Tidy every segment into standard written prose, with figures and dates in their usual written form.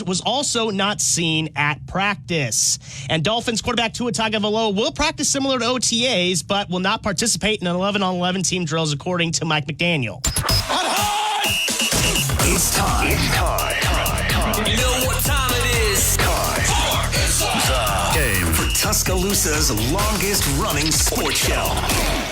was also not seen at practice. And Dolphins quarterback Tua Tagovailoa will practice similar to OTAs, but will not participate in an 11-on-11 team drills, according to Mike McDaniel. It's time. You know what time it is? The game for Tuscaloosa's longest-running sports show.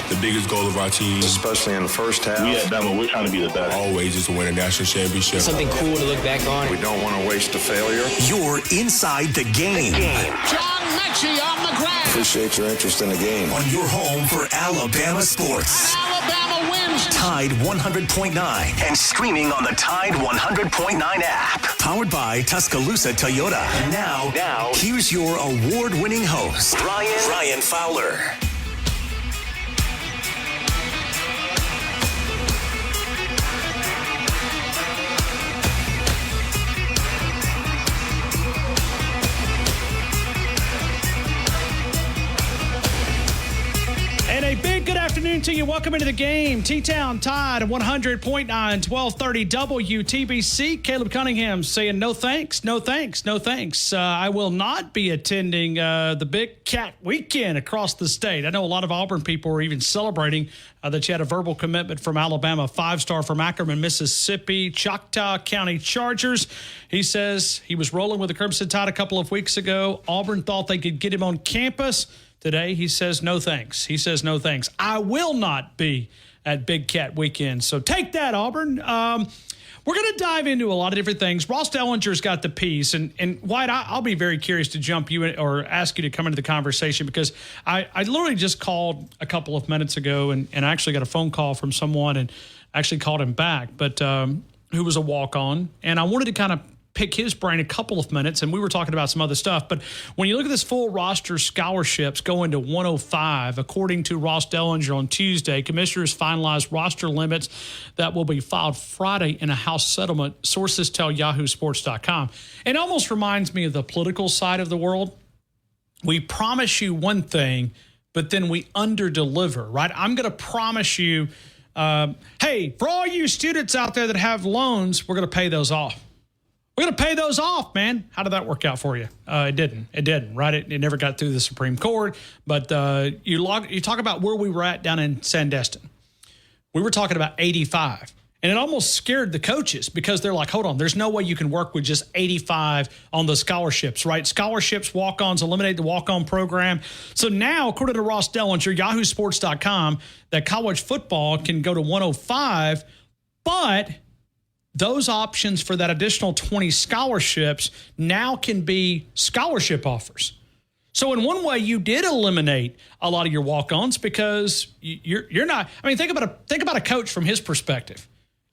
The biggest goal of our team, especially in the first half, we at Bama, we're trying to be the best. Always is to win a national championship. Something cool to look back on. We don't want to waste a failure. You're inside the game. John Mechie on the ground. Appreciate your interest in the game. On your home for Alabama sports. Alabama wins. Tide 100.9 and streaming on the Tide 100.9 app. Powered by Tuscaloosa Toyota. And now, here's your award-winning host, Ryan Fowler. And a big good afternoon to you. Welcome into the game. T-Town Tide 100.9, 1230 WTBC. Caleb Cunningham saying no thanks, no thanks, no thanks. I will not be attending the Big Cat Weekend across the state. I know a lot of Auburn people are even celebrating that you had a verbal commitment from Alabama, 5-star from Ackerman, Mississippi, Choctaw County Chargers. He says he was rolling with the Crimson Tide a couple of weeks ago. Auburn thought they could get him on campus. Today, he says no thanks. He says no thanks. I will not be at Big Cat Weekend. So take that, Auburn. We're going to dive into a lot of different things. Ross Dellinger's got the piece. And White, I'll be very curious to jump you in or ask you to come into the conversation because I literally just called a couple of minutes ago and I actually got a phone call from someone and actually called him back, but who was a walk-on. And I wanted to kind of pick his brain a couple of minutes, and we were talking about some other stuff. But when you look at this full roster, scholarships going to 105, according to Ross Dellinger on Tuesday, commissioners finalized roster limits that will be filed Friday in a House settlement, sources tell YahooSports.com. It almost reminds me of the political side of the world. We promise you one thing, but then we underdeliver, right? I'm going to promise you, hey, for all you students out there that have loans, we're going to pay those off. We're going to pay those off, man. How did that work out for you? It didn't. It didn't, right? It never got through the Supreme Court. But you talk about where we were at down in Sandestin. We were talking about 85. And it almost scared the coaches because they're like, hold on, there's no way you can work with just 85 on the scholarships, right? Scholarships, walk-ons, eliminate the walk-on program. So now, according to Ross Dellinger, YahooSports.com, that college football can go to 105, but those options for that additional 20 scholarships now can be scholarship offers. So in one way, you did eliminate a lot of your walk-ons because you're not. I mean, think about a coach from his perspective.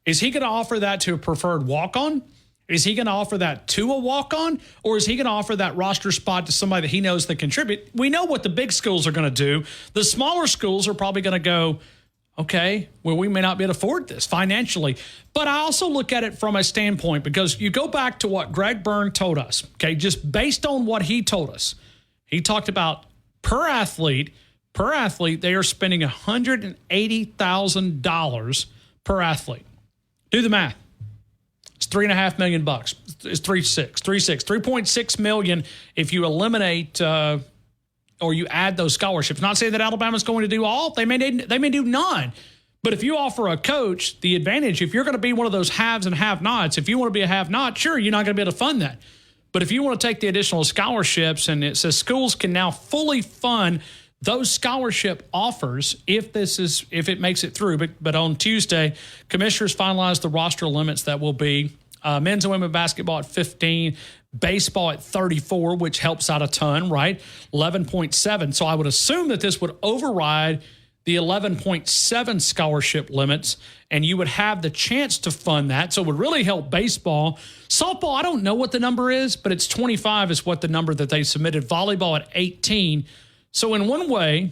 Is he going to offer that to a preferred walk-on? Is he going to offer that to a walk-on? Or is he going to offer that roster spot to somebody that he knows that contribute? We know what the big schools are going to do. The smaller schools are probably going to go, okay, well, we may not be able to afford this financially. But I also look at it from a standpoint because you go back to what Greg Byrne told us, okay, just based on what he told us. He talked about per athlete, they are spending $180,000 per athlete. Do the math. It's $3.5 million. It's 3.6 million if you eliminate or you add those scholarships. Not saying that Alabama's going to do all. They may do none. But if you offer a coach the advantage, if you're going to be one of those haves and have-nots, if you want to be a have-not, sure, you're not going to be able to fund that. But if you want to take the additional scholarships, and it says schools can now fully fund those scholarship offers if it makes it through. But on Tuesday, commissioners finalized the roster limits that will be men's and women's basketball at 15, baseball at 34, which helps out a ton, right? 11.7. So I would assume that this would override the 11.7 scholarship limits, and you would have the chance to fund that. So it would really help baseball. Softball, I don't know what the number is, but it's 25 is what the number that they submitted. Volleyball at 18. So in one way,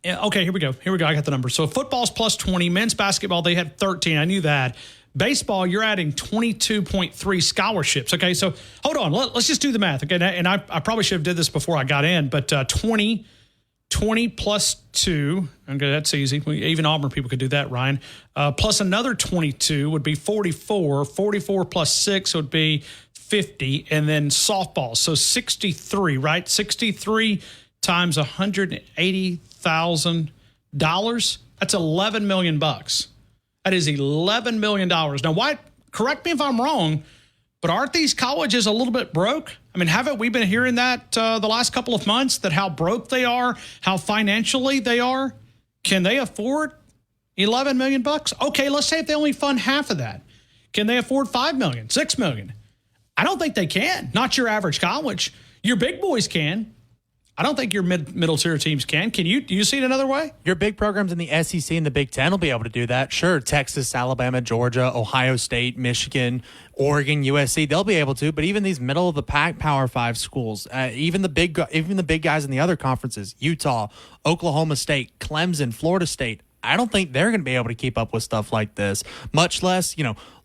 okay, here we go. I got the number. So football's plus 20. Men's basketball, they had 13. I knew that. Baseball, you're adding 22.3 scholarships. Okay, so hold on. Let's just do the math. Okay, and I probably should have did this before I got in, but 20 plus 2. Okay, that's easy. Even Auburn people could do that, Ryan. Plus another 22 would be 44. 44 plus 6 would be 50, and then softball. So 63, right? 63 times $180,000. That's $11 million. That is $11 million. Now, why? Correct me if I'm wrong, but aren't these colleges a little bit broke? I mean, haven't we been hearing that the last couple of months, that how broke they are, how financially they are? Can they afford $11 million? Okay, let's say if they only fund half of that. Can they afford $5 million, $6 million? I don't think they can. Not your average college. Your big boys can. I don't think your middle tier teams can. Can you? Do you see it another way? Your big programs in the SEC and the Big Ten will be able to do that. Sure, Texas, Alabama, Georgia, Ohio State, Michigan, Oregon, USC, they'll be able to. But even these middle of the pack Power 5 schools, even the big guys in the other conferences, Utah, Oklahoma State, Clemson, Florida State, I don't think they're going to be able to keep up with stuff like this. Much less,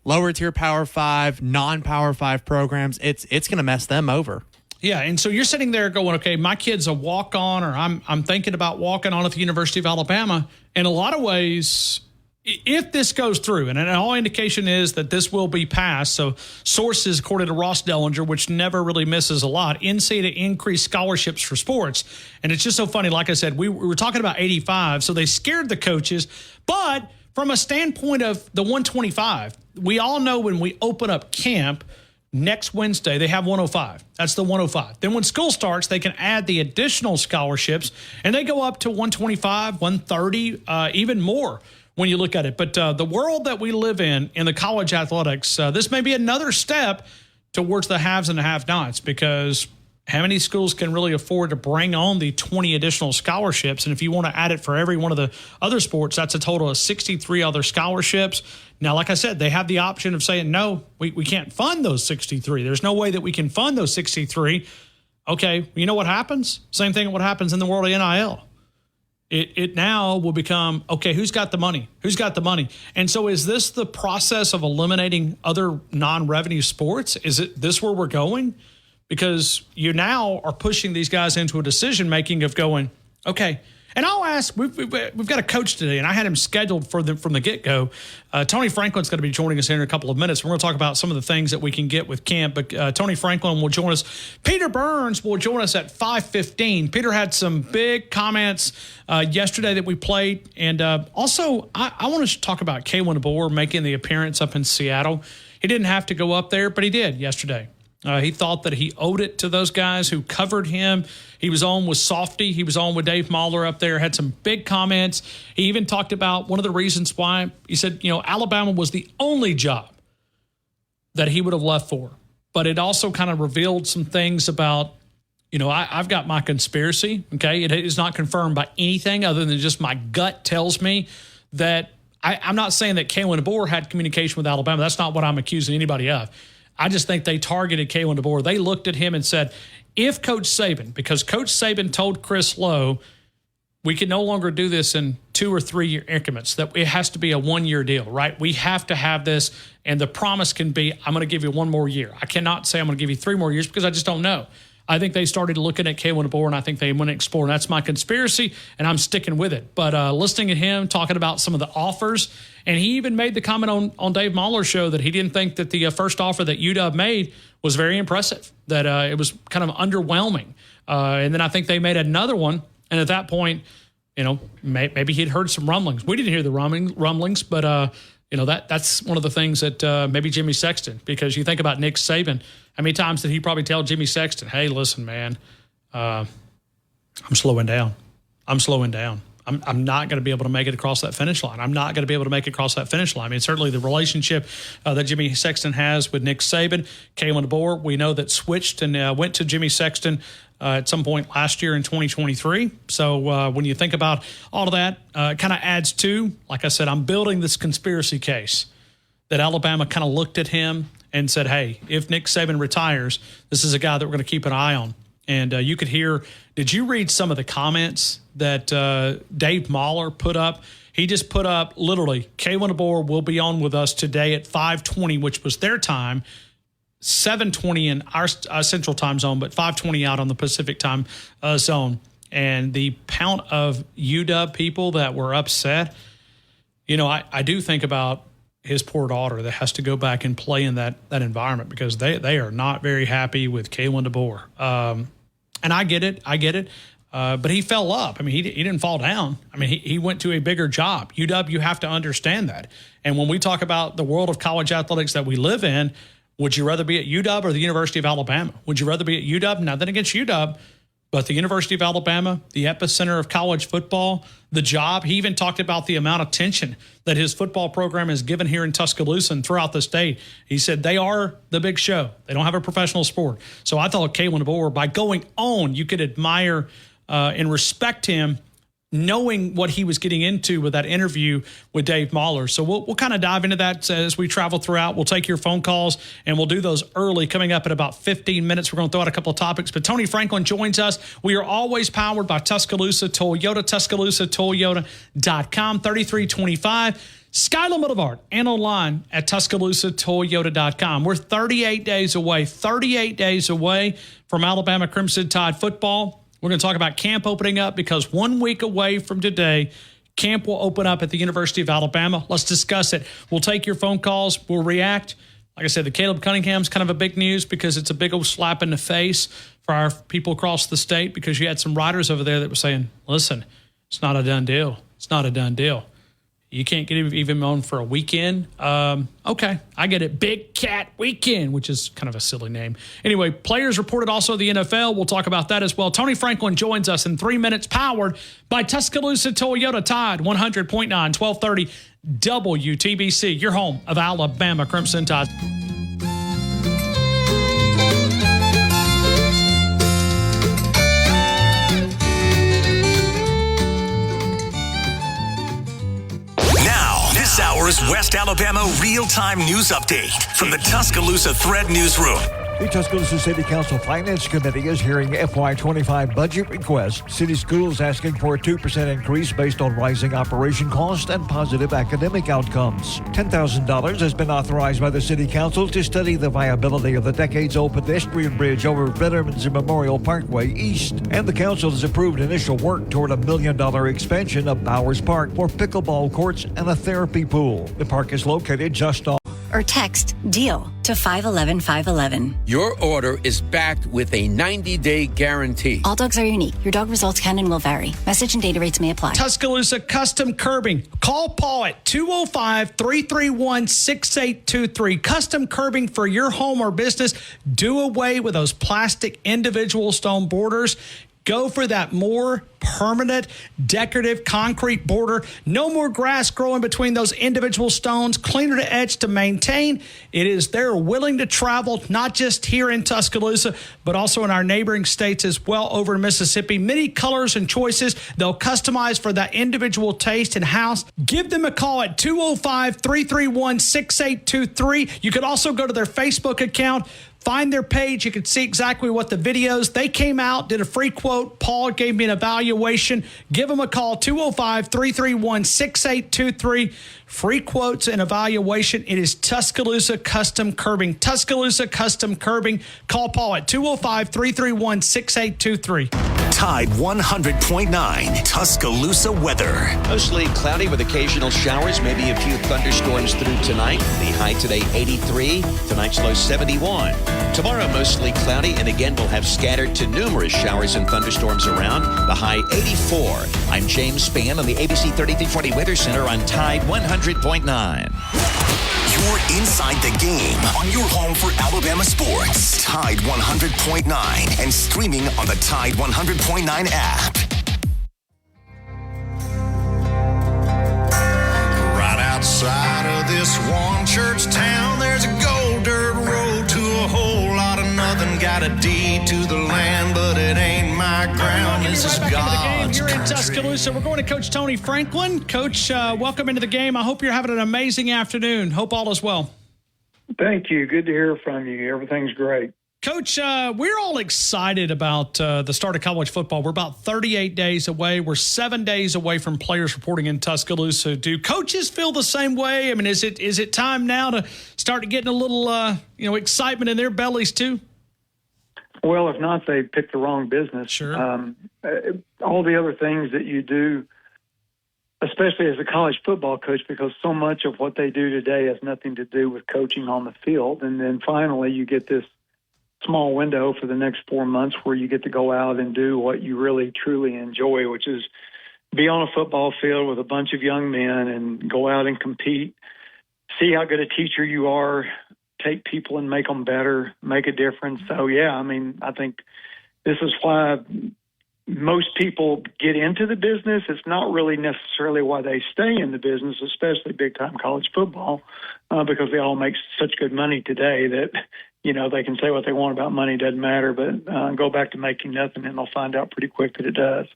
lower tier Power 5, non-Power 5 programs. It's going to mess them over. Yeah, and so you're sitting there going, okay, my kid's a walk-on, or I'm thinking about walking on at the University of Alabama. In a lot of ways, if this goes through, and all indication is that this will be passed, so sources, according to Ross Dellinger, which never really misses a lot, NCAA to increase scholarships for sports. And it's just so funny. Like I said, we were talking about 85, so they scared the coaches. But from a standpoint of the 125, we all know when we open up camp next Wednesday, they have 105. That's the 105. Then when school starts, they can add the additional scholarships, and they go up to 125, 130, even more when you look at it. But the world that we live in the college athletics, this may be another step towards the haves and the have-nots, because how many schools can really afford to bring on the 20 additional scholarships? And if you want to add it for every one of the other sports, that's a total of 63 other scholarships. Now, like I said, they have the option of saying, no, we can't fund those 63. There's no way that we can fund those 63. Okay, you know what happens? Same thing what happens in the world of NIL. It now will become, okay, who's got the money? Who's got the money? And so is this the process of eliminating other non-revenue sports? Is it this where we're going? Because you now are pushing these guys into a decision-making of going, okay. And I'll ask, we've got a coach today, and I had him scheduled from the get-go. Tony Franklin's going to be joining us here in a couple of minutes. We're going to talk about some of the things that we can get with camp. But Tony Franklin will join us. Peter Burns will join us at 5:15. Peter had some big comments yesterday that we played. And also, I want to talk about Kalen DeBoer making the appearance up in Seattle. He didn't have to go up there, but he did yesterday. He thought that he owed it to those guys who covered him. He was on with Softy. He was on with Dave Mahler up there, had some big comments. He even talked about one of the reasons why. He said, Alabama was the only job that he would have left for. But it also kind of revealed some things about, I've got my conspiracy, okay? It is not confirmed by anything other than just my gut tells me that I'm not saying that Kalen DeBoer had communication with Alabama. That's not what I'm accusing anybody of. I just think they targeted Kalen DeBoer. They looked at him and said, if Coach Saban, because Coach Saban told Chris Lowe, we can no longer do this in 2 or 3 year increments, that it has to be a 1 year deal, right? We have to have this, and the promise can be, I'm going to give you 1 more year. I cannot say I'm going to give you 3 more years because I just don't know. I think they started looking at Kalen DeBoer, and I think they went exploring. That's my conspiracy, and I'm sticking with it. But listening to him talking about some of the offers, and he even made the comment on Dave Mahler's show that he didn't think that the first offer that UW made was very impressive, that it was kind of underwhelming. And then I think they made another one, and at that point, maybe he'd heard some rumblings. We didn't hear the rumblings, but that's one of the things that maybe Jimmy Sexton, because you think about Nick Saban, how many times did he probably tell Jimmy Sexton, hey, listen, man, I'm slowing down. I'm not going to be able to make it across that finish line. I'm not going to be able to make it across that finish line. I mean, certainly the relationship that Jimmy Sexton has with Nick Saban, Kalen DeBoer, we know that switched and went to Jimmy Sexton at some point last year in 2023. So when you think about all of that, it kind of adds to, like I said, I'm building this conspiracy case that Alabama kind of looked at him and said, hey, if Nick Saban retires, this is a guy that we're going to keep an eye on. And you could hear, did you read some of the comments that Dave Mahler put up? He just put up literally, Kalen DeBoer will be on with us today at 5:20, which was their time, 7:20 in our central time zone, but 5:20 out on the Pacific time zone. And the amount of UW people that were upset, I do think about his poor daughter that has to go back and play in that environment because they are not very happy with Kalen DeBoer. And I get it. But he fell up. I mean, he didn't fall down. I mean, he went to a bigger job. UW, you have to understand that. And when we talk about the world of college athletics that we live in, would you rather be at UW or the University of Alabama? Would you rather be at UW? Nothing against UW, but the University of Alabama, the epicenter of college football, the job. He even talked about the amount of attention that his football program is given here in Tuscaloosa and throughout the state. He said they are the big show. They don't have a professional sport. So I thought Kalen DeBoer, by going on, you could admire and respect him, knowing what he was getting into with that interview with Dave Mahler. So we'll kind of dive into that as we travel throughout. We'll take your phone calls, and we'll do those early, coming up in about 15 minutes. We're going to throw out a couple of topics. But Tony Franklin joins us. We are always powered by Tuscaloosa Toyota, TuscaloosaToyota.com, 3325 Skyland Boulevard, and online at TuscaloosaToyota.com. We're 38 days away from Alabama Crimson Tide football. We're going to talk about camp opening up because 1 week away from today, camp will open up at the University of Alabama. Let's discuss it. We'll take your phone calls. We'll react. Like I said, the Caleb Cunningham's kind of a big news because it's a big old slap in the face for our people across the state because you had some writers over there that were saying, listen, it's not a done deal. It's not a done deal. You can't get even on for a weekend. Okay, I get it. Big Cat Weekend, which is kind of a silly name. Anyway, players reported also the NFL. We'll talk about that as well. Tony Franklin joins us in 3 minutes, powered by Tuscaloosa Toyota. Tide 100.9, 1230 WTBC, your home of Alabama Crimson Tide. This hour's West Alabama real-time news update from the Tuscaloosa Thread Newsroom. The Tuscaloosa City Council Finance Committee is hearing FY25 budget requests. City schools asking for a 2% increase based on rising operation costs and positive academic outcomes. $10,000 has been authorized by the City Council to study the viability of the decades-old pedestrian bridge over Veterans Memorial Parkway East. And the council has approved initial work toward $1 million expansion of Bowers Park for pickleball courts and a therapy pool. The park is located just off. Or text DEAL to 511-511. Your order is backed with a 90-day guarantee. All dogs are unique. Your dog results can and will vary. Message and data rates may apply. Tuscaloosa Custom Curbing. Call Paul at 205-331-6823. Custom curbing for your home or business. Do away with those plastic individual stone borders. Go for that more permanent, decorative concrete border. No more grass growing between those individual stones. Cleaner to edge to maintain. They're willing to travel, not just here in Tuscaloosa, but also in our neighboring states as well over in Mississippi. Many colors and choices. They'll customize for that individual taste and house. Give them a call at 205-331-6823. You could also go to their Facebook account. Find their page. You can see exactly what the videos. They came out, did a free quote. Paul gave me an evaluation. Give them a call, 205-331-6823. Free quotes and evaluation. It is Tuscaloosa Custom Curbing. Tuscaloosa Custom Curbing. Call Paul at 205-331-6823. Tide 100.9 Tuscaloosa weather. Mostly cloudy with occasional showers, maybe a few thunderstorms through tonight. The high today 83, tonight's low 71. Tomorrow mostly cloudy, and again we'll have scattered to numerous showers and thunderstorms around. The high 84. I'm James Spann on the ABC 3340 Weather Center on Tide 100.9. You're inside the game on your home for Alabama sports. Tide 100.9 and streaming on the Tide 100.9 app. Right outside of this one church town, there's a gold dirt road to a whole lot of nothing. Got a deed to the land, but it ain't my ground. This is God's You're in country. Tuscaloosa. We're going to Coach Tony Franklin. Coach, welcome into the game. I hope you're having an amazing afternoon. Hope all is well. Thank you. Good to hear from you. Everything's great. Coach, we're all excited about the start of college football. We're about 38 days away. We're 7 days away from players reporting in Tuscaloosa. Do coaches feel the same way? I mean, is it time now to start getting a little excitement in their bellies too? Well, if not, they picked the wrong business. Sure. All the other things that you do especially as a college football coach, because so much of what they do today has nothing to do with coaching on the field. And then finally you get this small window for the next 4 months where you get to go out and do what you really truly enjoy, which is be on a football field with a bunch of young men and go out and compete, see how good a teacher you are, take people and make them better, make a difference. So, yeah, I mean, I think this is why most people get into the business. It's not really necessarily why they stay in the business, especially big-time college football, because they all make such good money today that, you know, they can say what they want about money, doesn't matter, but go back to making nothing and they'll find out pretty quick that it does.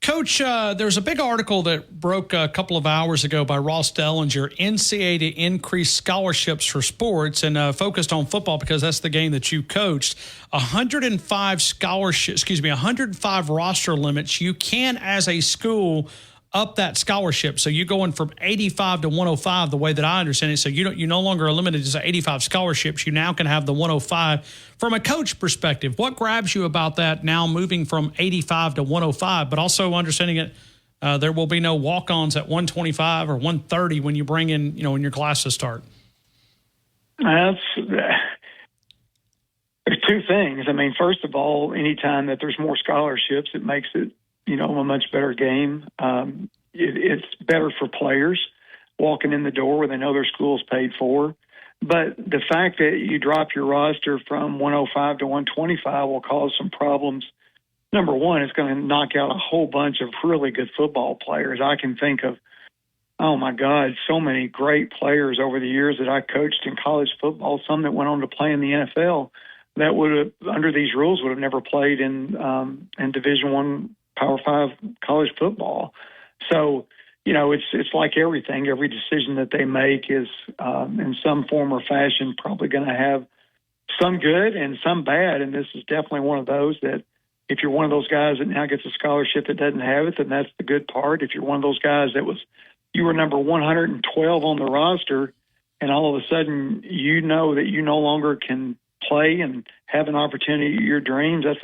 Coach, there's a big article that broke a couple of hours ago by Ross Dellinger, NCAA to increase scholarships for sports, and focused on football because that's the game that you coached. 105 roster limits. You can, as a school, up that scholarship. So you're going from 85 to 105 the way that I understand it. So you no longer are limited to 85 scholarships. You now can have the 105. From a coach perspective, what grabs you about that now moving from 85 to 105, but also understanding it, there will be no walk-ons at 125 or 130 when you bring in, when your classes start? There's two things. I mean, first of all, anytime that there's more scholarships, it makes it, a much better game. It's better for players walking in the door where they know their school's paid for. But the fact that you drop your roster from 105 to 125 will cause some problems. Number one, it's going to knock out a whole bunch of really good football players. I can think of, oh my God, so many great players over the years that I coached in college football, some that went on to play in the NFL that would have, under these rules, would have never played in Division I Power 5 college football. So, it's like everything. Every decision that they make is in some form or fashion probably going to have some good and some bad. And this is definitely one of those that if you're one of those guys that now gets a scholarship that doesn't have it, then that's the good part. If you're one of those guys you were number 112 on the roster and all of a sudden that you no longer can play and have an opportunity of your dreams, that's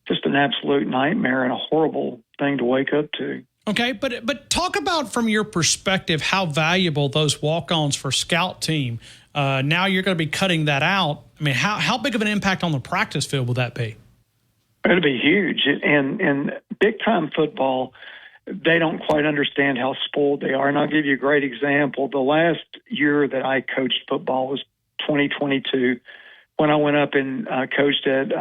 just an absolute nightmare and a horrible thing to wake up to. Okay, but talk about from your perspective how valuable those walk-ons for scout team. Now you're going to be cutting that out. I mean, how big of an impact on the practice field will that be? It'll be huge. And big-time football, they don't quite understand how spoiled they are. And I'll give you a great example. The last year that I coached football was 2022. When I went up and coached at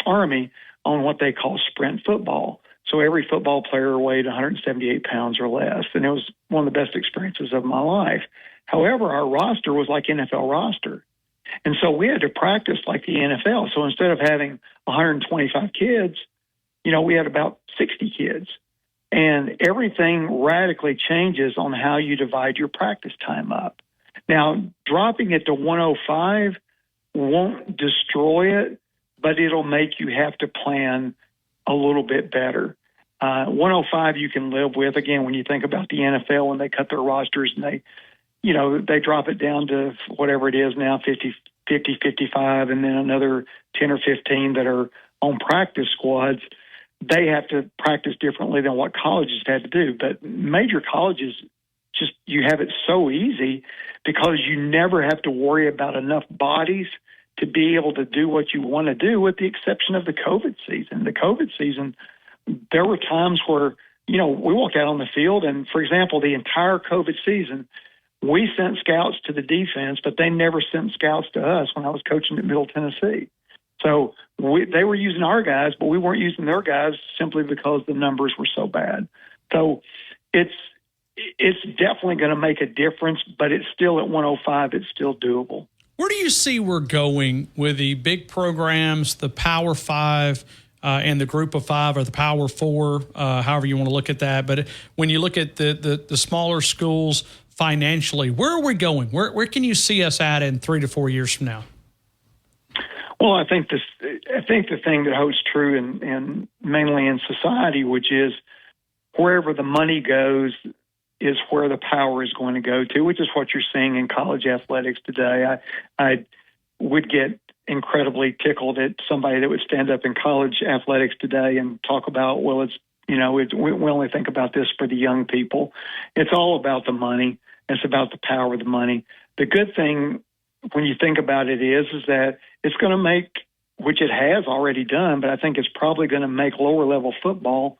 Army on what they call sprint football. So every football player weighed 178 pounds or less, and it was one of the best experiences of my life. However, our roster was like NFL roster, and so we had to practice like the NFL. So instead of having 125 kids, we had about 60 kids, and everything radically changes on how you divide your practice time up. Now, dropping it to 105 won't destroy it, but it'll make you have to plan a little bit better. 105 you can live with. Again, when you think about the NFL, when they cut their rosters and they drop it down to whatever it is now, 50, 55, and then another 10 or 15 that are on practice squads, they have to practice differently than what colleges had to do. But major colleges, you have it so easy because you never have to worry about enough bodies to be able to do what you want to do, with the exception of the COVID season. The COVID season, there were times where, we walked out on the field and, for example, the entire COVID season, we sent scouts to the defense, but they never sent scouts to us when I was coaching at Middle Tennessee. So they were using our guys, but we weren't using their guys simply because the numbers were so bad. So it's definitely going to make a difference, but it's still at 105. It's still doable. Where do you see we're going with the big programs, the Power 5 and the Group of 5 or the Power 4, however you want to look at that? But when you look at the smaller schools financially, where are we going? Where can you see us at in 3 to 4 years from now? Well, I think the thing that holds true in mainly in society, which is wherever the money goes, is where the power is going to go to, which is what you're seeing in college athletics today. I would get incredibly tickled at somebody that would stand up in college athletics today and talk about, well, it's You know, we only think about this for the young people. It's all about the money. It's about the power of the money. The good thing when you think about it is that it's going to make, which it has already done, but I think it's probably going to make lower level football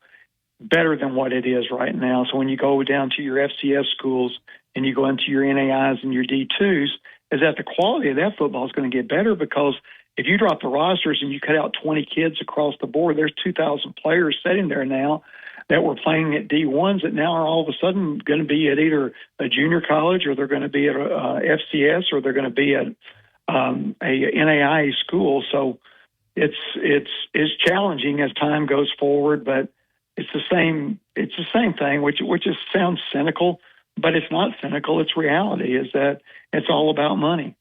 better than what it is right now. So when you go down to your FCS schools and you go into your NAIs and your D2s, is that the quality of that football is going to get better, because if you drop the rosters and you cut out 20 kids across the board, there's 2,000 players sitting there now that were playing at D1s that now are all of a sudden going to be at either a junior college, or they're going to be at a FCS, or they're going to be at a NAIA school. So it's challenging as time goes forward, but it's the same thing, which sounds cynical, but it's not cynical. It's reality, is that it's all about money.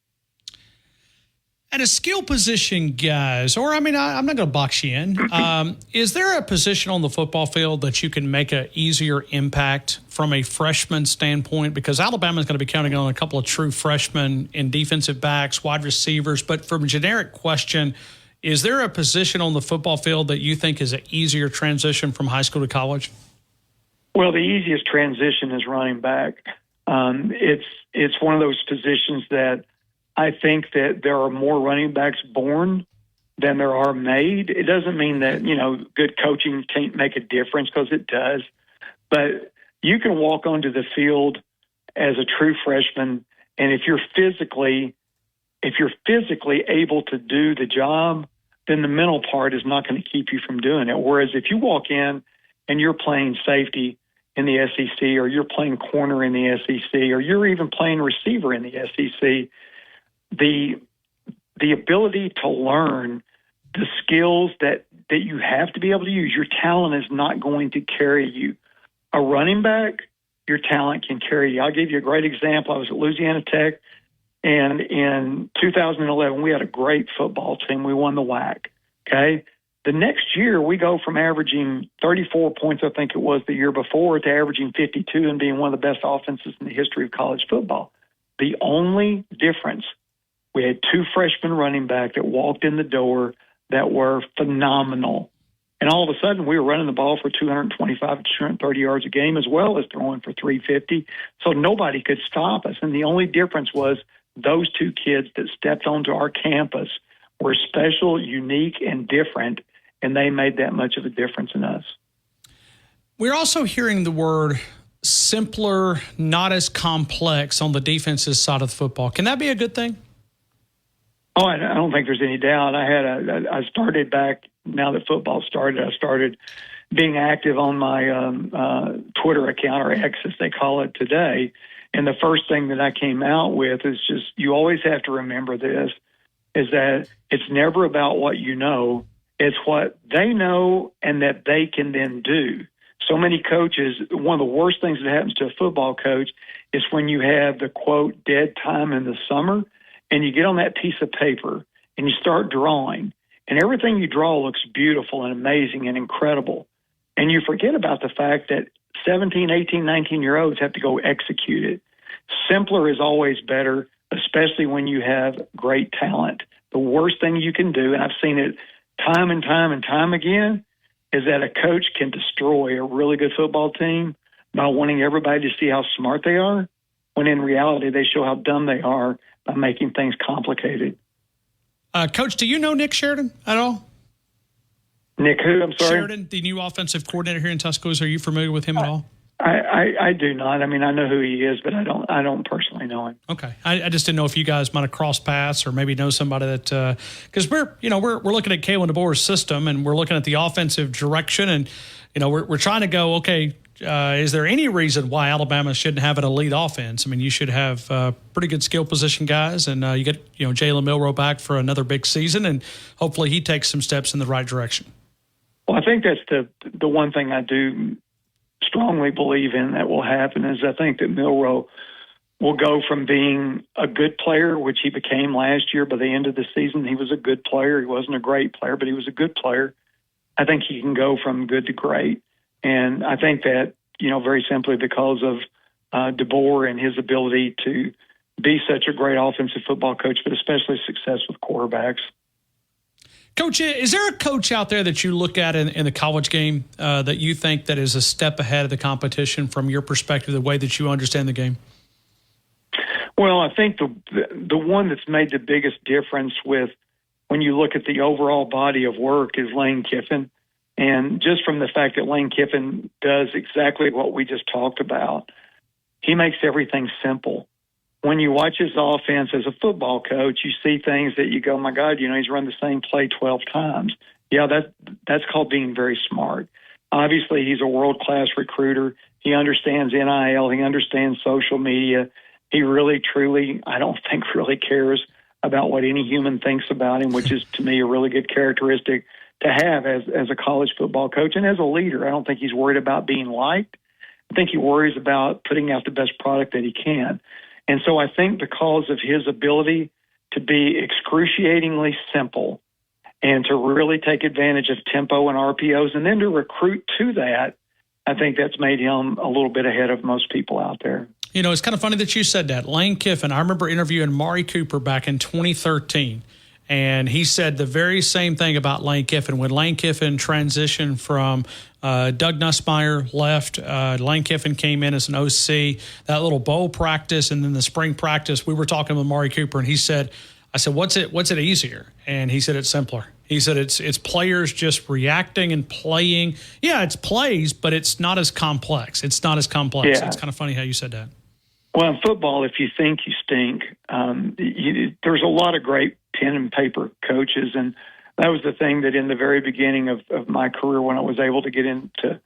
At a skill position, guys, or I'm not going to box you in. Is there a position on the football field that you can make an easier impact from a freshman standpoint? Because Alabama is going to be counting on a couple of true freshmen in defensive backs, wide receivers. But from a generic question, is there a position on the football field that you think is an easier transition from high school to college? Well, the easiest transition is running back. It's one of those positions that I think that there are more running backs born than there are made. It doesn't mean that, good coaching can't make a difference, because it does. But you can walk onto the field as a true freshman, and if you're physically able to do the job, then the mental part is not going to keep you from doing it. Whereas if you walk in and you're playing safety in the SEC, or you're playing corner in the SEC, or you're even playing receiver in the SEC, the ability to learn the skills that you have to be able to use, your talent is not going to carry you. A running back, your talent can carry you. I'll give you a great example. I was at Louisiana Tech, and in 2011, we had a great football team. We won the WAC, okay? The next year, we go from averaging 34 points, I think it was the year before, to averaging 52 and being one of the best offenses in the history of college football. The only difference, we had two freshman running back that walked in the door that were phenomenal. And all of a sudden, we were running the ball for 225 to 230 yards a game, as well as throwing for 350. So nobody could stop us. And the only difference was those two kids that stepped onto our campus were special, unique, and different, and they made that much of a difference in us. We're also hearing the word simpler, not as complex on the defensive side of the football. Can that be a good thing? Oh, I don't think there's any doubt. I started back, now that football started, I started being active on my Twitter account, or X as they call it today. And the first thing that I came out with is just, you always have to remember this, is that it's never about what you know, it's what they know and that they can then do. So many coaches, one of the worst things that happens to a football coach is when you have the, quote, dead time in the summer, and you get on that piece of paper and you start drawing, and everything you draw looks beautiful and amazing and incredible. And you forget about the fact that 17, 18, 19-year-olds have to go execute it. Simpler is always better, especially when you have great talent. The worst thing you can do, and I've seen it time and time and time again, is that a coach can destroy a really good football team by wanting everybody to see how smart they are, when in reality they show how dumb they are by making things complicated. Coach, do you know Nick Sheridan at all? Nick who? I'm sorry? Sheridan, the new offensive coordinator here in Tuscaloosa. Are you familiar with him at all? I do not. I mean, I know who he is, but I don't personally know him. Okay, I just didn't know if you guys might have crossed paths, or maybe know somebody that, because we're looking at Kalen DeBoer's system, and we're looking at the offensive direction, and we're trying to go, okay, is there any reason why Alabama shouldn't have an elite offense? I mean, you should have pretty good skill position guys, and you get Jalen Milroe back for another big season, and hopefully he takes some steps in the right direction. Well, I think that's the one thing I do strongly believe in that will happen, is I think that Milroe will go from being a good player, which he became last year. By the end of the season, he was a good player. He wasn't a great player, but he was a good player. I think he can go from good to great. And I think that, very simply because of DeBoer and his ability to be such a great offensive football coach, but especially success with quarterbacks. Coach, is there a coach out there that you look at in the college game that you think that is a step ahead of the competition from your perspective, the way that you understand the game? Well, I think the one that's made the biggest difference with when you look at the overall body of work is Lane Kiffin. And just from the fact that Lane Kiffin does exactly what we just talked about, he makes everything simple. When you watch his offense as a football coach, you see things that you go, my God, he's run the same play 12 times. Yeah, that's called being very smart. Obviously, he's a world-class recruiter. He understands NIL. He understands social media. He really, truly, I don't think really cares about what any human thinks about him, which is, to me, a really good characteristic to have as a college football coach and as a leader. I don't think he's worried about being liked. I think he worries about putting out the best product that he can. And so I think because of his ability to be excruciatingly simple and to really take advantage of tempo and RPOs and then to recruit to that, I think that's made him a little bit ahead of most people out there. It's kind of funny that you said that. Lane Kiffin, I remember interviewing Mari Cooper back in 2013, and he said the very same thing about Lane Kiffin. When Lane Kiffin transitioned from Doug Nussmeier left, Lane Kiffin came in as an OC, that little bowl practice and then the spring practice, we were talking with Mari Cooper, and he said, I said, what's it easier? And he said, it's simpler. He said, it's players just reacting and playing. Yeah, it's plays, but it's not as complex. It's not as complex. Yeah. It's kind of funny how you said that. Well, in football, if you think you stink, there's a lot of great pen and paper coaches. And that was the thing that in the very beginning of my career, when I was able to get into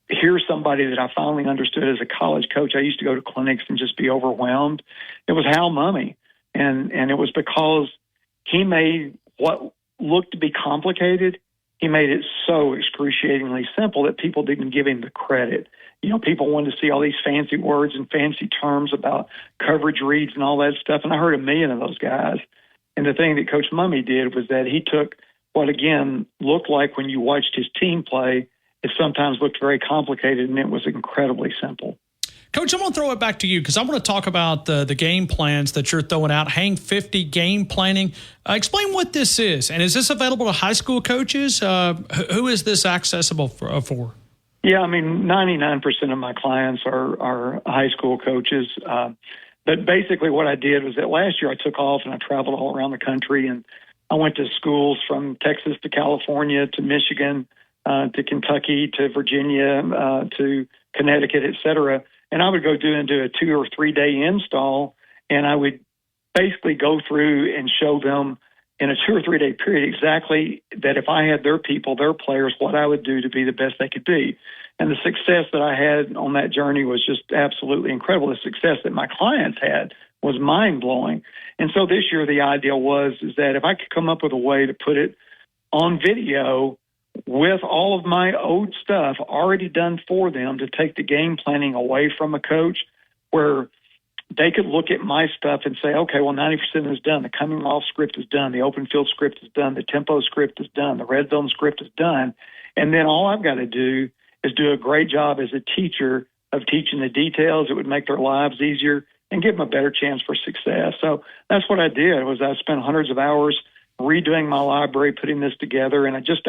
hear somebody that I finally understood as a college coach, I used to go to clinics and just be overwhelmed. It was Hal Mumme. And it was because he made what looked to be complicated, he made it so excruciatingly simple that people didn't give him the credit. People wanted to see all these fancy words and fancy terms about coverage reads and all that stuff. And I heard a million of those guys. And the thing that Coach Mumme did was that he took what, again, looked like when you watched his team play, it sometimes looked very complicated, and it was incredibly simple. Coach, I'm going to throw it back to you because I want to talk about the game plans that you're throwing out, Hang 50 game planning. Explain what this is, and is this available to high school coaches? Who is this accessible for? Yeah, 99% of my clients are high school coaches. But basically what I did was that last year I took off and I traveled all around the country, and I went to schools from Texas to California to Michigan to Kentucky to Virginia to Connecticut, et cetera. And I would go do a 2 or 3 day install, and I would basically go through and show them in a 2 or 3 day period exactly that if I had their people, their players, what I would do to be the best they could be. And the success that I had on that journey was just absolutely incredible. The success that my clients had was mind-blowing. And so this year the idea is that if I could come up with a way to put it on video with all of my old stuff already done for them, to take the game planning away from a coach, where they could look at my stuff and say, okay, well, 90% is done. The coming off script is done. The open field script is done. The tempo script is done. The red zone script is done. And then all I've got to do is do a great job as a teacher of teaching the details. It would make their lives easier and give them a better chance for success. So that's what I did. Was I spent hundreds of hours redoing my library, putting this together, and I just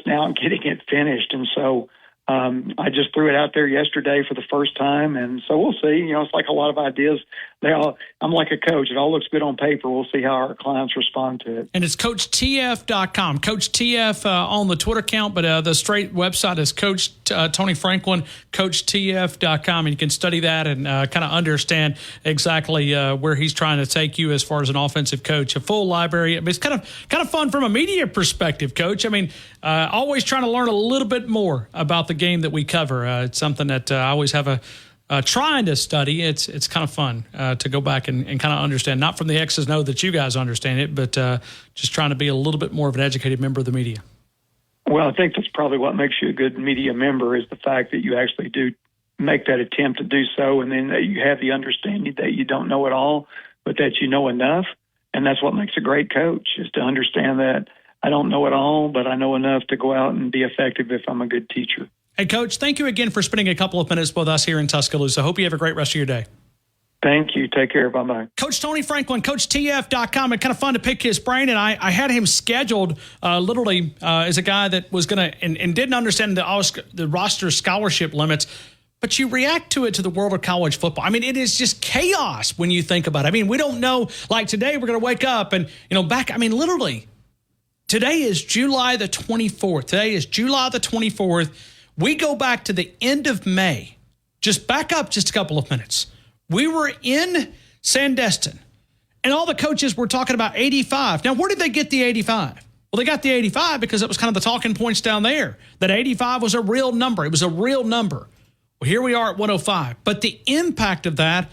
now getting it finished. And so I just threw it out there yesterday for the first time. And so we'll see. It's like a lot of ideas. I'm like a coach. It all looks good on paper. We'll see how our clients respond to it. And it's CoachTF.com. Coach TF on the Twitter account, but the straight website is Coach Tony Franklin, CoachTF.com. And you can study that and kind of understand exactly where he's trying to take you as far as an offensive coach. A full library. It's kind of fun from a media perspective, Coach. Always trying to learn a little bit more about the game that we cover. It's something that I always have trying to study. It's kind of fun to go back and kind of understand, not from the X's and O's that you guys understand it, but just trying to be a little bit more of an educated member of the media. Well, I think that's probably what makes you a good media member, is the fact that you actually do make that attempt to do so, and then that you have the understanding that you don't know it all, but that you know enough. And that's what makes a great coach, is to understand that I don't know it all, but I know enough to go out and be effective if I'm a good teacher. Hey, Coach, thank you again for spending a couple of minutes with us here in Tuscaloosa. Hope you have a great rest of your day. Thank you. Take care. Bye-bye. Coach Tony Franklin, CoachTF.com. It's kind of fun to pick his brain, and I had him scheduled literally as a guy that was going to and didn't understand the roster scholarship limits. But you react to it to the world of college football. I mean, it is just chaos when you think about it. I mean, we don't know. Like today, we're going to wake up and, literally, today is July the 24th. Today is July the 24th. We go back to the end of May. Just back up just a couple of minutes. We were in Sandestin, and all the coaches were talking about 85. Now, where did they get the 85? Well, they got the 85 because it was kind of the talking points down there, that 85 was a real number. It was a real number. Well, here we are at 105. But the impact of that,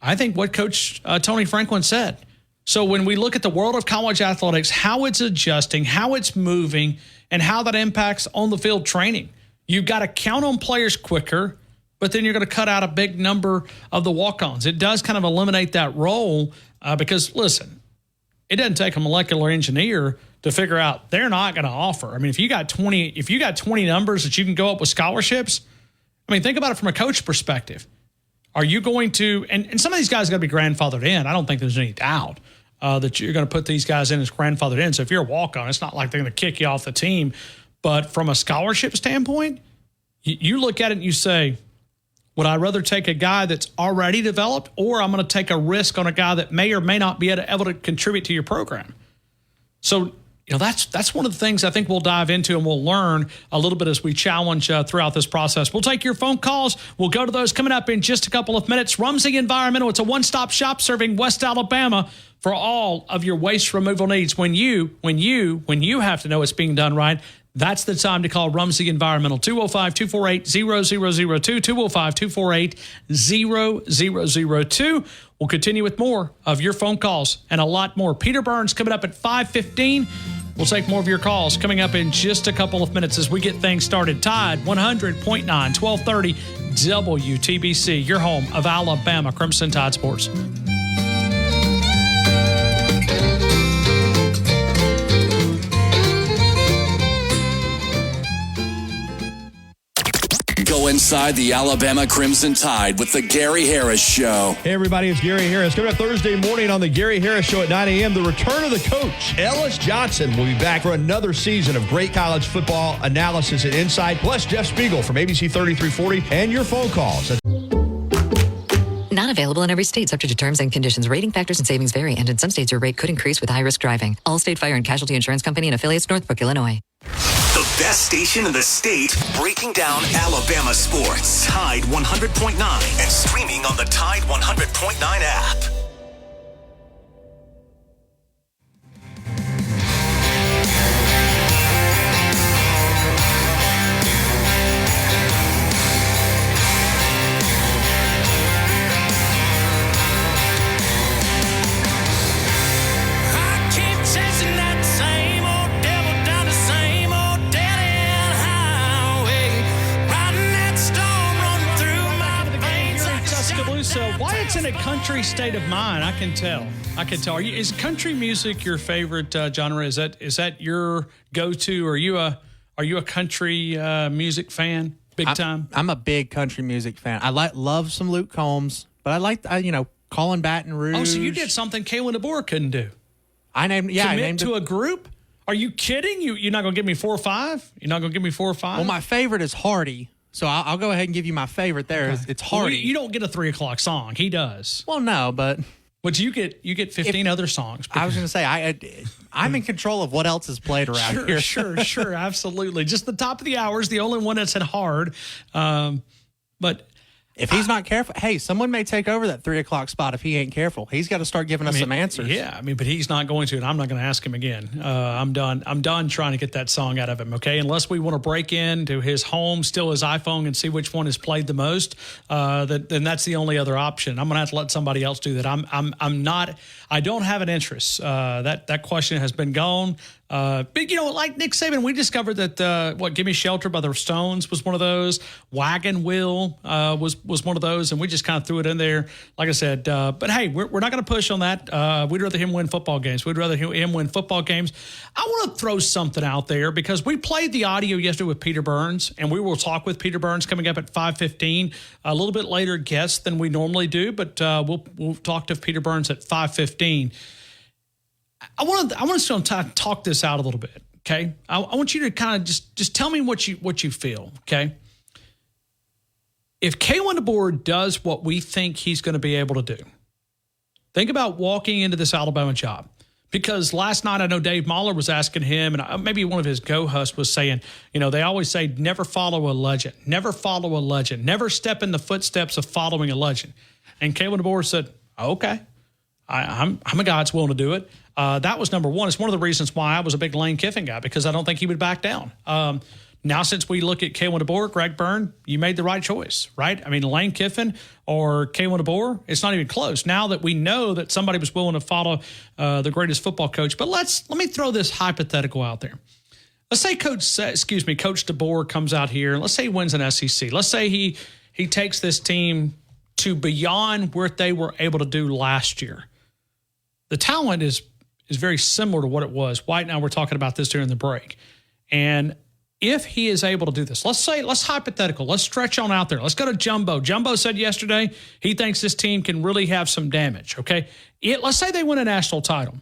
I think what Coach Tony Franklin said. So when we look at the world of college athletics, how it's adjusting, how it's moving, and how that impacts on the field training, you've got to count on players quicker, but then you're going to cut out a big number of the walk-ons. It does kind of eliminate that role because, listen, it doesn't take a molecular engineer to figure out they're not going to offer. I mean, if you got 20 numbers that you can go up with scholarships, I mean, think about it from a coach perspective. Are you going to, and some of these guys got to be grandfathered in. I don't think there's any doubt that you're going to put these guys in as grandfathered in. So if you're a walk-on, it's not like they're going to kick you off the team. But from a scholarship standpoint, you look at it and you say, would I rather take a guy that's already developed, or I'm going to take a risk on a guy that may or may not be able to contribute to your program? So, that's one of the things I think we'll dive into and we'll learn a little bit as we challenge throughout this process. We'll take your phone calls. We'll go to those coming up in just a couple of minutes. Rumsey Environmental, it's a one-stop shop serving West Alabama for all of your waste removal needs. When you have to know it's being done right, that's the time to call Rumsey Environmental, 205-248-0002, 205-248-0002. We'll continue with more of your phone calls and a lot more. Peter Burns coming up at 5:15. We'll take more of your calls coming up in just a couple of minutes as we get things started. Tide 100.9, 1230 WTBC, your home of Alabama Crimson Tide Sports. Go inside the Alabama Crimson Tide with the Gary Harris Show. Hey, everybody, it's Gary Harris. Coming up Thursday morning on the Gary Harris Show at 9 a.m., the return of the coach, Ellis Johnson, will be back for another season of great college football analysis and insight, plus Jeff Spiegel from ABC 3340 and your phone calls. Not available in every state, subject to terms and conditions. Rating factors and savings vary, and in some states your rate could increase with high-risk driving. Allstate Fire and Casualty Insurance Company and affiliates, Northbrook, Illinois. The best station in the state, breaking down Alabama sports. Tide 100.9 and streaming on the Tide 100.9 app. Why it's in a country state of mind, I can tell. Is country music your favorite genre? Is that your go-to? Are you a country music fan? Big time? I'm a big country music fan. I love some Luke Combs, but I like Colin Baton Rouge. Oh, so you did something Kalen DeBoer couldn't do. I named a group? Are you kidding? You're not going to give me 4 or 5? You're not going to give me 4 or 5? Well, my favorite is Hardy. So I'll go ahead and give you my favorite there. Okay. It's Hardy. Well, you don't get a 3 o'clock song. He does. Well, no, but you get 15 other songs. I was going to say I'm in control of what else is played around here. Sure, absolutely. Just the top of the hour is the only one that's hit hard. But if he's not careful, hey, someone may take over that 3 o'clock spot if he ain't careful. He's got to start giving us some answers. Yeah, but he's not going to, and I'm not going to ask him again. I'm done trying to get that song out of him, okay? Unless we want to break into his home, steal his iPhone, and see which one is played the most, then that's the only other option. I'm going to have to let somebody else do that. I don't have an interest. That question has been gone. But, like Nick Saban, we discovered that, Gimme Shelter by the Stones was one of those. Wagon Wheel was one of those, and we just kind of threw it in there. Like I said, but hey, we're not going to push on that. We'd rather him win football games. I want to throw something out there because we played the audio yesterday with Peter Burns, and we will talk with Peter Burns coming up at 5:15. A little bit later guest than we normally do, but we'll talk to Peter Burns at 5:15. I want to talk this out a little bit, okay? I want you to kind of just tell me what you feel, okay? If Kalen DeBoer does what we think he's going to be able to do, think about walking into this Alabama job. Because last night I know Dave Mahler was asking him, and maybe one of his go-hosts was saying, they always say never follow a legend, never follow a legend, never step in the footsteps of following a legend. And Kalen DeBoer said, okay, I'm a guy that's willing to do it. That was number one. It's one of the reasons why I was a big Lane Kiffin guy, because I don't think he would back down. Now, since we look at Kalen DeBoer, Greg Byrne, you made the right choice, right? I mean, Lane Kiffin or Kalen DeBoer, it's not even close. Now that we know that somebody was willing to follow the greatest football coach, but let me throw this hypothetical out there. Let's say Coach DeBoer comes out here, and let's say he wins an SEC. Let's say he takes this team to beyond where they were able to do last year. The talent is very similar to what it was. White and I were talking about this during the break. And if he is able to do this, let's hypothetical, let's stretch on out there. Let's go to Jumbo. Jumbo said yesterday he thinks this team can really have some damage, okay? Let's say they win a national title.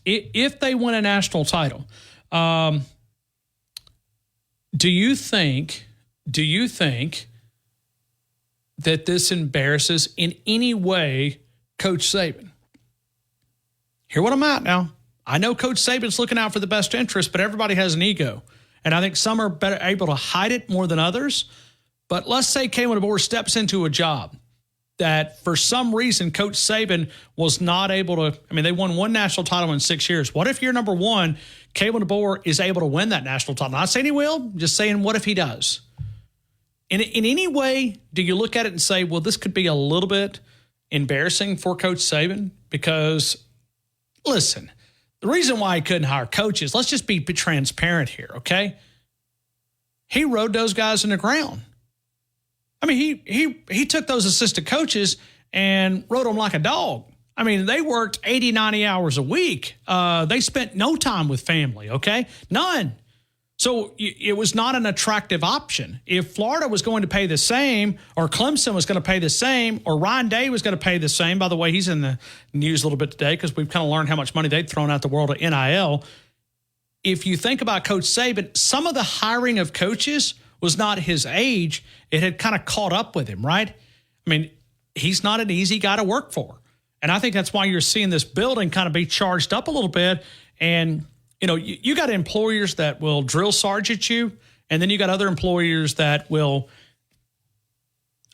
If they win a national title, do you think that this embarrasses in any way Coach Saban? Hear what I'm at now. I know Coach Saban's looking out for the best interest, but everybody has an ego. And I think some are better able to hide it more than others. But let's say Kalen DeBoer steps into a job that for some reason Coach Saban was not able to. I mean, they won one national title in 6 years. What if year number one, Kalen DeBoer is able to win that national title? Not saying he will, just saying what if he does? In any way, do you look at it and say, well, this could be a little bit embarrassing for Coach Saban? Because, listen, the reason why he couldn't hire coaches, let's just be transparent here, okay? He rode those guys in the ground. I mean, he took those assistant coaches and rode them like a dog. I mean, they worked 80, 90 hours a week. They spent no time with family, okay? None. So it was not an attractive option. If Florida was going to pay the same, or Clemson was going to pay the same, or Ryan Day was going to pay the same, by the way, he's in the news a little bit today because we've kind of learned how much money they'd thrown out the world of NIL. If you think about Coach Saban, some of the hiring of coaches was not his age. It had kind of caught up with him, right? I mean, he's not an easy guy to work for. And I think that's why you're seeing this building kind of be charged up a little bit. And you got employers that will drill sergeant you, and then you got other employers that will,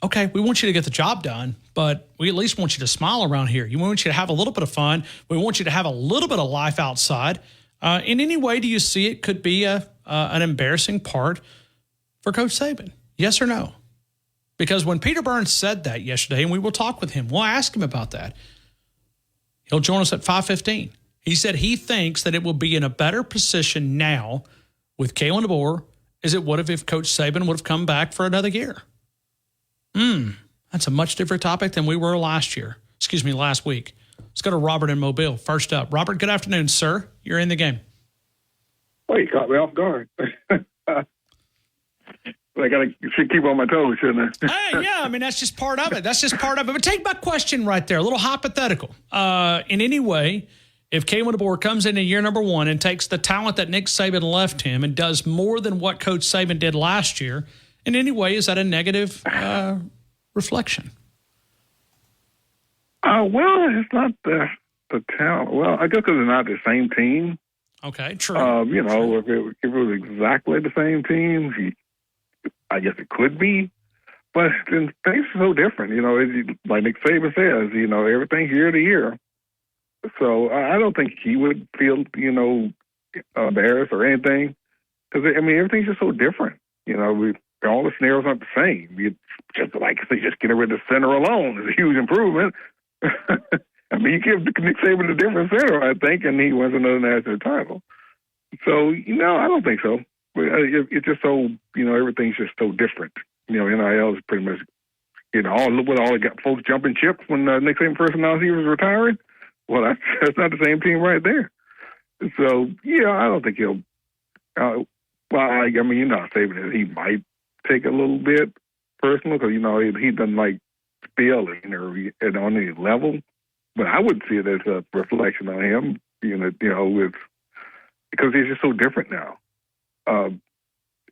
okay, we want you to get the job done, but we at least want you to smile around here. We want you to have a little bit of fun. We want you to have a little bit of life outside. In any way, do you see it could be an embarrassing part for Coach Saban? Yes or no? Because when Peter Burns said that yesterday, and we will talk with him, we'll ask him about that. He'll join us at 5:15. He said he thinks that it will be in a better position now with Kalen DeBoer as it would have if Coach Saban would have come back for another year. That's a much different topic than we were last week. Let's go to Robert in Mobile. First up. Robert, good afternoon, sir. You're in the game. Well, you caught me off guard. I should keep on my toes, shouldn't I? Hey, yeah, I mean, that's just part of it. But take my question right there, a little hypothetical. In any way, if Kalen DeBoer comes in year number one and takes the talent that Nick Saban left him and does more than what Coach Saban did last year, in any way, is that a negative reflection? Well, it's not the talent. Well, I guess because they're not the same team. Okay, true. True. If it was exactly the same team, I guess it could be. But things are so different. Like Nick Saban says, everything's year to year. So I don't think he would feel, embarrassed or anything. Because, everything's just so different. All the scenarios aren't the same. Just getting rid of the center alone is a huge improvement. You give Nick Saban a different center, I think, and he wins another national title. So, I don't think so. It's just so, everything's just so different. NIL is pretty much, all the folks jumping ships when the next Saban person announced he was retiring. Well, that's not the same team right there. So, I don't think he'll. Saban, he might take a little bit personal because he doesn't like failing or on any level. But I would see it as a reflection on him. Because he's just so different now.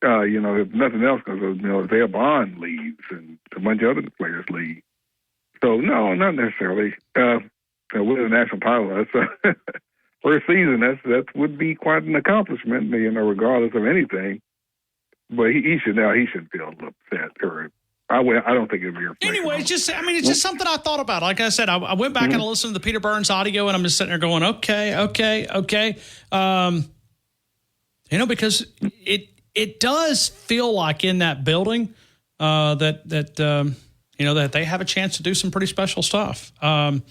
If nothing else, because Isaiah Bond leaves and a bunch of other players leave. So no, not necessarily. With a national title, that's first season. That would be quite an accomplishment, regardless of anything. But he should feel upset, or I don't think it'd be. Anyway, it's just something I thought about. Like I said, I went back and listened to the Peter Burns audio, and I'm just sitting there going, okay. Because it does feel like in that building that they have a chance to do some pretty special stuff. And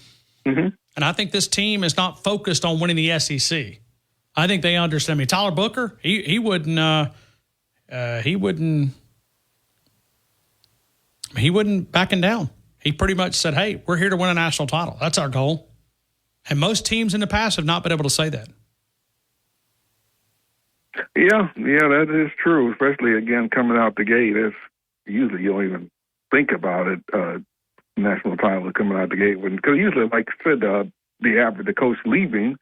I think this team is not focused on winning the SEC. I think they understand. I mean, Tyler Booker, he wouldn't backing down. He pretty much said, hey, we're here to win a national title. That's our goal. And most teams in the past have not been able to say that. Yeah, that is true, especially, again, coming out the gate. Usually you don't even think about it, national title coming out the gate. Because usually, like I said, the coach leaving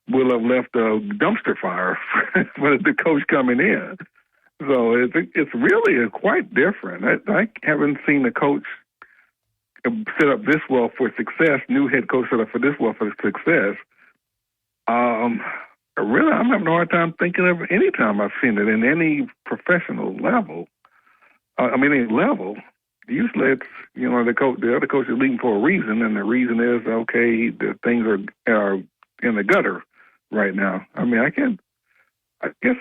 will have left a dumpster fire for the coach coming in. So it's really quite different. I haven't seen a coach set up this well for success, new head coach set up for this well for success. Really, I'm having a hard time thinking of any time I've seen it in any professional level. Any level. Usually it's, the other coach is leaving for a reason, and the reason is, okay, the things are in the gutter right now. I guess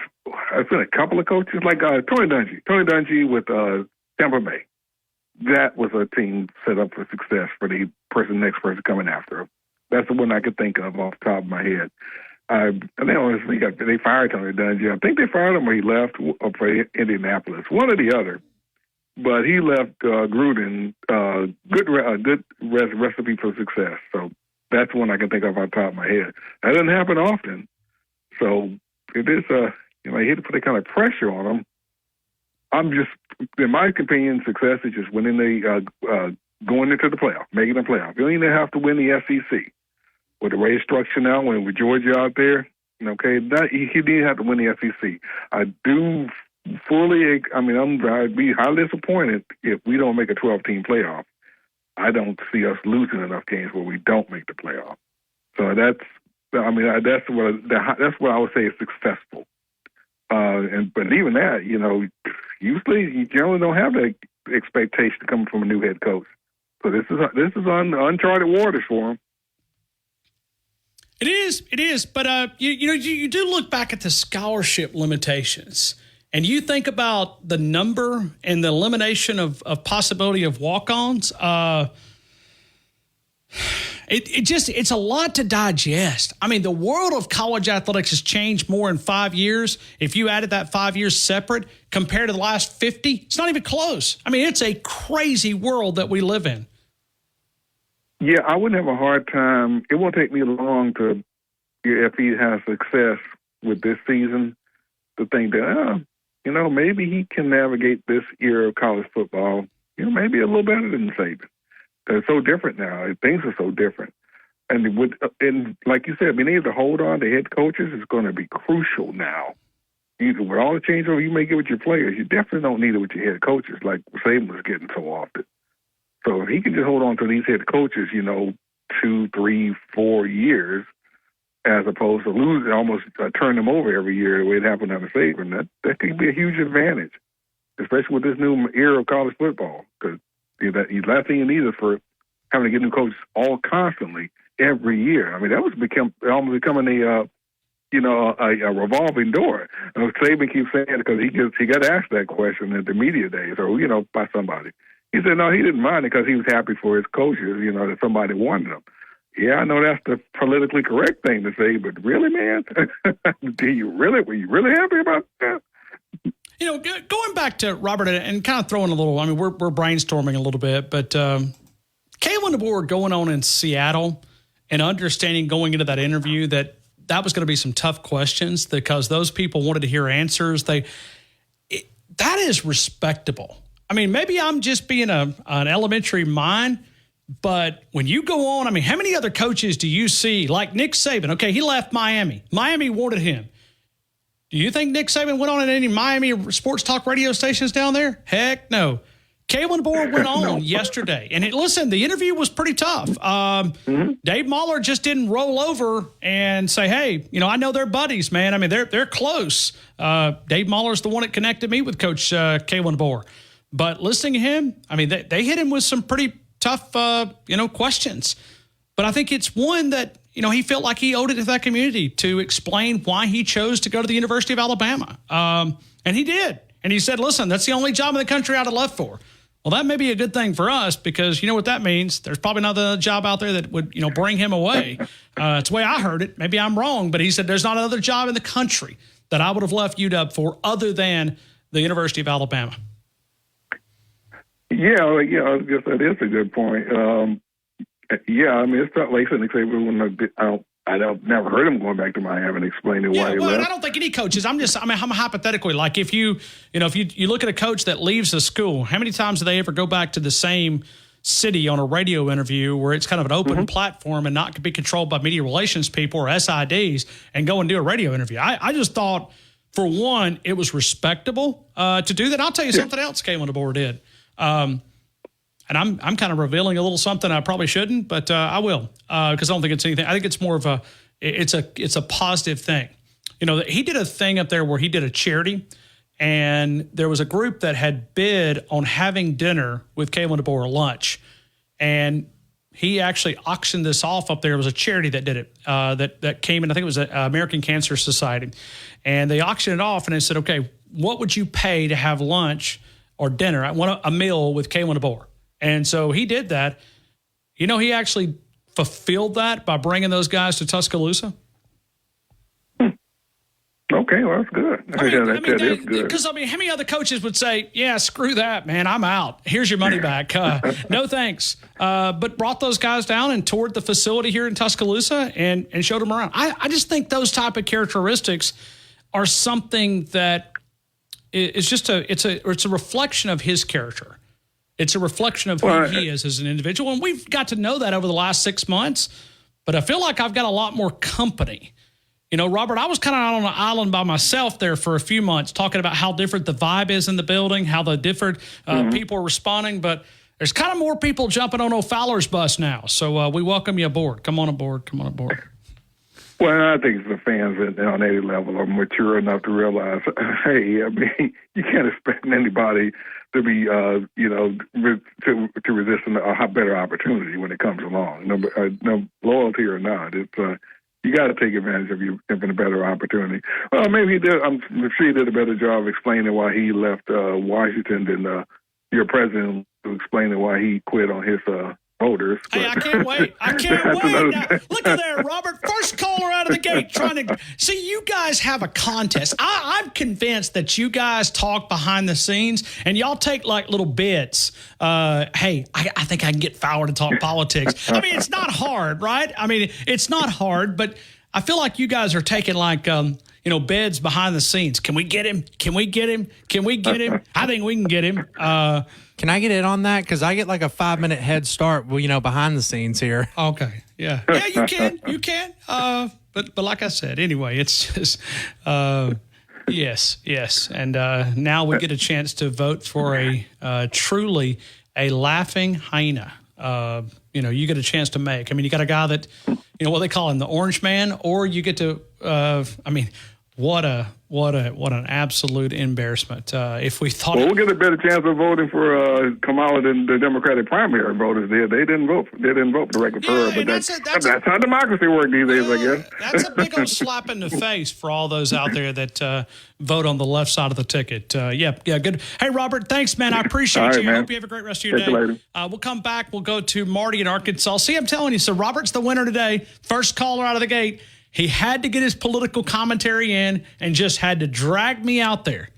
I've seen a couple of coaches, like Tony Dungy with Tampa Bay. That was a team set up for success for the next person coming after him. That's the one I could think of off the top of my head. They fired Tony Dungy. I think they fired him or he left for Indianapolis, one or the other. But he left Gruden, good recipe for success. So that's one I can think of off the top of my head. That doesn't happen often. So it is, I hate to put that kind of pressure on them. I'm just, in my opinion, success is just winning going into the playoff, making the playoff. You don't even have to win the SEC. With the race structure now, with Georgia out there, he didn't have to win the SEC. I do fully, I'd be highly disappointed if we don't make a 12-team playoff. I don't see us losing enough games where we don't make the playoff. So that's what I would say is successful. But even that, usually you generally don't have the expectation coming from a new head coach. So this is on uncharted waters for him. It is. But you do look back at the scholarship limitations, and you think about the number and the elimination of possibility of walk-ons. It's a lot to digest. I mean, the world of college athletics has changed more in 5 years. If you added that 5 years separate compared to the last 50, it's not even close. I mean, it's a crazy world that we live in. Yeah, I wouldn't have a hard time. It won't take me long if he has success with this season, to think that, maybe he can navigate this era of college football, maybe a little better than Saban. It's so different now. Things are so different. And like you said, being able to hold on to head coaches is going to be crucial now. With all the changeover you may get with your players, you definitely don't need it with your head coaches like Saban was getting so often. So if he can just hold on to these head coaches, 2, 3, 4 years, as opposed to losing, almost turn them over every year the way it happened under Saban, that could be a huge advantage, especially with this new era of college football. Because the last thing you need is for having to get new coaches all constantly every year. I mean, that was almost becoming a revolving door. And Saban keeps saying it because he got asked that question at the media days, or by somebody. He said no, he didn't mind it because he was happy for his coaches, that somebody wanted him. yeah, I know that's the politically correct thing to say, but really, man, were you really happy about that? You know, going back to Robert and kind of throwing a little, I mean, we're brainstorming a little bit, but Kalen DeBoer going on in Seattle and understanding going into that interview that was going to be some tough questions because those people wanted to hear answers. That is respectable. I mean, maybe I'm just being an elementary mind, but when you go on, I mean, how many other coaches do you see? Like Nick Saban, okay, he left Miami. Miami wanted him. Do you think Nick Saban went on at any Miami sports talk radio stations down there? Heck no. Kalen DeBoer went on yesterday. And listen, the interview was pretty tough. Dave Mahler just didn't roll over and say, hey, you know, I know they're buddies, man. I mean, they're close. Dave Mahler's the one that connected me with Coach Kalen DeBoer. But listening to him, I mean, they hit him with some pretty tough, questions. But I think it's one that, you know, he felt like he owed it to that community to explain why he chose to go to the University of Alabama. And he did. And he said, listen, that's the only job in the country I'd have left for. Well, that may be a good thing for us because you know what that means? There's probably another job out there that would, you know, bring him away. It's the way I heard it. Maybe I'm wrong, but he said there's not another job in the country that I would have left UW for other than the University of Alabama. Yeah, I guess that is a good point. Yeah, I mean, it's not like Nick Saban. I've never heard him going back to Miami and explaining why he left. I don't think any coaches. I'm hypothetically, like if you look at a coach that leaves a school, how many times do they ever go back to the same city on a radio interview where it's kind of an open platform and not be controlled by media relations people or SIDs and go and do a radio interview? I just thought, for one, it was respectable to do that. I'll tell you something else Kalen DeBoer did. And I'm kind of revealing a little something I probably shouldn't, but I will because I don't think it's anything. I think it's more of it's a positive thing. You know, he did a thing up there where he did a charity, and there was a group that had bid on having dinner with Kalen DeBoer lunch, and he actually auctioned this off up there. It was a charity that did it that came in. I think it was the American Cancer Society, and they auctioned it off, and they said, okay, what would you pay to have lunch or dinner? I want a meal with Kalen DeBoer. And so he did that. You know, he actually fulfilled that by bringing those guys to Tuscaloosa. Okay, well, that's good. That is good. Because, I mean, how many other coaches would say, yeah, screw that, man, I'm out. Here's your money back. No thanks. But brought those guys down and toured the facility here in Tuscaloosa and showed them around. I just think those type of characteristics are something that is just it's a reflection of his character. It's a reflection of who he is as an individual. And we've got to know that over the last 6 months. But I feel like I've got a lot more company. You know, Robert, I was kind of out on an island by myself there for a few months talking about how different the vibe is in the building, how the different people are responding. But there's kind of more people jumping on O'Fowler's bus now. So we welcome you aboard. Come on aboard. Come on aboard. Well, I think the fans on any level are mature enough to realize, hey, I mean, you can't expect anybody to be, to resist a better opportunity when it comes along. No loyalty or not, it's you got to take advantage of you having a better opportunity. Well, maybe he did. I'm sure he did a better job explaining why he left Washington than your president explaining why he quit on his voters. Hey, I can't wait. I can't wait. Now, look at there, Robert. First caller out of the gate trying to see you guys have a contest. I'm convinced that you guys talk behind the scenes and y'all take like little bits. Hey, I think I can get Fowler to talk politics. I mean, it's not hard, right? I mean, it's not hard, but I feel like you guys are taking like, beds behind the scenes. Can we get him? Can we get him? Can we get him? I think we can get him. Can I get in on that? Because I get like a 5-minute head start, behind the scenes here. Okay. Yeah. Yeah, you can. You can. But like I said, anyway, it's just, yes. And now we get a chance to vote for a truly a laughing hyena. You get a chance to make. I mean, you got a guy that, what they call him, the Orange Man, or you get to, What an absolute embarrassment. If we thought, we'll get a better chance of voting for Kamala than the Democratic primary voters did. They didn't vote. They didn't vote directly for her. But that's how democracy works these days, I guess. That's a big old slap in the face for all those out there that vote on the left side of the ticket. Yeah, good. Hey, Robert, thanks, man. I appreciate right, you. Man. I hope you have a great rest of your Catch day. you later. We'll come back. We'll go to Marty in Arkansas. See, I'm telling you. So Robert's the winner today. First caller out of the gate. He had to get his political commentary in and just had to drag me out there.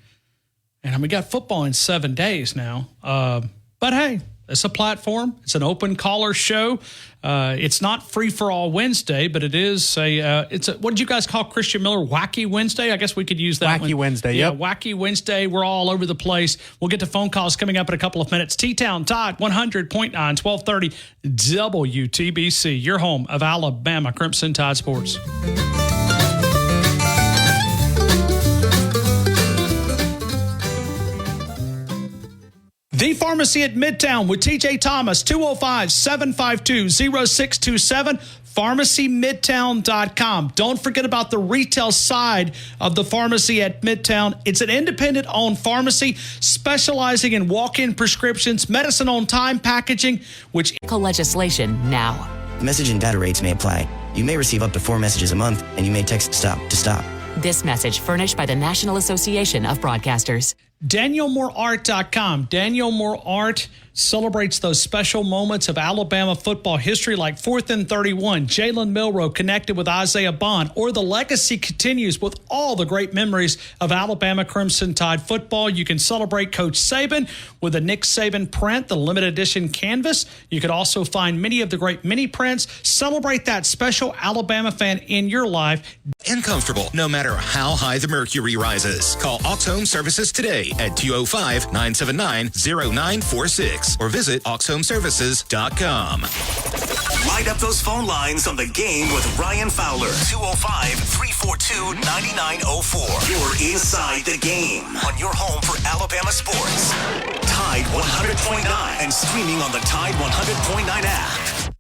And we got football in 7 days now. But hey, it's a platform. It's an open caller show. It's not free for all Wednesday, but it is it's a, what did you guys call Christian Miller? Wacky Wednesday? I guess we could use that Wacky one. Wednesday, yeah, yep. Wacky Wednesday. We're all over the place. We'll get to phone calls coming up in a couple of minutes. T-Town Tide 100.9, 1230 WTBC, your home of Alabama Crimson Tide Sports. The Pharmacy at Midtown with TJ Thomas, 205-752-0627, pharmacymidtown.com. Don't forget about the retail side of the Pharmacy at Midtown. It's an independent-owned pharmacy specializing in walk-in prescriptions, medicine on time packaging, which legislation now. Message and data rates may apply. You may receive up to 4 messages a month, and you may text STOP to stop. This message furnished by the National Association of Broadcasters. DanielMooreArt.com. Daniel Moore Art celebrates those special moments of Alabama football history like 4th and 31, Jalen Milroe connected with Isaiah Bond, or the legacy continues with all the great memories of Alabama Crimson Tide football. You can celebrate Coach Saban with a Nick Saban print, the limited edition canvas. You could also find many of the great mini prints. Celebrate that special Alabama fan in your life. And comfortable, no matter how high the mercury rises. Call Aux Home Services today at 205-979-0946 or visit auxhomeservices.com. Light up those phone lines on The Game with Ryan Fowler. 205-342-9904. You're inside the game on your home for Alabama sports. Tide 100.9 and streaming on the Tide 100.9 app.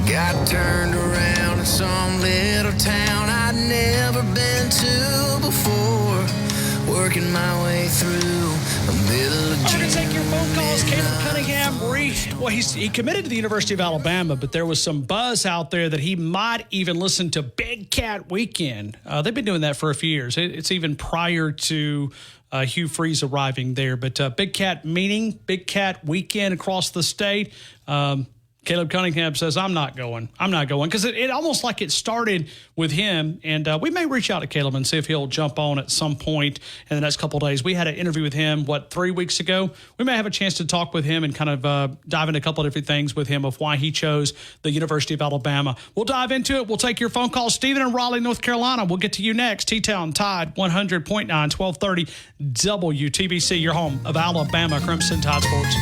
Got turned around in some little town I'd never been to before, working my way through the middle of June. I'm going to take your phone calls. Caleb Cunningham, he committed to the University of Alabama, but there was some buzz out there that he might even listen to Big Cat Weekend. They've been doing that for a few years. It's even prior to Hugh Freeze arriving there. But Big Cat meeting, Big Cat Weekend across the state. Caleb Cunningham says, I'm not going. Because it almost like it started with him. And we may reach out to Caleb and see if he'll jump on at some point in the next couple of days. We had an interview with him, 3 weeks ago? We may have a chance to talk with him and kind of dive into a couple of different things with him of why he chose the University of Alabama. We'll dive into it. We'll take your phone call. Stephen in Raleigh, North Carolina. We'll get to you next. T-Town Tide 100.9, 1230 WTBC, your home of Alabama Crimson Tide Sports.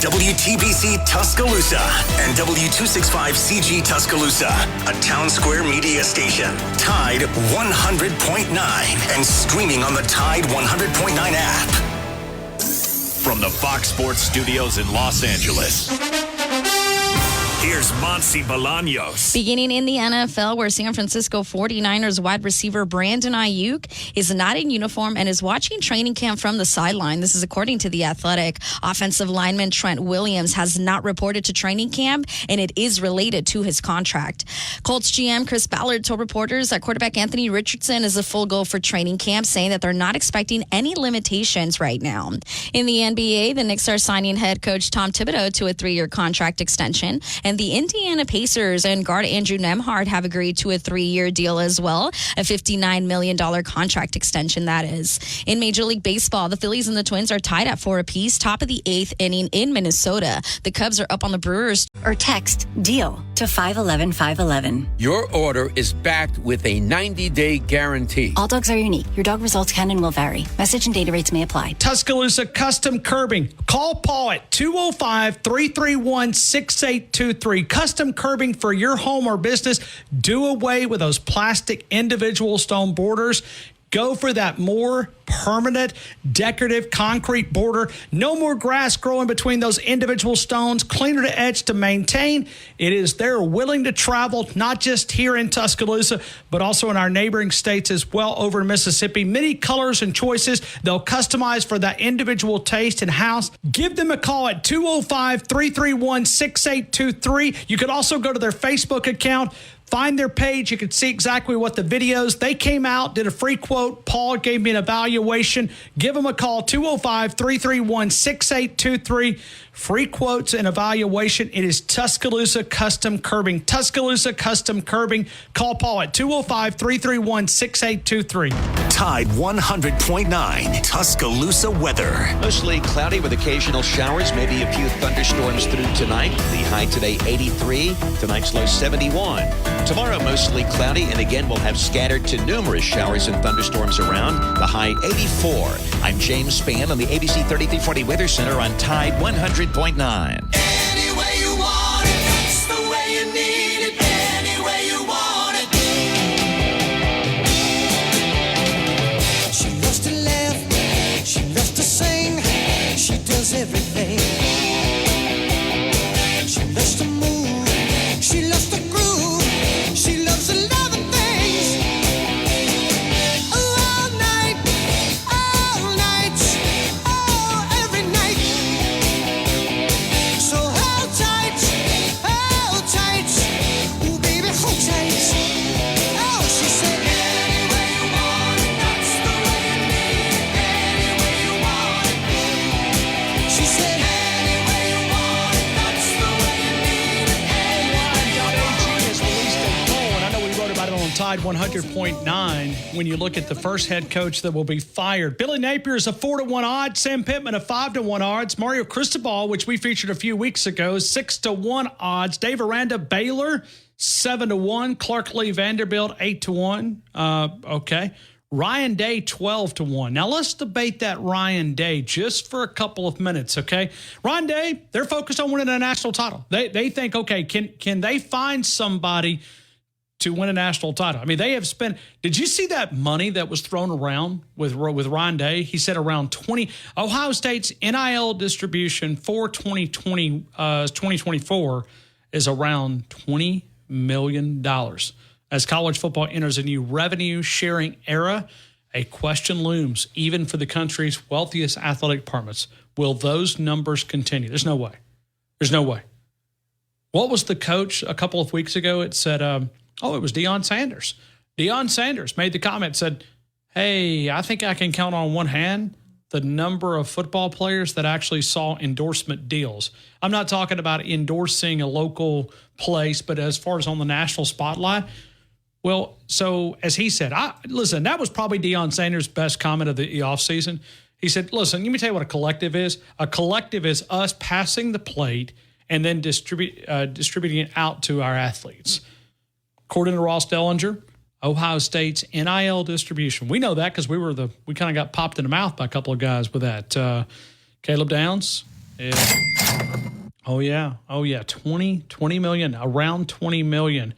WTBC Tuscaloosa and W265CG Tuscaloosa, a Town Square media station. Tide 100.9 and streaming on the Tide 100.9 app. From the Fox Sports Studios in Los Angeles, here's Monty Bolaños. Beginning in the NFL, where San Francisco 49ers wide receiver Brandon Ayuk is not in uniform and is watching training camp from the sideline. This is according to The Athletic. Offensive lineman Trent Williams has not reported to training camp, and it is related to his contract. Colts GM Chris Ballard told reporters that quarterback Anthony Richardson is a full go for training camp, saying that they're not expecting any limitations right now. In the NBA, the Knicks are signing head coach Tom Thibodeau to a 3-year contract extension, and the Indiana Pacers and guard Andrew Nembhard have agreed to a 3-year deal as well, a $59 million contract extension, that is. In Major League Baseball, the Phillies and the Twins are tied at 4 apiece, top of the 8th inning in Minnesota. The Cubs are up on the Brewers. Or text DEAL to 511-511. Your order is backed with a 90-day guarantee. All dogs are unique. Your dog results can and will vary. Message and data rates may apply. Tuscaloosa Custom Curbing. Call Paul at 205-331-6823. Custom curbing for your home or business. Do away with those plastic individual stone borders. Go for that more permanent, decorative concrete border. No more grass growing between those individual stones. Cleaner to edge to maintain. They're willing to travel, not just here in Tuscaloosa, but also in our neighboring states as well over in Mississippi. Many colors and choices. They'll customize for that individual taste and house. Give them a call at 205-331-6823. You could also go to their Facebook account. Find their page. You can see exactly what the videos. They came out, did a free quote. Paul gave me an evaluation. Give them a call, 205-331-6823. Free quotes and evaluation. It is Tuscaloosa Custom Curbing. Tuscaloosa Custom Curbing. Call Paul at 205-331-6823. Tide 100.9 Tuscaloosa weather. Mostly cloudy with occasional showers, maybe a few thunderstorms through tonight. The high today 83, tonight's low 71. Tomorrow mostly cloudy, and again we'll have scattered to numerous showers and thunderstorms around. The high 84. I'm James Spann on the ABC 3340 Weather Center on Tide 100.9. Any way you want it, that's the way you need it. Any way you want it. She loves to laugh, she loves to sing, she does everything. She loves to move, she loves to groove, she loves a lot of things. All night, oh, every night. So hold tight, ooh baby, hold tight. Oh, she said, any way you want it, that's the way you need it. Any way you want it. She said, any way you want it, that's the way you need it. Online.ag has released a poll, and I know we wrote about it on Tide 100.9. When you look at the first head coach that will be fired, Billy Napier is a 4-1 odds. Sam Pittman a 5-1 odds. Mario Cristobal, which we featured a few weeks ago, 6-1 odds. Dave Aranda, Baylor, 7-1. Clark Lee, Vanderbilt, 8-1. Okay. Ryan Day, 12-1. Now let's debate that Ryan Day just for a couple of minutes, okay? Ryan Day, they're focused on winning a national title. They think, okay, can they find somebody to win a national title? I mean, they have spent. Did you see that money that was thrown around with Ryan Day? He said around 20. Ohio State's NIL distribution for 2024 is around $20 million. As college football enters a new revenue sharing era, a question looms, even for the country's wealthiest athletic departments. Will those numbers continue? There's no way. There's no way. What was the coach a couple of weeks ago? It said, it was Deion Sanders. Deion Sanders made the comment, said, hey, I think I can count on one hand the number of football players that actually saw endorsement deals. I'm not talking about endorsing a local place, but as far as on the national spotlight. Well, so as he said, listen, that was probably Deion Sanders' best comment of the offseason. He said, listen, let me tell you what a collective is. A collective is us passing the plate and then distributing it out to our athletes. According to Ross Dellinger, Ohio State's NIL distribution. We know that because we kind of got popped in the mouth by a couple of guys with that. Caleb Downs. Yeah. Oh, yeah. 20 million, around 20 million.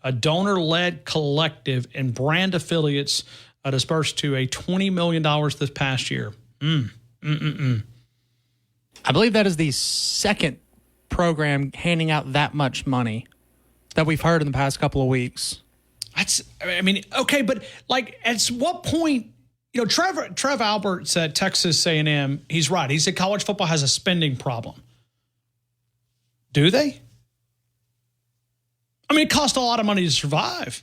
A donor-led collective and brand affiliates dispersed to a $20 million this past year. I believe that is the second program handing out that much money that we've heard in the past couple of weeks. Okay, but like at what point, Trev Alberts at Texas A&M, he's right. He said college football has a spending problem. Do they? I mean, it costs a lot of money to survive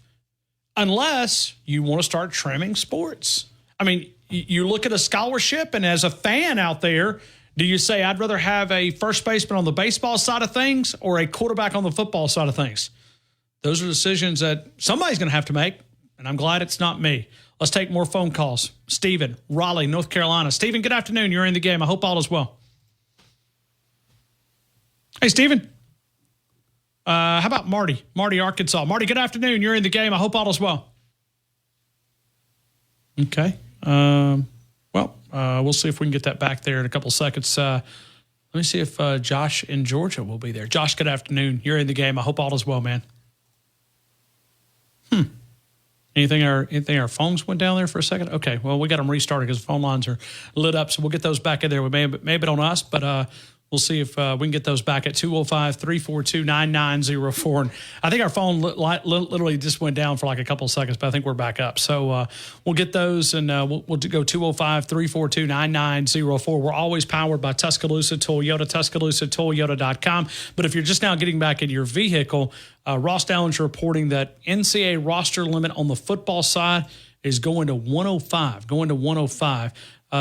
unless you want to start trimming sports. I mean, you look at a scholarship, and as a fan out there, do you say, I'd rather have a first baseman on the baseball side of things or a quarterback on the football side of things? Those are decisions that somebody's going to have to make, and I'm glad it's not me. Let's take more phone calls. Stephen, Raleigh, North Carolina. Stephen, good afternoon. You're in the game. I hope all is well. Hey, Stephen. How about Marty? Marty, Arkansas. Marty, good afternoon. You're in the game. I hope all is well. Okay. We'll see if we can get that back there in a couple seconds. Let me see if Josh in Georgia will be there. Josh, good afternoon. You're in the game. I hope all is well, man. Anything our phones went down there for a second? Okay, well, we got them restarted because the phone lines are lit up, so we'll get those back in there. Maybe on us, but we'll see if we can get those back at 205-342-9904. And I think our phone literally just went down for like a couple of seconds, but I think we're back up. So we'll get those, and we'll go 205-342-9904. We're always powered by Tuscaloosa Toyota, TuscaloosaToyota.com. But if you're just now getting back in your vehicle, Ross Dowling's reporting that NCAA roster limit on the football side is going to 105.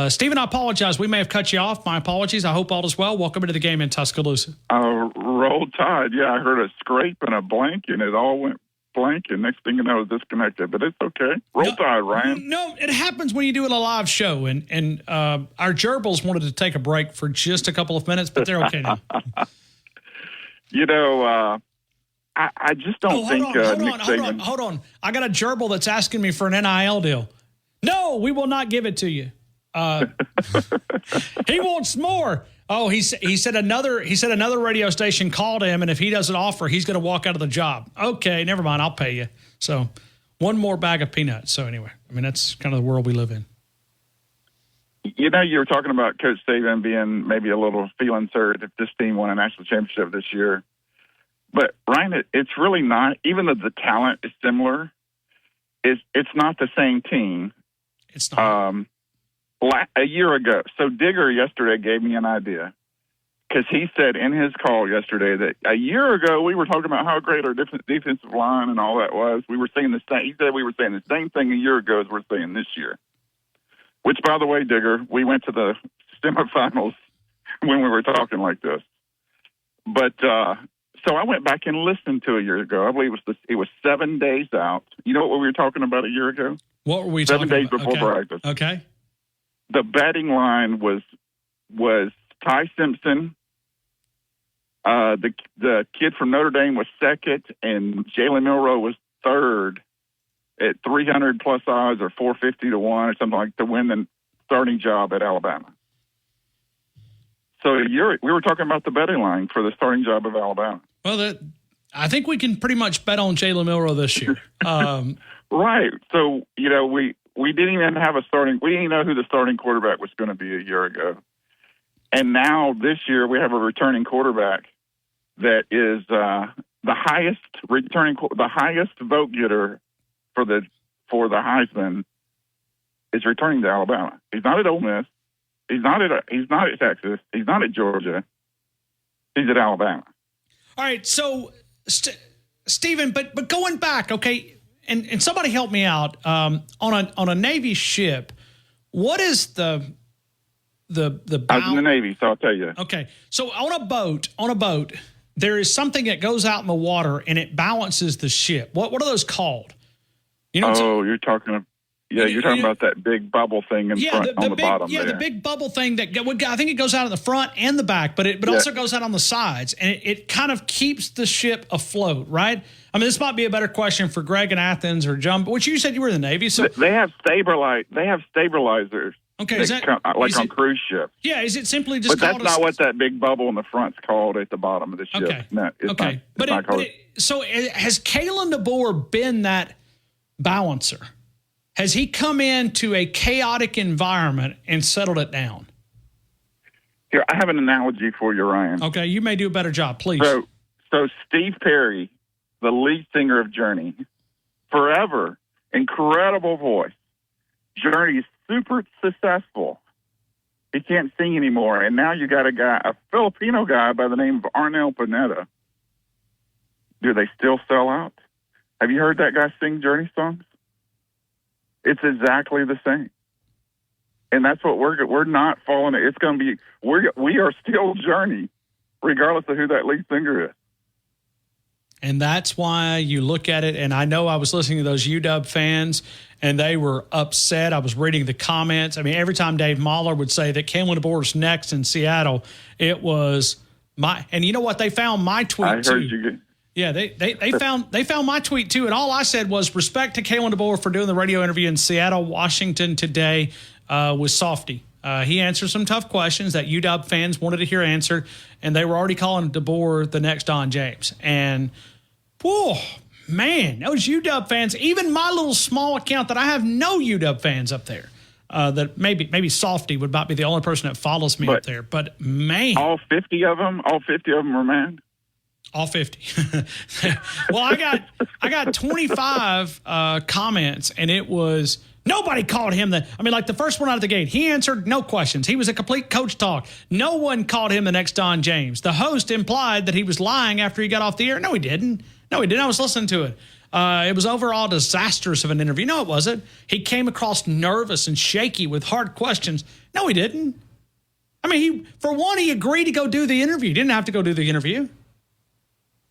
Stephen, I apologize. We may have cut you off. My apologies. I hope all is well. Welcome into the game in Tuscaloosa. Roll Tide. Yeah, I heard a scrape and a blank, and it all went blank, and next thing you know, it was disconnected. But it's okay. Roll Tide, Ryan. No, it happens when you do it a live show, and our gerbils wanted to take a break for just a couple of minutes, but they're okay now. I just don't think Nick Saban. Hold on. I got a gerbil that's asking me for an NIL deal. No, we will not give it to you. He wants more. Oh, he said another radio station called him, and if he doesn't offer, he's going to walk out of the job. Okay, never mind. I'll pay you. So one more bag of peanuts. So anyway, I mean, that's kind of the world we live in. You were talking about Coach Saban being maybe a little feeling hurt if this team won a national championship this year. But Ryan, it's really not. Even though the talent is similar, it's not the same team. It's not. A year ago. So Digger yesterday gave me an idea because he said in his call yesterday that a year ago we were talking about how great our defensive line and all that was. We were saying the same. He said we were saying the same thing a year ago as we're saying this year. Which, by the way, Digger, we went to the semifinals when we were talking like this. But so I went back and listened to a year ago. I believe it was 7 days out. You know what we were talking about a year ago? What were we 7 talking days about? before practice. Okay. The betting line was Ty Simpson. The kid from Notre Dame was second, and Jalen Milroe was third at 300 plus odds or 450 to 1 or something like to win the starting job at Alabama. So we were talking about the betting line for the starting job of Alabama. Well, I think we can pretty much bet on Jalen Milroe this year. Right. So, we didn't even have we didn't know who the starting quarterback was going to be a year ago. And now this year we have a returning quarterback that is the highest vote getter for the Heisman is returning to Alabama. He's not at Ole Miss. He's not at Texas. He's not at Georgia. He's at Alabama. All right. So, Stephen, but going back, okay. And somebody help me out on a Navy ship. What is the I was in the Navy, so I'll tell you. Okay, so on a boat, there is something that goes out in the water and it balances the ship. What are those called? You're talking. Yeah, you're talking about that big bubble thing in front on the bottom. Yeah, the big bubble thing that I think it goes out in the front and the back, but also goes out on the sides, and it kind of keeps the ship afloat, right? I mean, this might be a better question for Greg in Athens or John, which you said you were in the Navy. So they have stabilizers. Okay, on cruise ships? Yeah, is it simply just? But that's not what that big bubble in the front's called at the bottom of the ship. Okay, no, it's okay, not called. So has Kalen DeBoer been that balancer? Has he come into a chaotic environment and settled it down? Here, I have an analogy for you, Ryan. Okay, you may do a better job, please. So Steve Perry, the lead singer of Journey, forever, incredible voice. Journey is super successful. He can't sing anymore, and now you got a Filipino guy by the name of Arnel Pineda. Do they still sell out? Have you heard that guy sing Journey songs? It's exactly the same. And that's what we're not falling. It's going to be, we are still Journey, regardless of who that lead singer is. And that's why you look at it. And I know I was listening to those UW fans and they were upset. I was reading the comments. I mean, every time Dave Mahler would say that Kalen DeBoer's next in Seattle, it was and you know what? They found my tweet too. Yeah, they found my tweet too, and all I said was respect to Kalen DeBoer for doing the radio interview in Seattle, Washington today with Softy. He answered some tough questions that UW fans wanted to hear answered, and they were already calling DeBoer the next Don James. And, whoa, man, those UW fans, even my little small account that I have no UW fans up there, that maybe Softy would not be the only person that follows me up there. But, man. All 50 of them were mad? All 50. Well, I got 25 comments, and it was nobody called him the first one out of the gate. He answered no questions. He was a complete coach talk. No one called him the next Don James. The host implied that he was lying after he got off the air. No, he didn't. I was listening to it. It was overall disastrous of an interview. No, it wasn't. He came across nervous and shaky with hard questions. No, he didn't. I mean, he agreed to go do the interview. He didn't have to go do the interview.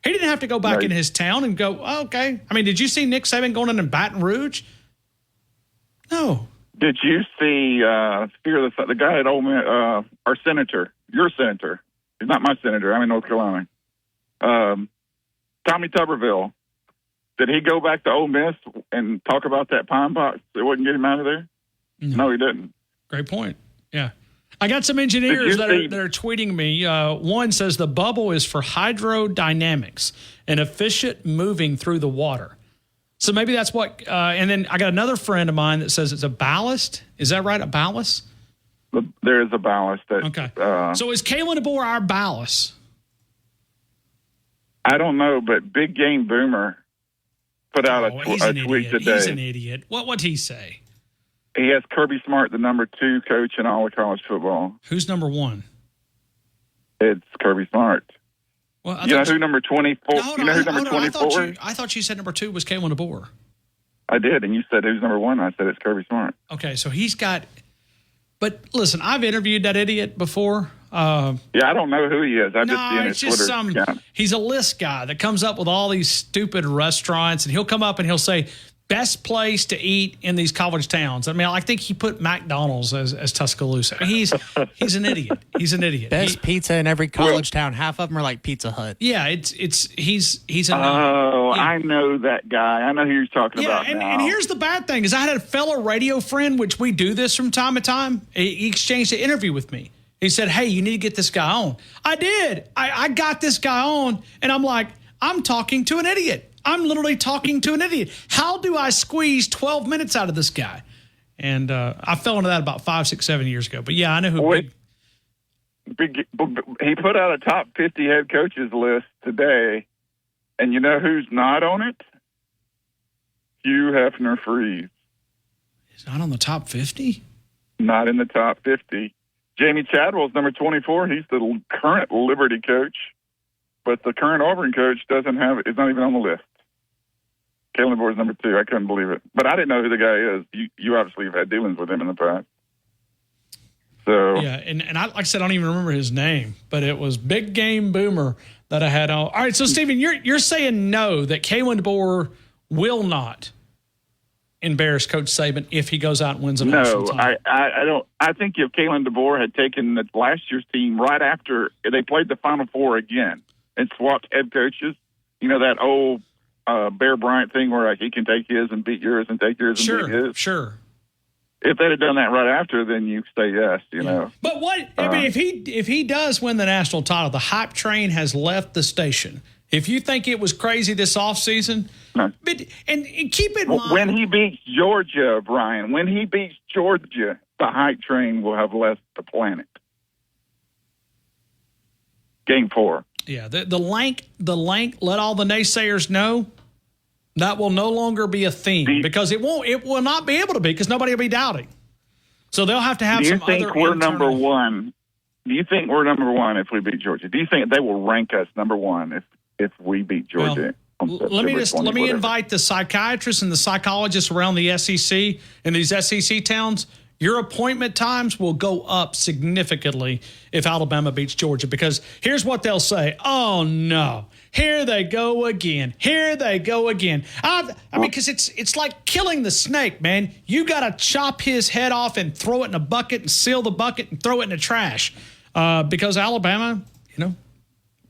He didn't have to go back in his town and go, oh, okay. I mean, did you see Nick Saban going in Baton Rouge? No. Did you see the guy at Ole Miss, our senator, your senator? He's not my senator. I'm in North Carolina. Tommy Tuberville. Did he go back to Ole Miss and talk about that pine box that wouldn't get him out of there? No, he didn't. Great point. Yeah. I got some engineers that are tweeting me. One says the bubble is for hydrodynamics and efficient moving through the water. So maybe that's what. And then I got another friend of mine that says it's a ballast. Is that right? A ballast? There is a ballast. Okay. So is Kalen DeBoer our ballast? I don't know, but Big Game Boomer put out a tweet today. He's an idiot. What'd he say? He has Kirby Smart, the number 2 coach in all of college football. Who's number 1? It's Kirby Smart. Well, you know who number 24? You know who number 24? I thought you said number 2 was Kalen DeBoer. I did, and you said who's number 1. I said it's Kirby Smart. Okay, so he's got. But listen, I've interviewed that idiot before. Yeah, I don't know who he is. I've just seen his Twitter account. He's a list guy that comes up with all these stupid restaurants, and he'll come up and he'll say, best place to eat in these college towns. I mean, I think he put McDonald's as Tuscaloosa. He's an idiot. He's an idiot. Best pizza in every college town. Half of them are like Pizza Hut. Yeah, he's an. I know that guy. I know who you're talking about now. And here's the bad thing: is I had a fellow radio friend, which we do this from time to time. He exchanged an interview with me. He said, "Hey, you need to get this guy on." I did. I got this guy on, and I'm like, I'm talking to an idiot. I'm literally talking to an idiot. How do I squeeze 12 minutes out of this guy? And I fell into that about 5, 6, 7 years ago. But yeah, I know who. He put out a top 50 head coaches list today, and you know who's not on it? Hugh Hefner Freeze. He's not on the top 50? Not in the top 50. Jamie Chadwell's number 24. He's the current Liberty coach, but the current Auburn coach is not even on the list. Kalen DeBoer's number 2. I couldn't believe it. But I didn't know who the guy is. You obviously have had dealings with him in the past. So yeah, and I, like I said, I don't even remember his name, but it was Big Game Boomer that I had on. All right, so Stephen, you're saying no, that Kalen DeBoer will not embarrass Coach Saban if he goes out and wins a national title. I don't. I think if Kalen DeBoer had taken the last year's team right after they played the Final Four again and swapped head coaches, you know that old Bear Bryant thing where he can take his and beat yours and take yours and beat his. Sure. If they'd have done that right after, then you say yes, you know. But what I mean, if he does win the national title, the hype train has left the station. If you think it was crazy this offseason, but and keep in mind when he beats Georgia, Brian, when he beats Georgia, the hype train will have left the planet. Game 4. Yeah, the lank, let all the naysayers know. That will no longer be a theme because it will not be able to be because nobody will be doubting. So they'll have to have some other. Do you think we're number 1? Do you think we're number 1 if we beat Georgia? Do you think they will rank us number 1 if we beat Georgia? Let me invite the psychiatrists and the psychologists around the SEC and these SEC towns. Your appointment times will go up significantly if Alabama beats Georgia because here's what they'll say. Oh, no. Here they go again. Here they go again. I mean, because it's like killing the snake, man. You got to chop his head off and throw it in a bucket and seal the bucket and throw it in the trash because Alabama, you know,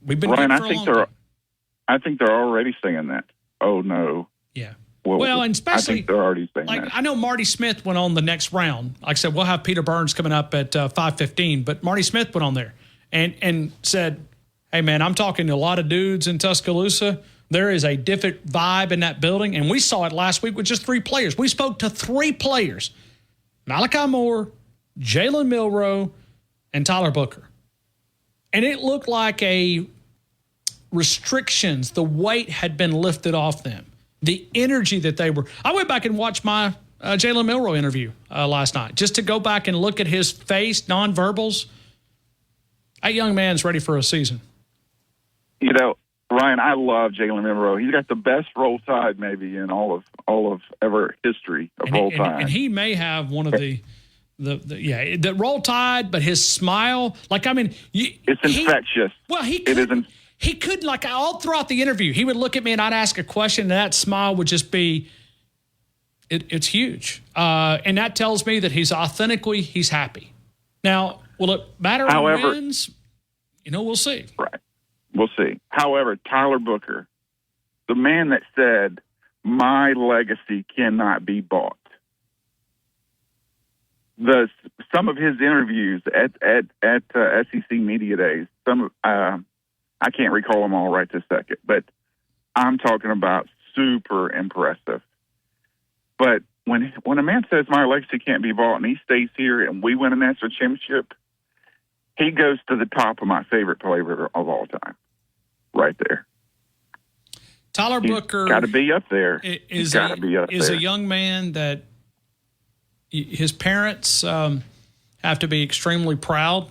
we've been Ryan, here for a long time. I think they're already saying that. Oh, no. Yeah. Well, and especially, I think they're already saying like, that. I know Marty Smith went on the next round. Like I said, we'll have Peter Burns coming up at 5:15, but Marty Smith went on there and said, hey, man, I'm talking to a lot of dudes in Tuscaloosa. There is a different vibe in that building, and we saw it last week with just 3 players. We spoke to 3 players, Malachi Moore, Jalen Milroe, and Tyler Booker. And it looked like restrictions, the weight had been lifted off them. The energy that they were. I went back and watched my Jalen Milroe interview last night just to go back and look at his face, nonverbals. That young man's ready for a season. You know, Ryan, I love Jalen Milroe. He's got the best roll tide maybe in all of ever history of roll tide. And he may have one of the roll tide, but his smile, like, I mean, it's infectious. He could, like, all throughout the interview, he would look at me and I'd ask a question, and that smile would just be, it's huge. And that tells me that he's happy. Now, will it matter who wins? We'll see. Right. We'll see. However, Tyler Booker, the man that said, my legacy cannot be bought. Some of his interviews at SEC Media Days, I can't recall them all right this second, but I'm talking about super impressive. But when a man says my legacy can't be bought and he stays here and we win a national championship, he goes to the top of my favorite player of all time, right there. Tyler Booker got to be up there. Is a young man that his parents have to be extremely proud.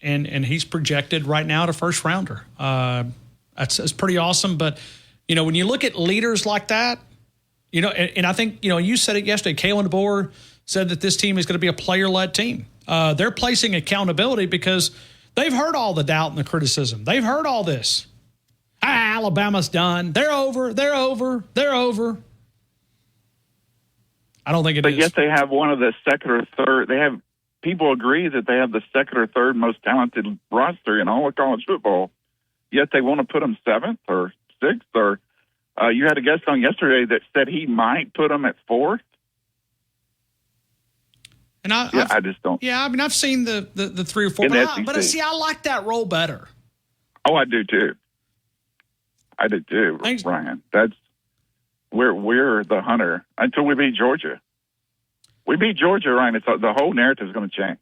And he's projected right now to first rounder. That's pretty awesome. But, when you look at leaders like that, and I think, you said it yesterday, Kalen DeBoer said that this team is going to be a player-led team. They're placing accountability because they've heard all the doubt and the criticism. They've heard all this. Alabama's done. They're over. I don't think it is. But yet they have one of the second or third. People agree that they have the second or third most talented roster in all of college football, yet they want to put them 7th or 6th. Or you had a guest on yesterday that said he might put them at 4th. And I just don't. Yeah, I mean, I've seen the 3 or 4, but see, I like that role better. Oh, I do too. Thanks. Ryan. We're the hunter until we beat Georgia. We beat Georgia, Ryan. The whole narrative is going to change.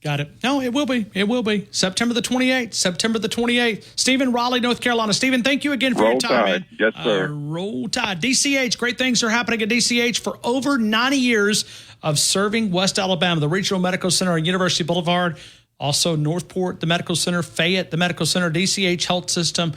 Got it. No, it will be. It will be. September the 28th. Stephen, Raleigh, North Carolina. Stephen, thank you again for your time, man. Yes, sir. Roll Tide. DCH, great things are happening at DCH for over 90 years of serving West Alabama. The Regional Medical Center on University Boulevard. Also Northport, the Medical Center. Fayette, the Medical Center. DCH Health System.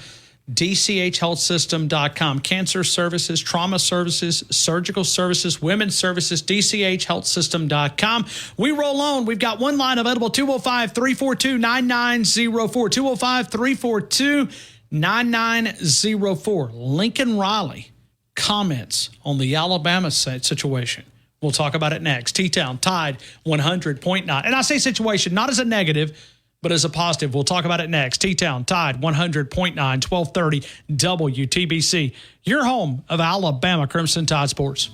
DCHHealthSystem.com. Cancer services, trauma services, surgical services, women's services, DCHHealthSystem.com. We roll on. We've got one line available, 205-342-9904. 205-342-9904. Lincoln Riley comments on the Alabama situation. We'll talk about it next. T-Town, Tide, 100.9. And I say situation not as a negative, but as a positive. We'll talk about it next. T-Town, Tide, 100.9, 1230 WTBC. Your home of Alabama Crimson Tide Sports.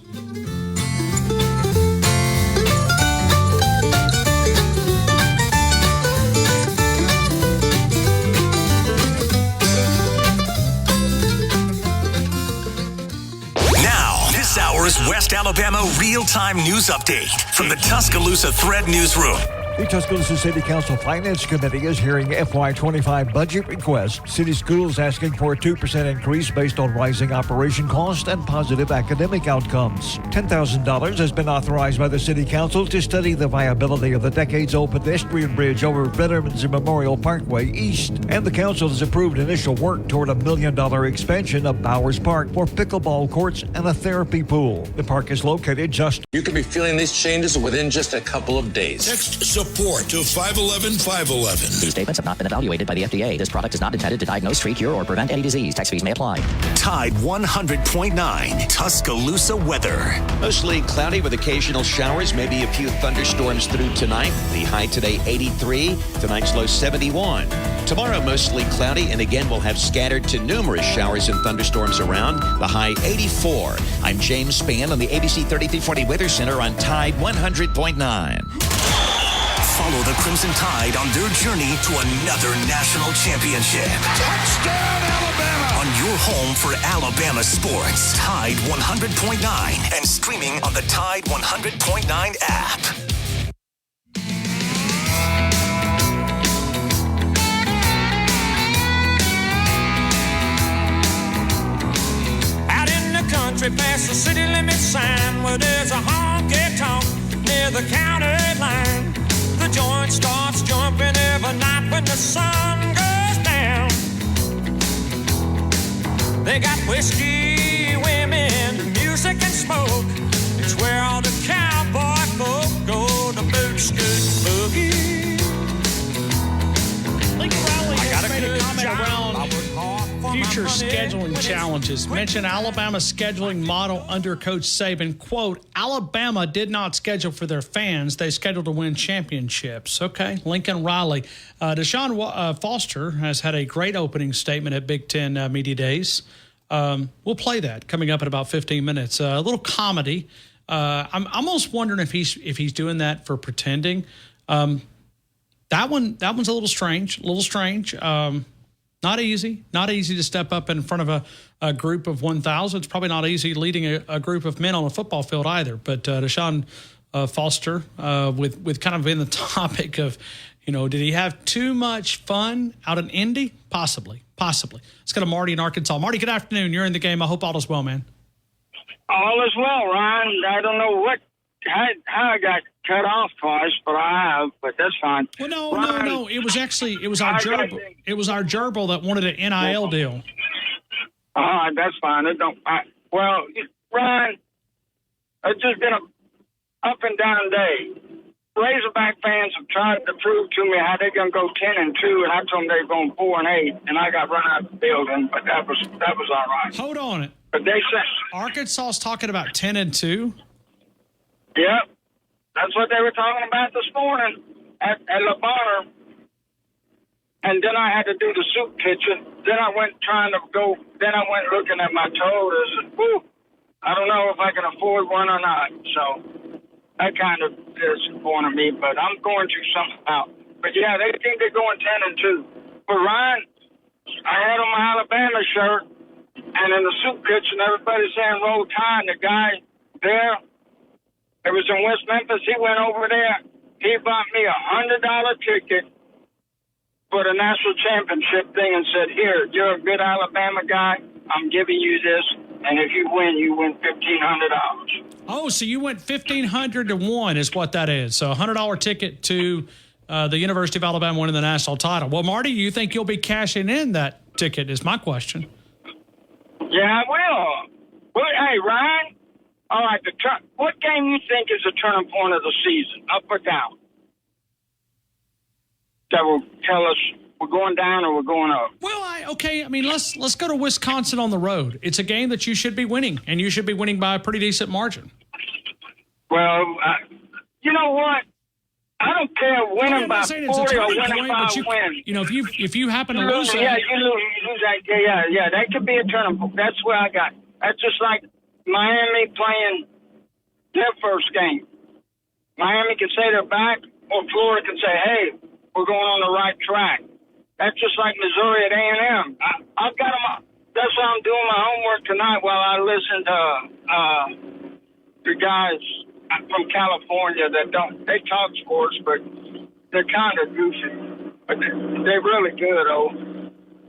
Now, this hour's West Alabama real-time news update from the Tuscaloosa Thread Newsroom. The Tuscaloosa City Council Finance Committee is hearing FY25 budget requests. City schools asking for a 2% increase based on rising operation costs and positive academic outcomes. $10,000 has been authorized by the City Council to study the viability of the decades-old pedestrian bridge over Veterans Memorial Parkway East. And the council has approved initial work toward $1 million expansion of Bowers Park for pickleball courts and a therapy pool. The park is located just... You could be feeling these changes within just a couple of days. Text support to 511-511. These statements have not been evaluated by the FDA. This product is not intended to diagnose, treat, cure, or prevent any disease. Tax fees may apply. Tide 100.9 Tuscaloosa weather. Mostly cloudy with occasional showers, maybe a few thunderstorms through tonight. The high today 83, tonight's low 71. Tomorrow, mostly cloudy, and again, we'll have scattered to numerous showers and thunderstorms around. The high 84. I'm James Spann on the ABC 3340 Weather Center on Tide 100.9. Follow the Crimson Tide on their journey to another national championship. Touchdown, Alabama! On your home for Alabama sports, Tide 100.9, and streaming on the Tide 100.9 app. Out in the country past the city limit sign where there's a honky-tonk near the county line. The joint starts jumping every night when the sun goes down. They got whiskey, women, music, and smoke. It's where all the cowboy folk go to boot scoot boogie. Lincoln Riley has made a comment around future scheduling challenges. Mentioned Alabama's scheduling model under Coach Saban. Quote, Alabama did not schedule for their fans. They scheduled to win championships. Okay, Lincoln Riley. Deshaun Foster has had a great opening statement at Big Ten Media Days. We'll play that coming up in about 15 minutes. A little comedy. I'm almost wondering if he's doing that for pretending. That one's a little strange. Not easy to step up in front of a group of 1,000. It's probably not easy leading a group of men on a football field either. But Deshaun Foster, with kind of in the topic of, did he have too much fun out in Indy? Possibly. Let's go to Marty in Arkansas. Marty, good afternoon. You're in the game. I hope all is well, man. All is well, Ryan. I don't know how I got cut off twice, but that's fine. Well, no. It was our gerbil. It was our gerbil that wanted an NIL deal. All right, that's fine. Ryan, it's just been a up and down day. Razorback fans have tried to prove to me how they're going to go 10-2, and I told them they're going 4-8, and I got run out of the building. But that was all right. Hold on. But they said Arkansas's talking about 10-2. Yep. That's what they were talking about this morning at La Bonheur. And then I had to do the soup kitchen. Then I went looking at my toes and said, "Ooh, I don't know if I can afford one or not." So that kind of disappointed me, but I'm going to somehow. But yeah, they think they're going 10-2. But Ryan, I had on my Alabama shirt, and in the soup kitchen, everybody's saying Roll Tide. And the guy there, it was in West Memphis. He went over there. He bought me $100 ticket for the national championship thing and said, "Here, you're a good Alabama guy. I'm giving you this, and if you win $1,500. Oh, so you went 1,500 to 1 is what that is. So a $100 ticket to the University of Alabama winning the national title. Well, Marty, you think you'll be cashing in that ticket is my question. Yeah, I will. Well, hey, Ryan. All right, what game you think is the turning point of the season, up or down? That will tell us we're going down or we're going up. Well, let's go to Wisconsin on the road. It's a game that you should be winning, and you should be winning by a pretty decent margin. Well, you know what? I don't care winning by 40 or winning by a win. If you happen to lose, you lose that. Yeah, that could be a turning point. That's where I got. That's just like Miami playing their first game. Miami can say they're back, or Florida can say, "Hey, we're going on the right track." That's just like Missouri at A&M. I've got them. That's why I'm doing my homework tonight while I listen to the guys from California that they talk sports, but they're kind of goofy. But they're really good, though.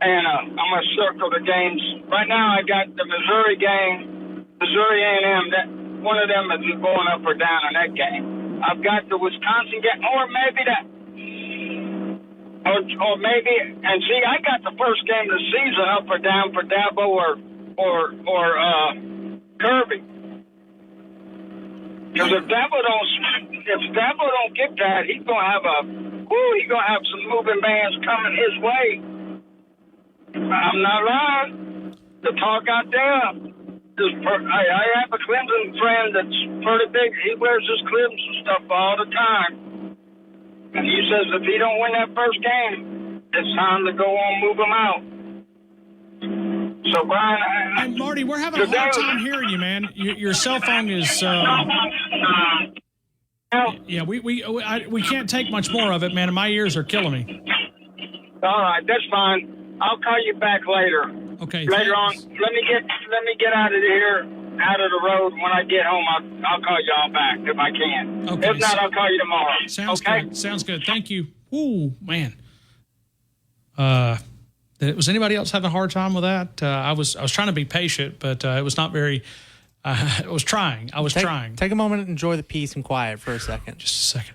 And I'm going to circle the games. Right now, I got the Missouri game, Missouri A&M. That one of them is going up or down in that game. I've got the Wisconsin game, or maybe and see, I got the first game of the season up or down for Dabo or Kirby. Because if Dabo don't get that, he's gonna have some moving bands coming his way. I'm not lying. The talk out there. I have a Clemson friend that's pretty big. He wears his Clemson stuff all the time. And he says if he don't win that first game, it's time to go on, move them out. So, Brian, and Marty, we're having a hard time hearing you, man. Your cell phone is. Yeah, we can't take much more of it, man. And my ears are killing me. All right, that's fine. I'll call you back later. Okay. Later on, let me get out of here, out of the road. When I get home, I'll call you all back if I can. Okay. If not, I'll call you tomorrow. Sounds good. Sounds good. Thank you. Ooh, man. Was anybody else having a hard time with that? I was trying to be patient, but it was not very. I was trying. Take a moment and enjoy the peace and quiet for a second. Just a second.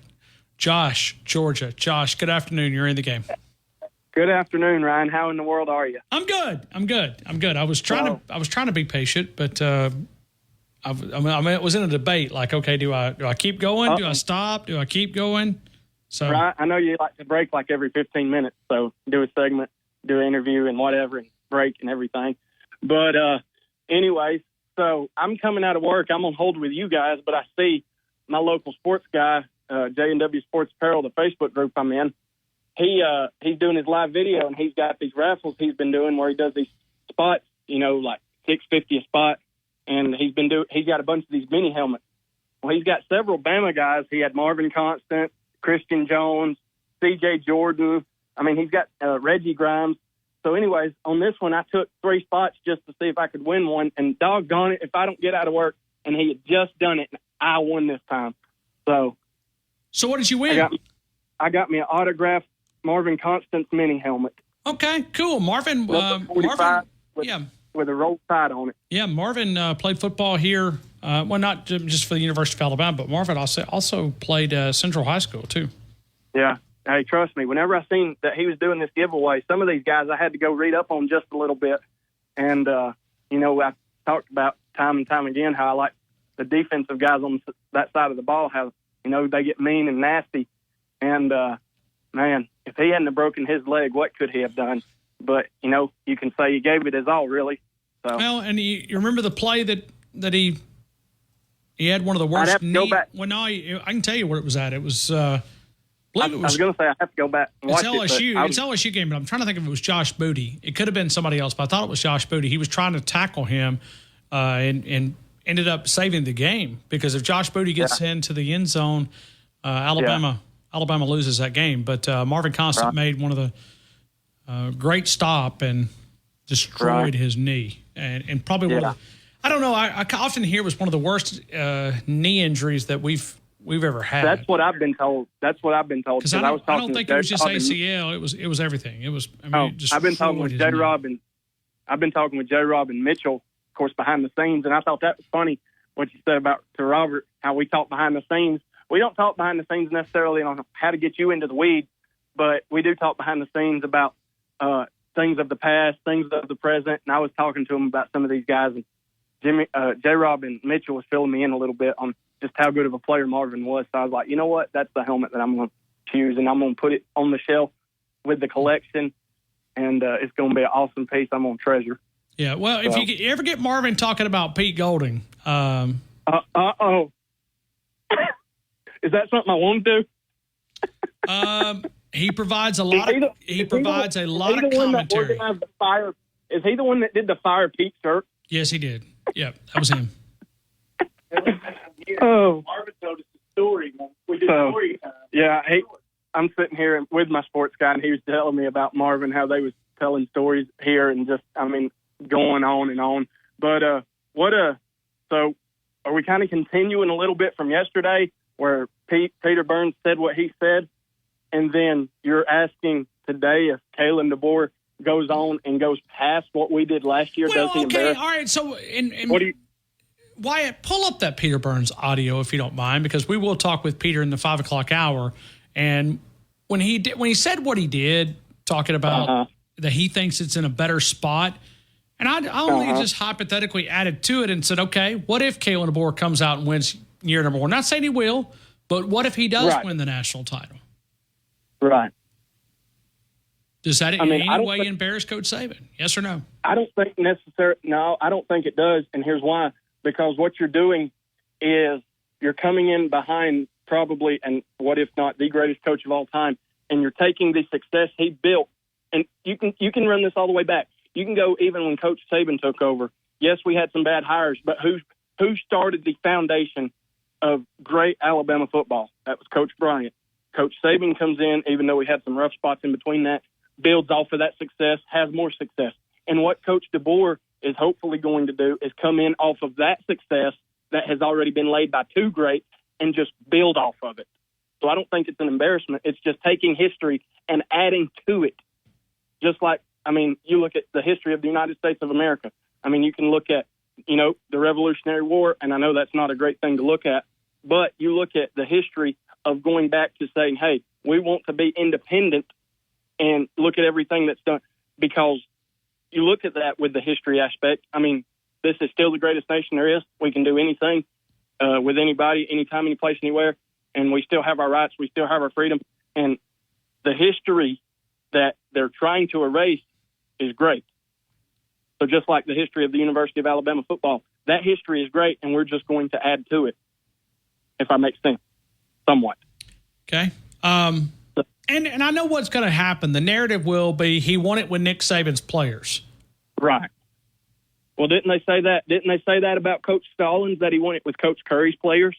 Josh, Georgia. Josh, good afternoon. You're in the game. Good afternoon, Ryan. How in the world are you? I'm good. I was trying to be patient, but it was in a debate. Like, okay, do I keep going? Do I stop? Do I keep going? So right. I know you like to break like every 15 minutes, so do a segment, do an interview, and whatever, and break and everything. But anyways, so I'm coming out of work. I'm on hold with you guys, but I see my local sports guy, J&W Sports Apparel, the Facebook group I'm in. He's doing his live video, and he's got these raffles he's been doing where he does these spots, like $6.50 a spot, and he's got a bunch of these mini helmets. Well, he's got several Bama guys. He had Marvin Constant, Christian Jones, C.J. Jordan. I mean, he's got Reggie Grimes. So anyways, on this one, I took 3 spots just to see if I could win one, and doggone it, if I don't get out of work, and he had just done it, and I won this time. So what did you win? I got me an autographed Marvin Constant's mini helmet. Okay, cool. Marvin, with a roll tide on it. Yeah, Marvin played football here. Well, not just for the University of Alabama, but Marvin also played Central High School too. Yeah. Hey, trust me, whenever I seen that he was doing this giveaway, some of these guys I had to go read up on just a little bit. And, I talked about time and time again how I like the defensive guys on that side of the ball, how, they get mean and nasty. And, man, if he hadn't have broken his leg, what could he have done? But, you can say he gave it his all, really. So. Well, and you remember the play that he had one of the worst I'd have to go back. Well, no, I can tell you where it was at. It was I was going to say I have to go back and watch it. It's LSU game, but I'm trying to think if it was Josh Booty. It could have been somebody else, but I thought it was Josh Booty. He was trying to tackle him and ended up saving the game because if Josh Booty gets into the end zone, Alabama loses that game. But Marvin Constant made one of the great stop and destroyed his knee. And probably one of the – I don't know. I often hear it was one of the worst knee injuries that we've ever had. That's what I've been told. Because I don't think it was just ACL. It was everything. It was. I've been talking with J-Rob and Mitchell, of course, behind the scenes, and I thought that was funny what you said about to Robert, how we talk behind the scenes. We don't talk behind the scenes necessarily on how to get you into the weeds, but we do talk behind the scenes about things of the past, things of the present. And I was talking to him about some of these guys, and J-Rob and Mitchell was filling me in a little bit on just how good of a player Marvin was. So I was like, you know what? That's the helmet that I'm going to choose, and I'm going to put it on the shelf with the collection, and it's going to be an awesome piece I'm going to treasure. Yeah, well, if you ever get Marvin talking about Pete Golding. Is that something I want to do? He provides a lot of commentary. Is he the one that did the Fire Pete shirt? Yes, he did. Yeah, that was him. Marvin told us the story. We did story time. Yeah, I'm sitting here with my sports guy, and he was telling me about Marvin, how they was telling stories here, and just, going on and on. But so are we kind of continuing a little bit from yesterday, where Peter Burns said what he said, and then you're asking today if Kalen DeBoer goes on and goes past what we did last year? Well, does he okay, all right. So, what do you? Wyatt, pull up that Peter Burns audio if you don't mind, because we will talk with Peter in the 5 o'clock hour. And when he said what he did, talking about that he thinks it's in a better spot, and I only just hypothetically added to it and said, okay, what if Kalen DeBoer comes out and wins year number 1? Not saying he will, but what if he does win the national title? Right. Does that in any way embarrass Coach Saban? Yes or no? I don't think necessarily. No, I don't think it does, and here's why. Because what you're doing is you're coming in behind probably, and what if not the greatest coach of all time, and you're taking the success he built and you can run this all the way back. You can go even when Coach Saban took over. Yes, we had some bad hires, but who started the foundation of great Alabama football? That was Coach Bryant. Coach Saban comes in, even though we had some rough spots in between that, builds off of that success, has more success. And what Coach DeBoer is hopefully going to do is come in off of that success that has already been laid by two greats and just build off of it. So I don't think it's an embarrassment. It's just taking history and adding to it. Just like, you look at the history of the United States of America. You can look at, the Revolutionary War, and I know that's not a great thing to look at, but you look at the history of going back to saying, hey, we want to be independent, and look at everything that's done. Because you look at that with the history aspect. This is still the greatest nation there is. We can do anything with anybody, anytime, any place, anywhere, and we still have our rights. We still have our freedom. And the history that they're trying to erase is great. So just like the history of the University of Alabama football, that history is great, and we're just going to add to it, if I make sense, somewhat. Okay. And I know what's going to happen. The narrative will be he won it with Nick Saban's players. Right. Well, didn't they say that? Didn't they say that about Coach Stallings, that he won it with Coach Curry's players?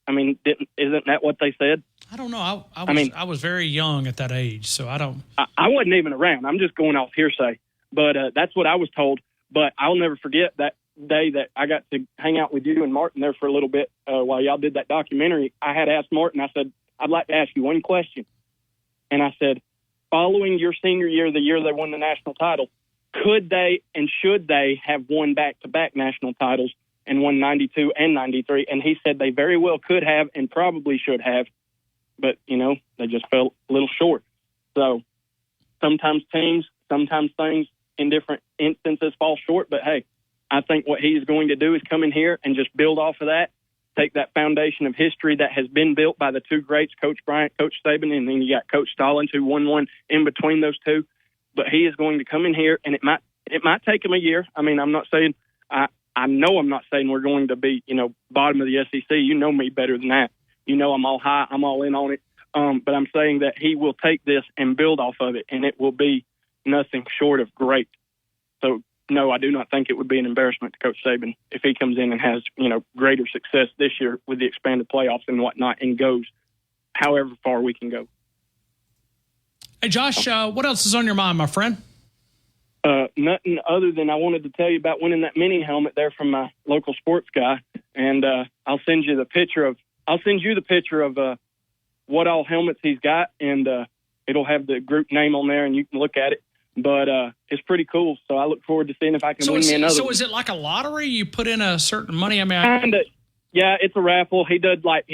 Isn't that what they said? I don't know. I was very young at that age, so I don't. I wasn't even around. I'm just going off hearsay. But that's what I was told. But I'll never forget that day that I got to hang out with you and Martin there for a little bit while y'all did that documentary. I had asked Martin, I said, I'd like to ask you one question. And I said, following your senior year, the year they won the national title, could they and should they have won back-to-back national titles and won 92 and 93? And he said they very well could have and probably should have, but, they just fell a little short. So sometimes things in different instances fall short, but hey, I think what he's going to do is come in here and just build off of that, take that foundation of history that has been built by the two greats, Coach Bryant, Coach Saban, and then you got Coach Stallings, who won one in between those two. But he is going to come in here, and it might take him a year. I'm not saying I'm not saying we're going to be, bottom of the SEC. You know me better than that. I'm all high, I'm all in on it. But I'm saying that he will take this and build off of it, and it will be nothing short of great. So, no, I do not think it would be an embarrassment to Coach Saban if he comes in and has, greater success this year with the expanded playoffs and whatnot and goes however far we can go. Hey, Josh, what else is on your mind, my friend? Nothing other than I wanted to tell you about winning that mini helmet there from my local sports guy. And I'll send you the picture of what all helmets he's got, and it'll have the group name on there, and you can look at it. But it's pretty cool, so I look forward to seeing if I can win me another. So is it like a lottery? You put in a certain money? Yeah, it's a raffle. He did like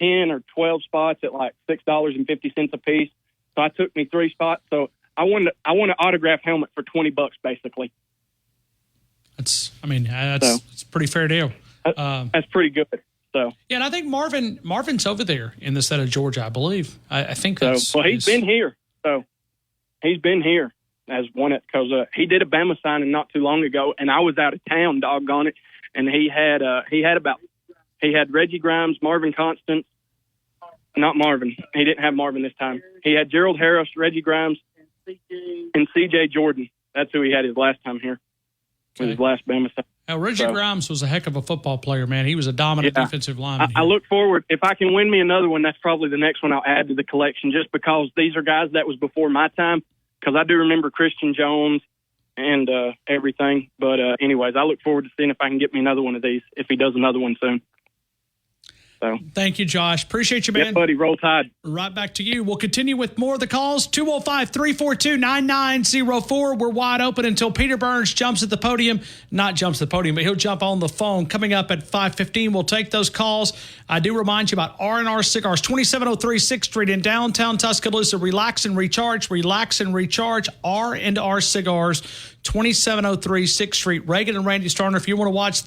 10 or 12 spots at like $6.50 a piece. So I took me 3 spots. So I won an autograph helmet for $20, basically. That's a pretty fair deal. That's pretty good. So yeah, and I think Marvin's over there in the state of Georgia, I believe. I think that's so. Well, he's been here. So he's been here as one because he did a Bama signing not too long ago, and I was out of town, doggone it. And he had Reggie Grimes, Marvin Constance, not Marvin. He didn't have Marvin this time. He had Gerald Harris, Reggie Grimes, and C.J. Jordan. That's who he had his last time here with his last Bama signing. Now, Reggie Grimes was a heck of a football player, man. He was a dominant defensive lineman. I look forward. If I can win me another one, that's probably the next one I'll add to the collection, just because these are guys that was before my time, because I do remember Christian Jones and everything. But anyways, I look forward to seeing if I can get me another one of these, if he does another one soon. So thank you, Josh. Appreciate you, man. Yeah, buddy. Roll Tide. Right back to you. We'll continue with more of the calls. 205-342-9904. We're wide open until Peter Burns jumps at the podium. Not jumps at the podium, but he'll jump on the phone. Coming up at 5:15, we'll take those calls. I do remind you about R&R Cigars, 2703 6th Street in downtown Tuscaloosa. Relax and recharge. Relax and recharge. R&R Cigars, 2703 6th Street. Reagan and Randy Starner, if you want to watch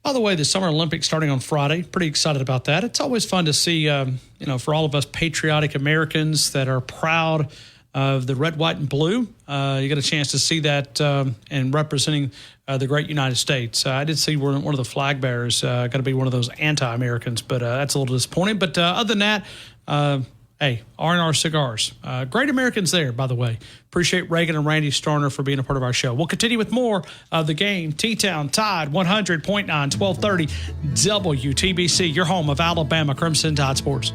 by the way, the Summer Olympics starting on Friday. Pretty excited about that. It's always fun to see, for all of us patriotic Americans that are proud of the red, white, and blue. You get a chance to see that and representing the great United States. I did see one of the flag bearers going to be one of those anti-Americans, but that's a little disappointing. But other than that, Hey, R&R Cigars. Great Americans there, by the way. Appreciate Reagan and Randy Starner for being a part of our show. We'll continue with more of the game. T-Town Tide 100.9, 1230 WTBC, your home of Alabama Crimson Tide Sports.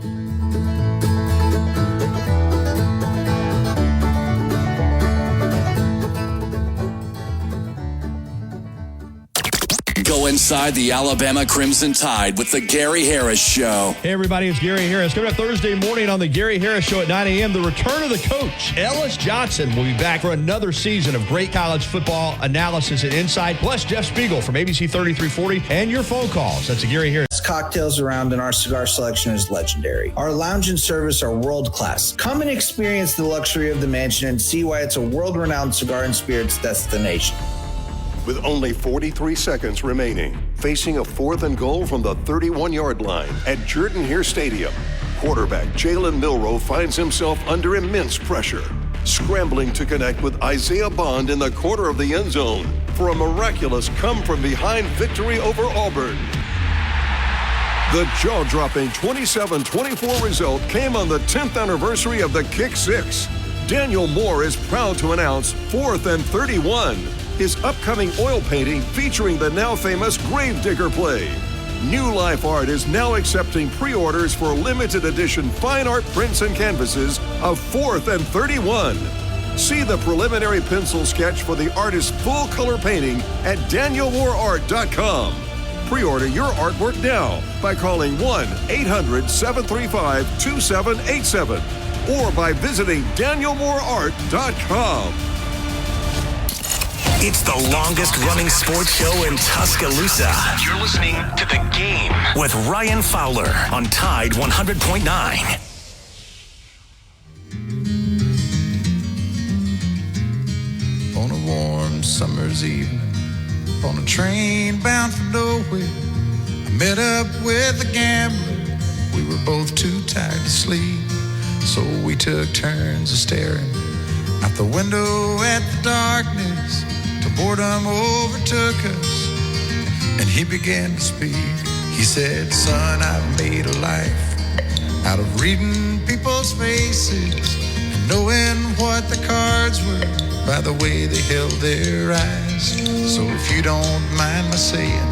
Go inside the Alabama Crimson Tide with the Gary Harris Show. Hey, everybody, it's Gary Harris. Coming up Thursday morning on the Gary Harris Show at 9 a.m., the return of the coach, Ellis Johnson, will be back for another season of great college football analysis and insight, plus Jeff Spiegel from ABC 3340 and your phone calls. That's the Gary Harris. Cocktails around and our cigar selection is legendary. Our lounge and service are world-class. Come and experience the luxury of the mansion and see why it's a world-renowned cigar and spirits destination. With only 43 seconds remaining, facing a 4th and goal from the 31-yard line at Jordan-Hare Stadium, quarterback Jalen Milroe finds himself under immense pressure, scrambling to connect with Isaiah Bond in the corner of the end zone for a miraculous come-from-behind victory over Auburn. The jaw-dropping 27-24 result came on the 10th anniversary of the Kick Six. Daniel Moore is proud to announce 4th and 31. His upcoming oil painting featuring the now famous Gravedigger play. New Life Art is now accepting pre-orders for limited edition fine art prints and canvases of 4th and 31. See the preliminary pencil sketch for the artist's full color painting at danielmooreart.com. Pre-order your artwork now by calling 1-800-735-2787 or by visiting danielmooreart.com. It's the longest running sports show in Tuscaloosa. You're listening to The Game with Ryan Fowler on Tide 100.9. On a warm summer's evening, on a train bound for nowhere, I met up with a gambler. We were both too tired to sleep, so we took turns of staring out the window at the darkness. Boredom overtook us, and he began to speak. He said, son, I've made a life out of reading people's faces and knowing what the cards were by the way they held their eyes. So if you don't mind my saying,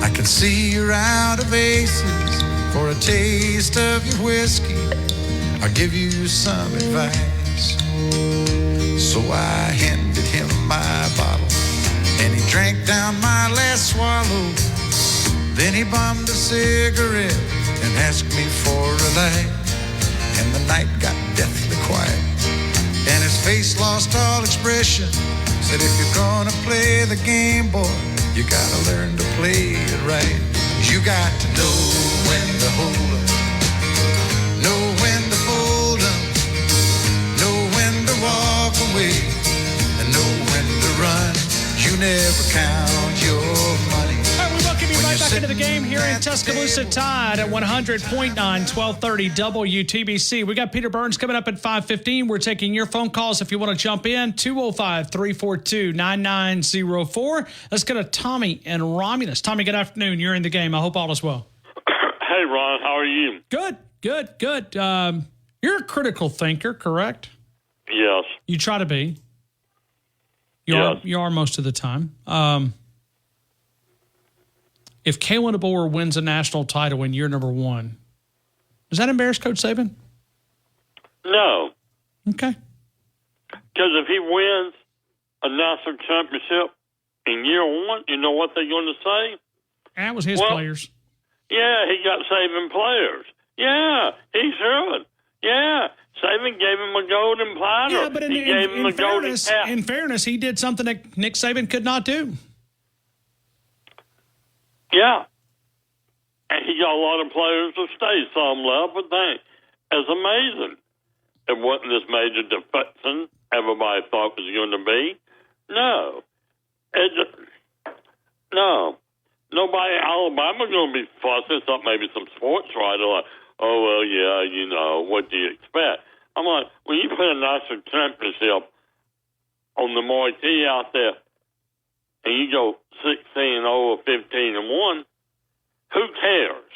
I can see you're out of aces. For a taste of your whiskey, I'll give you some advice. So I handed him my bottle, and he drank down my last swallow. Then he bummed a cigarette and asked me for a light. And the night got deathly quiet, and his face lost all expression. Said, if you're gonna play the game, boy, you gotta learn to play it right. You got to know when to hold 'em, know when to fold 'em, know when to walk away, and know when to run. You never count your money. All right, we welcome you right back into the game here in Tuscaloosa Tide at 100.9, 1230 WTBC. We got Peter Burns coming up at 5:15. We're taking your phone calls if you want to jump in. 205-342-9904. Let's go to Tommy and Romulus. Tommy, good afternoon. You're in the game. I hope all is well. Hey, Ron. How are you? Good. You're a critical thinker, correct? Yes. You try to be. You are most of the time. If Kalen DeBoer wins a national title in year number 1, does that embarrass Coach Saban? No. Okay. Because if he wins a national championship in year 1, you know what they're going to say? That was his players. Yeah, he got Saban players. Yeah, he should. Yeah. Saban gave him a golden platter. Yeah, but in fairness, he did something that Nick Saban could not do. Yeah. And he got a lot of players to stay. Some left, but it's amazing. It wasn't this major defection everybody thought was going to be. No. No. Nobody in Alabama going to be fussing, except maybe some sports writer like, oh, well, yeah, you know, what do you expect? I'm like, when you put a national championship on the marquee out there and you go 16-0 or 15-1, who cares?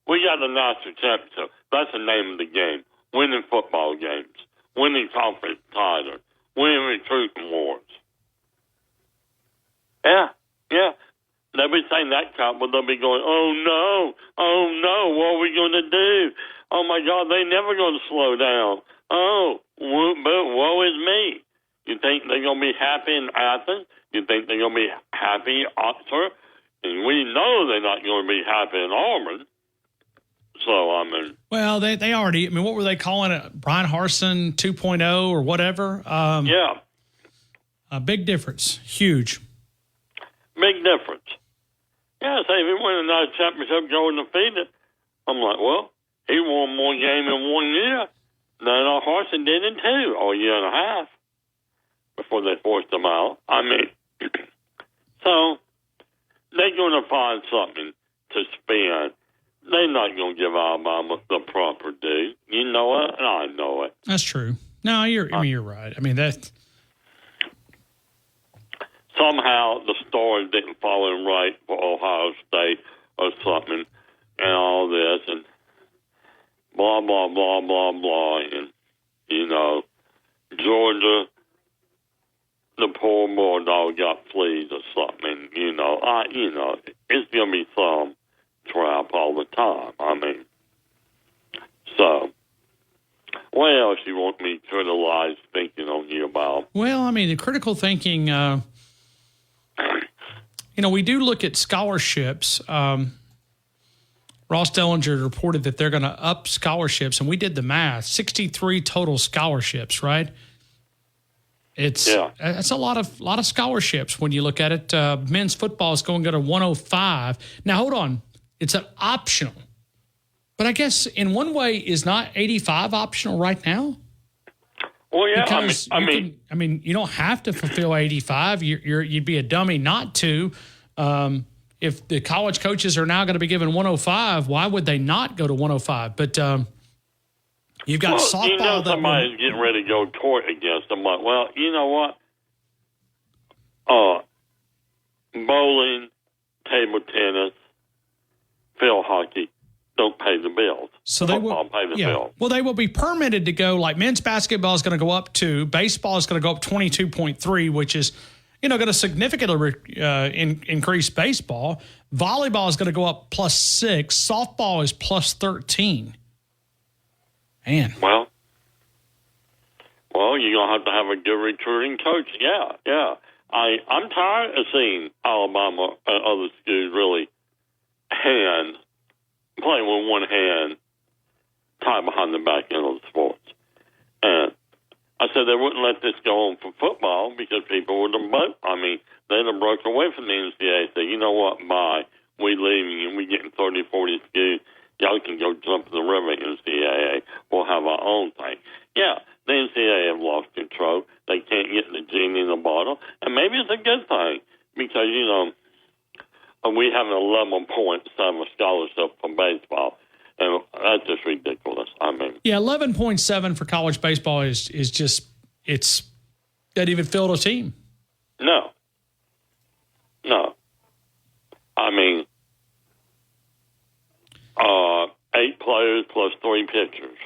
We got a national championship. That's the name of the game. winning football games, winning conference titles, winning recruiting awards. Yeah. They'll be saying that crap, but they'll be going, oh no, what are we going to do? Oh my God, they never going to slow down. Oh, but woe is me. You think they're going to be happy in Athens? You think they're going to be happy in Oxford? And we know they're not going to be happy in Auburn. So, I mean. Well, they already, I mean, what were they calling it? Brian Harsin 2.0 or whatever? Yeah. A big difference. Huge. Big difference. Yeah, say if he won a nice championship going undefeated, I'm like, well, he won more games in 1 year than Harsin did in 2, or a year and a half, before they forced him out. I mean, so they're going to find something to spend. They're not going to give Alabama the proper due. You know it, and I know it. That's true. No, you're right. I mean, that. Somehow the stars didn't fall in right for Ohio State or something, and all this, and blah, blah, blah, blah, blah, and, you know, Georgia, the poor Bulldog got fleas or something, you know, it's going to be some trap all the time. I mean, so, what else you want me to criticize thinking on you about? Well, I mean, the critical thinking, we do look at scholarships. Ross Dellinger reported that they're going to up scholarships, and we did the math. 63 total scholarships, right? That's a lot of scholarships when you look at it. Men's football is going to go to 105. Now, hold on. It's an optional. But I guess in one way, is not 85 optional right now? Well, yeah, because you don't have to fulfill 85. You'd be a dummy not to. If the college coaches are now going to be given 105, why would they not go to 105? But you've got softball. You know, somebody's getting ready to go to court against them. Like, well, you know what? Bowling, table tennis, field hockey don't pay the bills. So they will pay the bills. Well, they will be permitted to go. Like men's basketball is going to go up to, baseball is going to go up 22.3, which is, going to significantly increase baseball. Volleyball is going to go up +6. Softball is +13. Man. Well, you're going to have a good recruiting coach. Yeah. I'm tired of seeing Alabama and other schools really playing with one hand tied behind the back end of the sports. And I said they wouldn't let this go on for football because people would have they'd have broke away from the NCAA. Say, you know what, bye. We leaving and we getting 30, 40 schools. Y'all can go jump in the river, NCAA. We'll have our own thing. Yeah, the NCAA have lost control. They can't get the genie in the bottle. And maybe it's a good thing because, we have an 11.7 scholarship from baseball. And that's just ridiculous. Yeah, 11.7 for college baseball is just, it's doesn't even fill a team. No. 8 players plus 3 pitchers.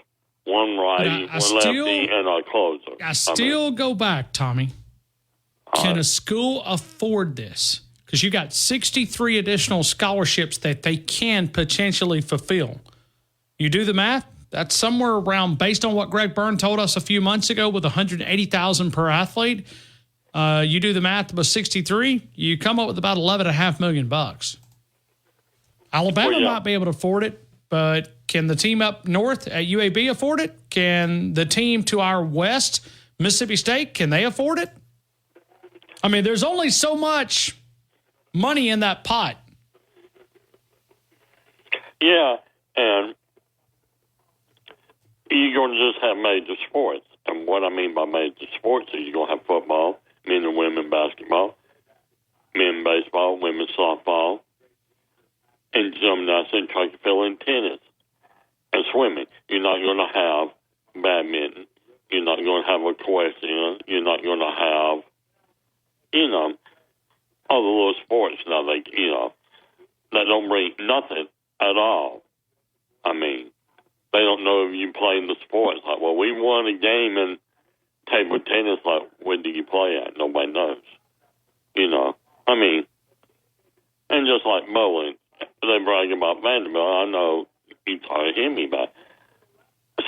One righty, one lefty, and a closer. I still go back, Tommy. Can a school afford this? Because you got 63 additional scholarships that they can potentially fulfill. You do the math, that's somewhere around, based on what Greg Byrne told us a few months ago with $180,000 per athlete. You do the math with 63, you come up with about $11.5 million. Alabama might be able to afford it, but can the team up north at UAB afford it? Can the team to our west, Mississippi State, can they afford it? I mean, there's only so much money in that pot. Yeah, and you're going to just have major sports. And what I mean by major sports is you're going to have football, men and women basketball, men baseball, women softball, and gymnastics, track and field, and tennis, and swimming. You're not going to have badminton. You're not going to have equestrian. You're not going to have, all the little sports now, that don't bring nothing at all. They they don't know if you play in the sport. It's like, well, we won a game in table tennis. Like, when do you play at? Nobody knows. You know, I mean, and just like bowling, they brag about Vanderbilt. I know you probably hear me about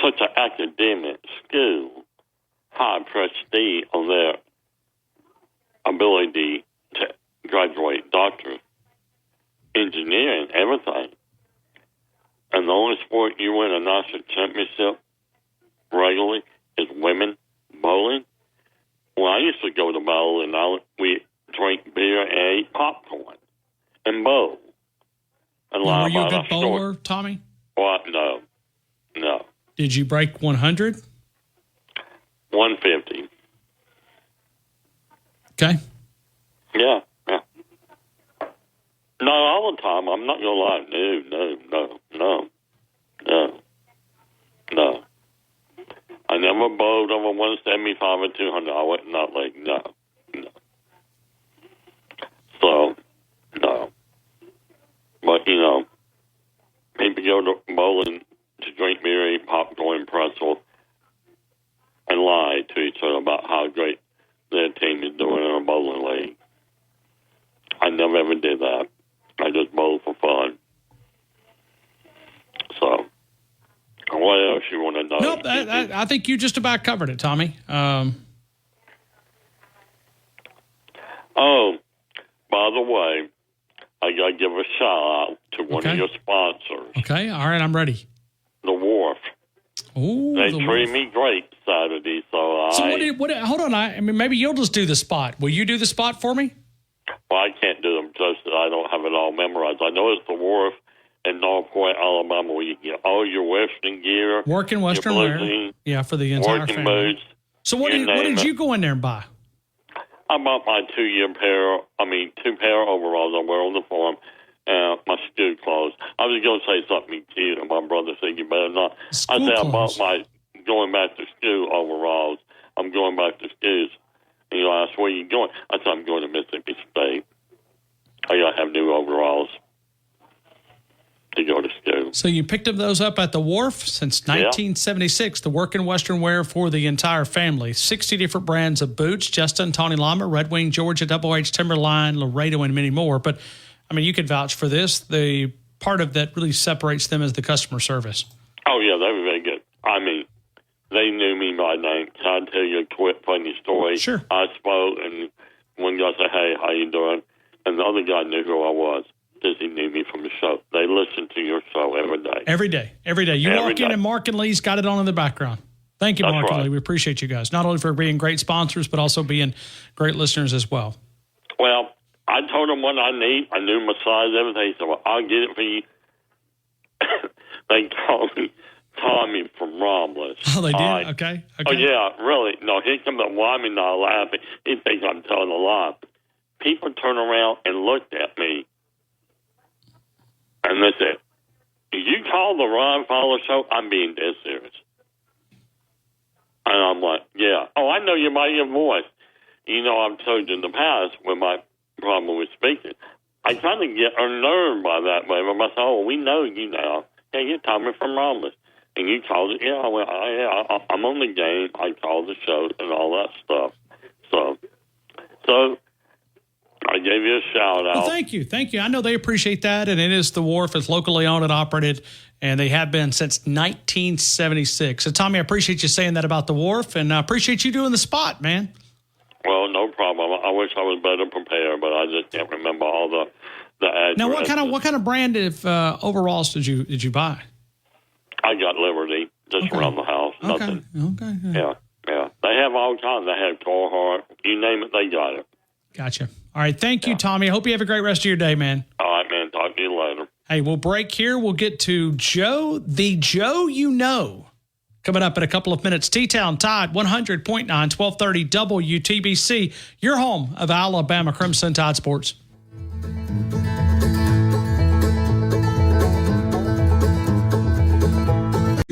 such an academic school, high prestige on their ability to graduate doctors, engineering, everything. And the only sport you win a national championship regularly is women bowling. Well, I used to go to bowl, and we drink beer and eat popcorn and bowl. And lie were you a about good our bowler, story. Tommy? What? No. Did you break 100? 150. Okay. Yeah. Not all the time. I'm not going to lie. No. I never bowled over 175 or 200. I went not like, no. So, no. But, you know, people go to bowling to drink beer, eat popcorn, pretzel, and lie to each other about how great their team is doing in a bowling league. I never ever did that. I just bowled for fun. So, what else you want to know? Nope, I think you just about covered it, Tommy. Oh, by the way, I got to give a shout out to one of your sponsors, Okay, all right, I'm ready. The Wharf. Ooh, They the treated Wharf. me great Saturday, so hold on, I mean, maybe you'll just do the spot. Will you do the spot for me? Well, I can't do them just I don't have it all memorized. I know it's the Wharf in North Point, Alabama, where you get all your Western gear. Working Western your wear. blue Yeah, for the entire working family. boots. So what you did name it. you go in there and buy? I bought my 2 pair of overalls I wear on the farm, and my school clothes. I was going to say something cute, and my brother said, you better not. I said, I bought my going back to school overalls. I'm going back to schools. And you asked, where you going? I said, I'm going to Mississippi State. I got to have new overalls to go to school. So you picked up those up at the Wharf since 1976, the working Western wear for the entire family. 60 different brands of boots, Justin, Tony Lama, Red Wing, Georgia, Double H, Timberline, Laredo, and many more. But, I mean, you could vouch for this. The part of that really separates them is the customer service. Oh, yeah, they were very good. I mean, they knew me by name. Can I tell you a quick funny story? Sure. I spoke, and one guy said, hey, how you doing? And the other guy knew who I was because he knew me from the show. They listen to your show every day. Every day. You Every walk in day. and Mark and Lee's got it on in the background. Thank you, That's Mark and right. Lee. We appreciate you guys, not only for being great sponsors, but also being great listeners as well. Well, I told them what I need. I knew my size, everything. So I'll get it for you. They called me Tommy from Romulus. Oh, they did? All right. Okay. Oh, yeah, really. No, here comes the Wyman now laughing. He thinks I'm telling a lie. People turn around and looked at me. And they said, did you call the Ryan Fowler Show? I'm being dead serious. And I'm like, yeah. Oh, I know you by your voice. You know, I've told you in the past when my problem with speaking, I kind of get unnerved by that. But I said, oh, we know you now. Yeah, you're Tommy from Romulus. And you called it. Yeah, well, I'm on the game. I called the show and all that stuff. So I gave you a shout out. Well, thank you. I know they appreciate that, and it is the Wharf. It's locally owned and operated, and they have been since 1976. So, Tommy, I appreciate you saying that about the Wharf, and I appreciate you doing the spot, man. Well, no problem. I wish I was better prepared, but I just can't remember all the addresses. Now, what kind of brand of overalls did you buy? I got Liberty just around the house. Nothing. Okay. Yeah. They have all kinds. They have Carhartt. You name it, they got it. Gotcha. All right. Thank you, Tommy. I hope you have a great rest of your day, man. All right, man. Talk to you later. Hey, we'll break here. We'll get to Joe, the Joe you know, coming up in a couple of minutes. T-Town Tide 100.9, 1230 WTBC, your home of Alabama Crimson Tide Sports.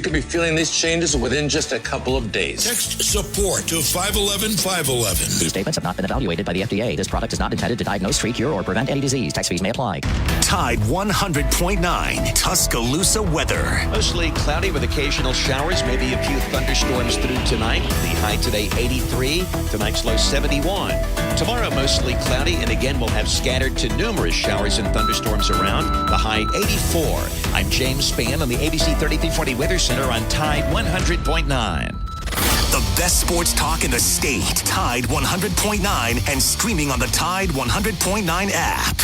could be feeling these changes within just a couple of days. Text support to 511-511. These statements have not been evaluated by the FDA. This product is not intended to diagnose, treat, cure, or prevent any disease. Tax fees may apply. Tide 100.9 Tuscaloosa weather. Mostly cloudy with occasional showers, maybe a few thunderstorms through tonight. The high today 83, tonight's low 71. Tomorrow mostly cloudy, and again we'll have scattered to numerous showers and thunderstorms around. The high 84. I'm James Spann on the ABC 3340 Weather Center on Tide 100.9. The best sports talk in the state. Tide 100.9 and streaming on the Tide 100.9 app.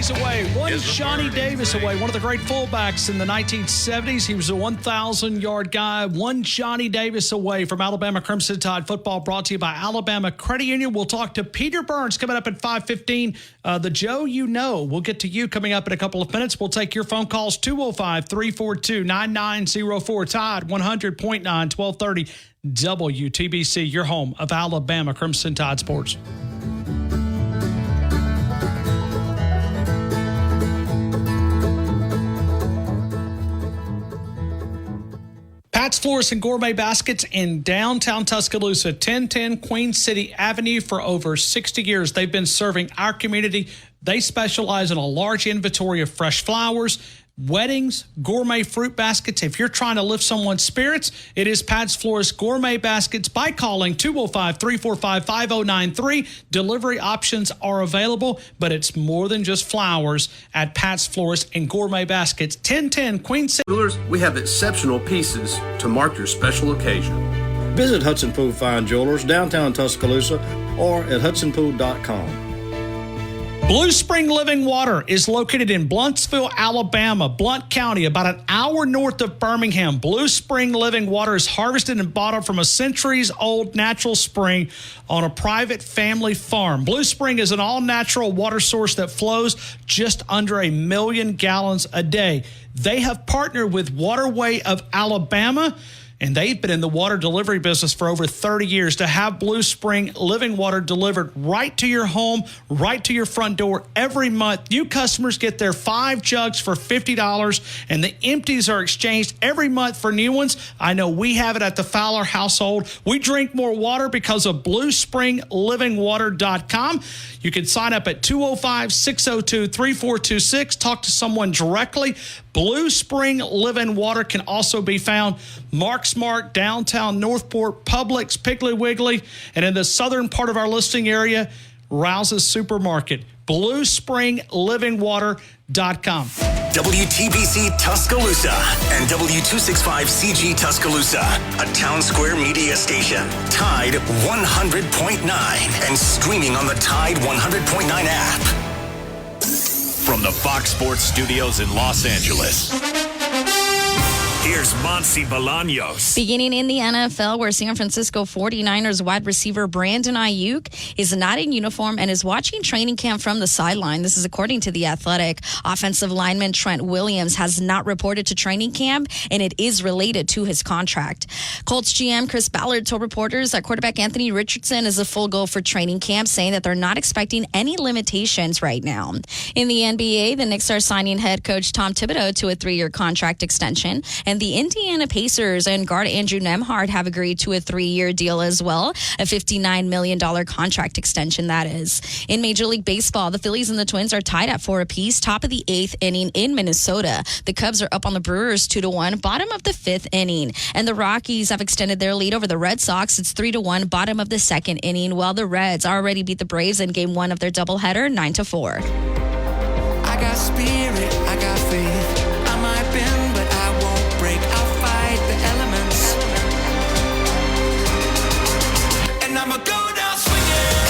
Away. One Johnny Davis away, one of the great fullbacks in the 1970s. He was a 1,000-yard guy. One Johnny Davis away from Alabama Crimson Tide football, brought to you by Alabama Credit Union. We'll talk to Peter Burns coming up at 5:15. The Joe you know. We'll get to you coming up in a couple of minutes. We'll take your phone calls, 205-342-9904. Tide 100.9, 1230 WTBC, your home of Alabama Crimson Tide sports. Pat's Florist and Gourmet Baskets in downtown Tuscaloosa, 1010 Queen City Avenue. For over 60 years, they've been serving our community. They specialize in a large inventory of fresh flowers, weddings, gourmet fruit baskets. If you're trying to lift someone's spirits, it is Pat's Florist Gourmet Baskets by calling 205-345-5093. Delivery options are available, but it's more than just flowers at Pat's Florist and Gourmet Baskets, 1010 Queen City. Jewelers, we have exceptional pieces to mark your special occasion. Visit Hudson Pool Fine Jewelers, downtown Tuscaloosa, or at hudsonpool.com. Blue Spring Living Water is located in Bluntsville, Alabama, Blount County, about an hour north of Birmingham. Blue Spring Living Water is harvested and bottled from a centuries-old natural spring on a private family farm. Blue Spring is an all-natural water source that flows just under 1 million gallons a day. They have partnered with Waterway of Alabama, and they've been in the water delivery business for over 30 years. To have Blue Spring Living Water delivered right to your home, right to your front door every month. New customers get their 5 jugs for $50, and the empties are exchanged every month for new ones. I know we have it at the Fowler household. We drink more water because of BlueSpringLivingWater.com. You can sign up at 205-602-3426. Talk to someone directly. Blue Spring Living Water can also be found Mark's Mark, downtown Northport, Publix, Piggly Wiggly, and in the southern part of our listing area, Rouse's Supermarket. BlueSpringLivingWater.com. WTBC Tuscaloosa and W265CG Tuscaloosa, a Town Square media station. Tide 100.9 and streaming on the Tide 100.9 app. From the Fox Sports Studios in Los Angeles, here's Monsi Bolaños. Beginning in the NFL, where San Francisco 49ers wide receiver Brandon Ayuk is not in uniform and is watching training camp from the sideline. This is according to The Athletic. Offensive lineman Trent Williams has not reported to training camp, and it is related to his contract. Colts GM Chris Ballard told reporters that quarterback Anthony Richardson is a full go for training camp, saying that they're not expecting any limitations right now. In the NBA, the Knicks are signing head coach Tom Thibodeau to a 3-year contract extension, and the Indiana Pacers and guard Andrew Nembhard have agreed to a 3-year deal as well, a $59 million contract extension, that is. In Major League Baseball, the Phillies and the Twins are tied at 4 apiece, top of the 8th inning in Minnesota. The Cubs are up on the Brewers 2-1, bottom of the 5th inning. And the Rockies have extended their lead over the Red Sox. It's 3-1, bottom of the 2nd inning, while the Reds already beat the Braves in Game 1 of their doubleheader, 9-4. I got spirit, I got faith. I might bend, but I won't break. I'll fight the elements. And I'ma go down swinging.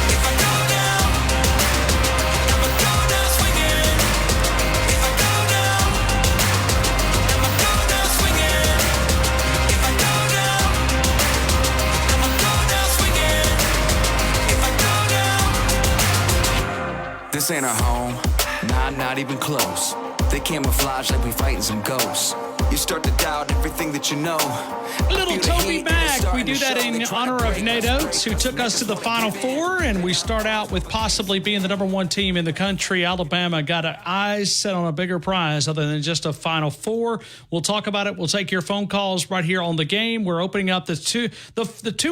If I go down, I'ma go down swinging. If I go down, I'ma go down swinging. If I go down, I'ma go down swinging. If I go down. This ain't our home. Nah, not even close. They camouflage like we fighting some ghosts. You start to doubt everything that you know. A little Toby Mac. We do that in honor of Nate Oates, who took us to the Final Four, and we start out with possibly being the number one team in the country. Alabama got eyes set on a bigger prize other than just a Final Four. We'll talk about it. We'll take your phone calls right here on the game. We're opening up the 2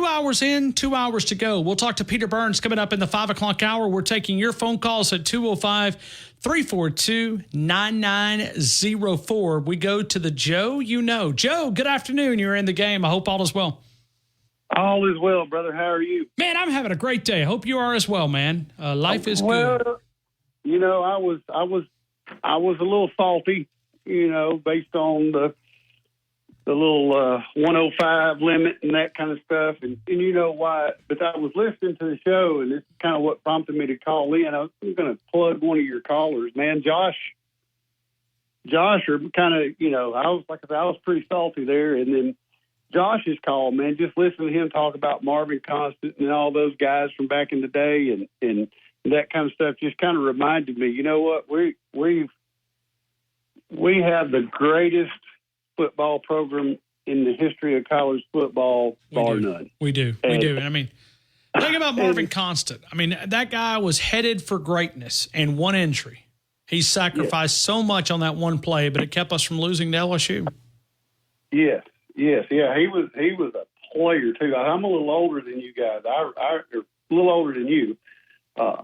hours in, 2 hours to go. We'll talk to Peter Burns coming up in the 5 o'clock hour. We're taking your phone calls at 205-342-9904. We go to the Joe you know. Joe, good afternoon. You're in the game. I hope all is well. All is well, brother. How are you? Man, I'm having a great day. I hope you are as well, man. Life is well, good. You know, I was a little salty, you know, based on the little 105 limit and that kind of stuff, and you know why. But I was listening to the show, and this is kind of what prompted me to call in. I'm going to plug one of your callers, man, Josh, or kind of, you know, I was pretty salty there, and then Josh's call, man, just listening to him talk about Marvin Constant and all those guys from back in the day, and that kind of stuff just kind of reminded me, you know what, we have the greatest football program in the history of college football, bar none. We do. I mean, think about Marvin Constant. I mean, that guy was headed for greatness, and one injury. He sacrificed so much on that one play, but it kept us from losing to LSU. Yes. Yeah. He was a player too. I'm a little older than you guys. I'm a little older than you. I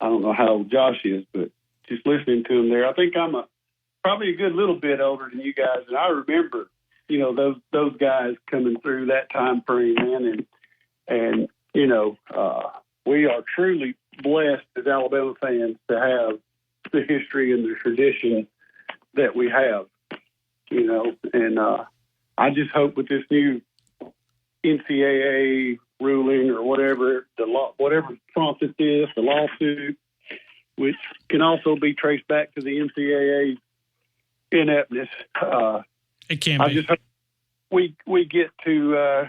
don't know how old Josh is, but just listening to him there, I think I'm probably a good little bit older than you guys. And I remember, you know, those guys coming through that time frame, man. And you know, we are truly blessed as Alabama fans to have the history and the tradition that we have, you know, and I just hope with this new NCAA ruling or whatever, whatever prompted this, the lawsuit, which can also be traced back to the NCAA ineptness. It can be. I just hope we get to,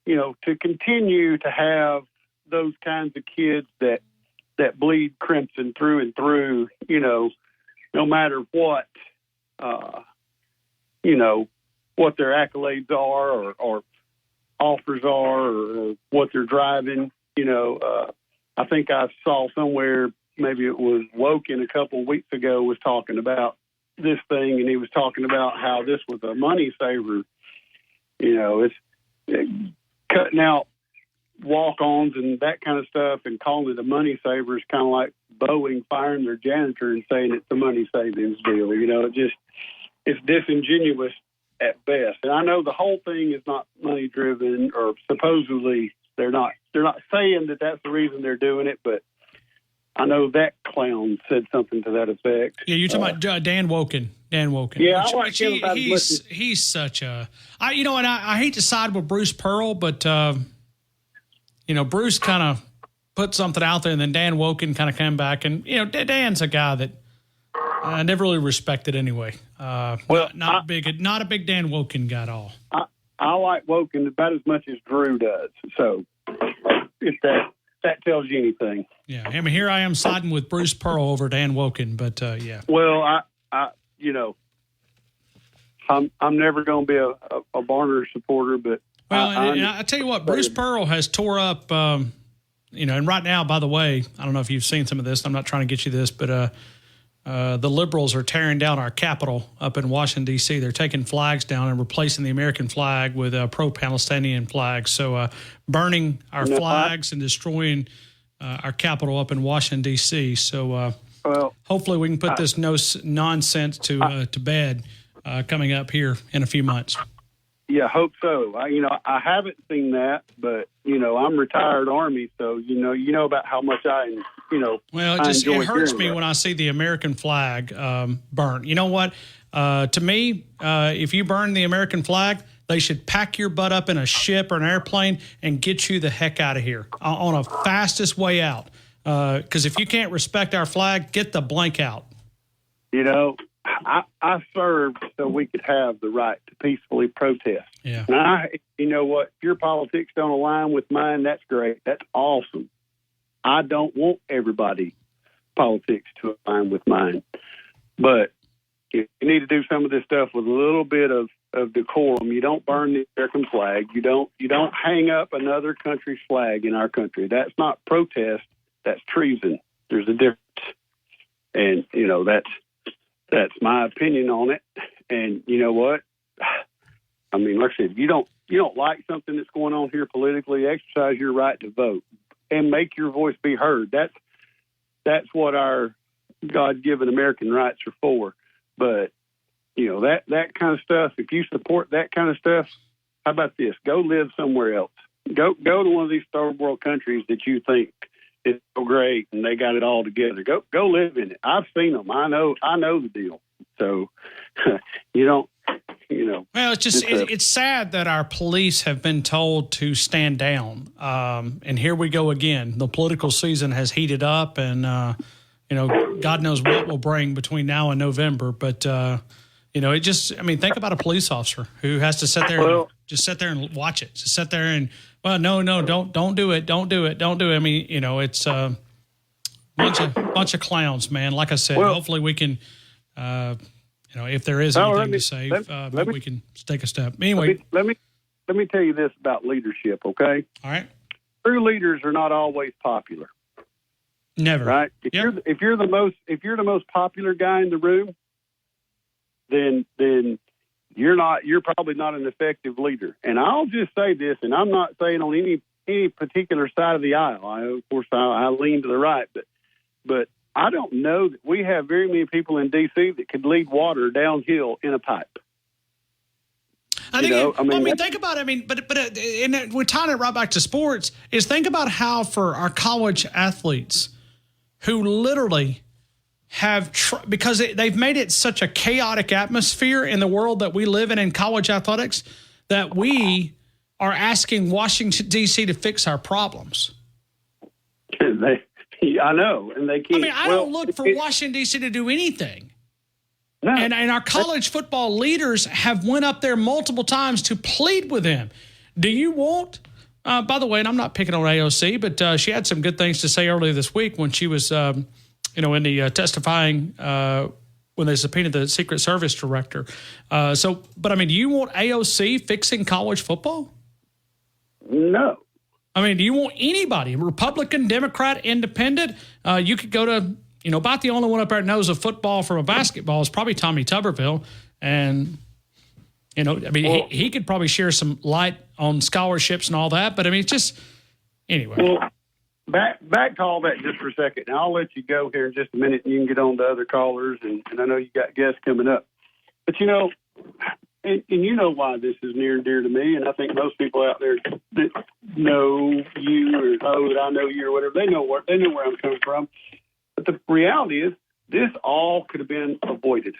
you know, to continue to have those kinds of kids that bleed crimson through and through, you know, no matter what, you know, what their accolades are or offers are or what they're driving. You know, I think I saw somewhere, maybe it was Woken a couple of weeks ago, was talking about this thing, and he was talking about how this was a money saver. You know, it's cutting out walk-ons and that kind of stuff and calling it a money saver is kind of like Boeing firing their janitor and saying it's a money savings deal. You know, it's disingenuous at best. And I know the whole thing is not money driven, or supposedly they're not saying that that's the reason they're doing it, but I know that clown said something to that effect. Yeah, you're talking about Dan Woken. Dan Woken. Yeah, I like him about he's such a you know, and I hate to side with Bruce Pearl, but you know, Bruce kind of put something out there, and then Dan Woken kind of came back, and you know, Dan's a guy that I never really respected anyway. Not a big Dan Woken guy at all. I like Woken about as much as Drew does. So if that tells you anything. Yeah, I mean, here I am siding with Bruce Pearl over Dan Woken, but yeah. Well, I you know, I'm never going to be a Barner supporter, but I tell you what, Bruce Pearl has tore up. You know, and right now, by the way, I don't know if you've seen some of this. I'm not trying to get you this, but the liberals are tearing down our Capitol up in Washington, D.C. They're taking flags down and replacing the American flag with a pro-Palestinian flag. So burning our flags and destroying our Capitol up in Washington, D.C. So hopefully we can put this nonsense to bed coming up here in a few months. Yeah, hope so. I haven't seen that, but I'm retired Army, so you know about how much Well, it hurts me when I see the American flag burnt. You know what? To me, if you burn the American flag, they should pack your butt up in a ship or an airplane and get you the heck out of here on a fastest way out. Because if you can't respect our flag, get the blank out. I served so we could have the right to peacefully protest. Yeah. Now, you know what? If your politics don't align with mine, that's great. That's awesome. I don't want everybody's politics to align with mine. But You need to do some of this stuff with a little bit of decorum. You don't burn the American flag. You don't hang up another country's flag in our country. That's not protest. That's treason. There's a difference. And, that's my opinion on it. And you know what? I mean, like I said, if you don't like something that's going on here politically, exercise your right to vote and make your voice be heard. That's what our God-given American rights are for. But, that kind of stuff, if you support that kind of stuff, how about this? Go live somewhere else. Go to one of these third world countries that you think is so great and they got it all together. Go live in it. I've seen them. I know the deal. So you don't, Well, it's sad that our police have been told to stand down. And here we go again. The political season has heated up, and God knows what will bring between now and November. But think about a police officer who has to sit there and watch it. Just sit there and, no, don't do it. Don't do it. I mean, it's a bunch of clowns, man. Like I said, hopefully we can, if there is anything to say, we can take a step. Anyway, let me tell you this about leadership, okay? All right. True leaders are not always popular. Never. Right? If you're the most popular guy in the room, then you're probably not an effective leader. And I'll just say this, and I'm not saying on any particular side of the aisle. I lean to the right, but I don't know that we have very many people in D.C. that could lead water downhill in a pipe. Think about it. But we're tying it right back to sports. Is think about how for our college athletes who literally have because they've made it such a chaotic atmosphere in the world that we live in college athletics that we are asking Washington D.C. to fix our problems. I know, and they can't. I don't look for Washington D.C. to do anything. No. And our college football leaders have went up there multiple times to plead with him. Do you want? By the way, and I'm not picking on AOC, but she had some good things to say earlier this week when she was, in the testifying when they subpoenaed the Secret Service director. Do you want AOC fixing college football? No. Do you want anybody, Republican, Democrat, Independent? You could go to, about the only one up there that knows of football from a basketball is probably Tommy Tuberville. And, he could probably share some light on scholarships and all that. But, anyway. Well, back to all that just for a second. Now, I'll let you go here in just a minute, and you can get on to other callers. And I know you got guests coming up. But, and you know why this is near and dear to me, and I think most people out there that know you or know that I know you or whatever, they know where I'm coming from. But the reality is, this all could have been avoided.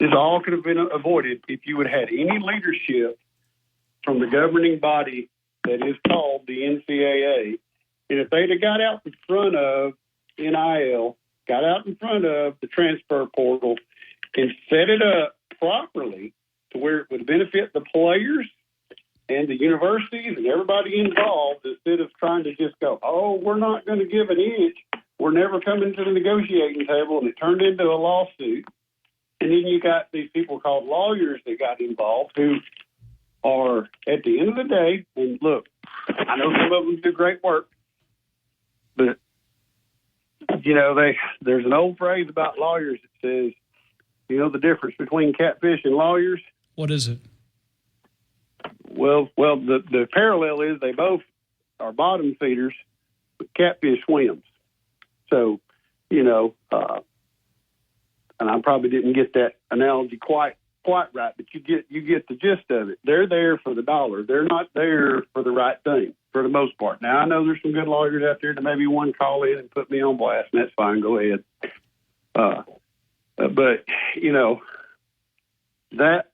This all could have been avoided if you would have had any leadership from the governing body that is called the NCAA, and if they'd have got out in front of NIL, got out in front of the transfer portal, and set it up properly to where it would benefit the players and the universities and everybody involved, instead of trying to just go, we're not going to give an inch, we're never coming to the negotiating table, and it turned into a lawsuit. And then you got these people called lawyers that got involved who are, at the end of the day, and look, I know some of them do great work, but, there's an old phrase about lawyers that says, the difference between catfish and lawyers? What is it? Well, the parallel is they both are bottom feeders, but catfish swims. So, and I probably didn't get that analogy quite right, but you get the gist of it. They're there for the dollar. They're not there for the right thing for the most part. Now, I know there's some good lawyers out there that maybe one call in and put me on blast, and that's fine. Go ahead. But,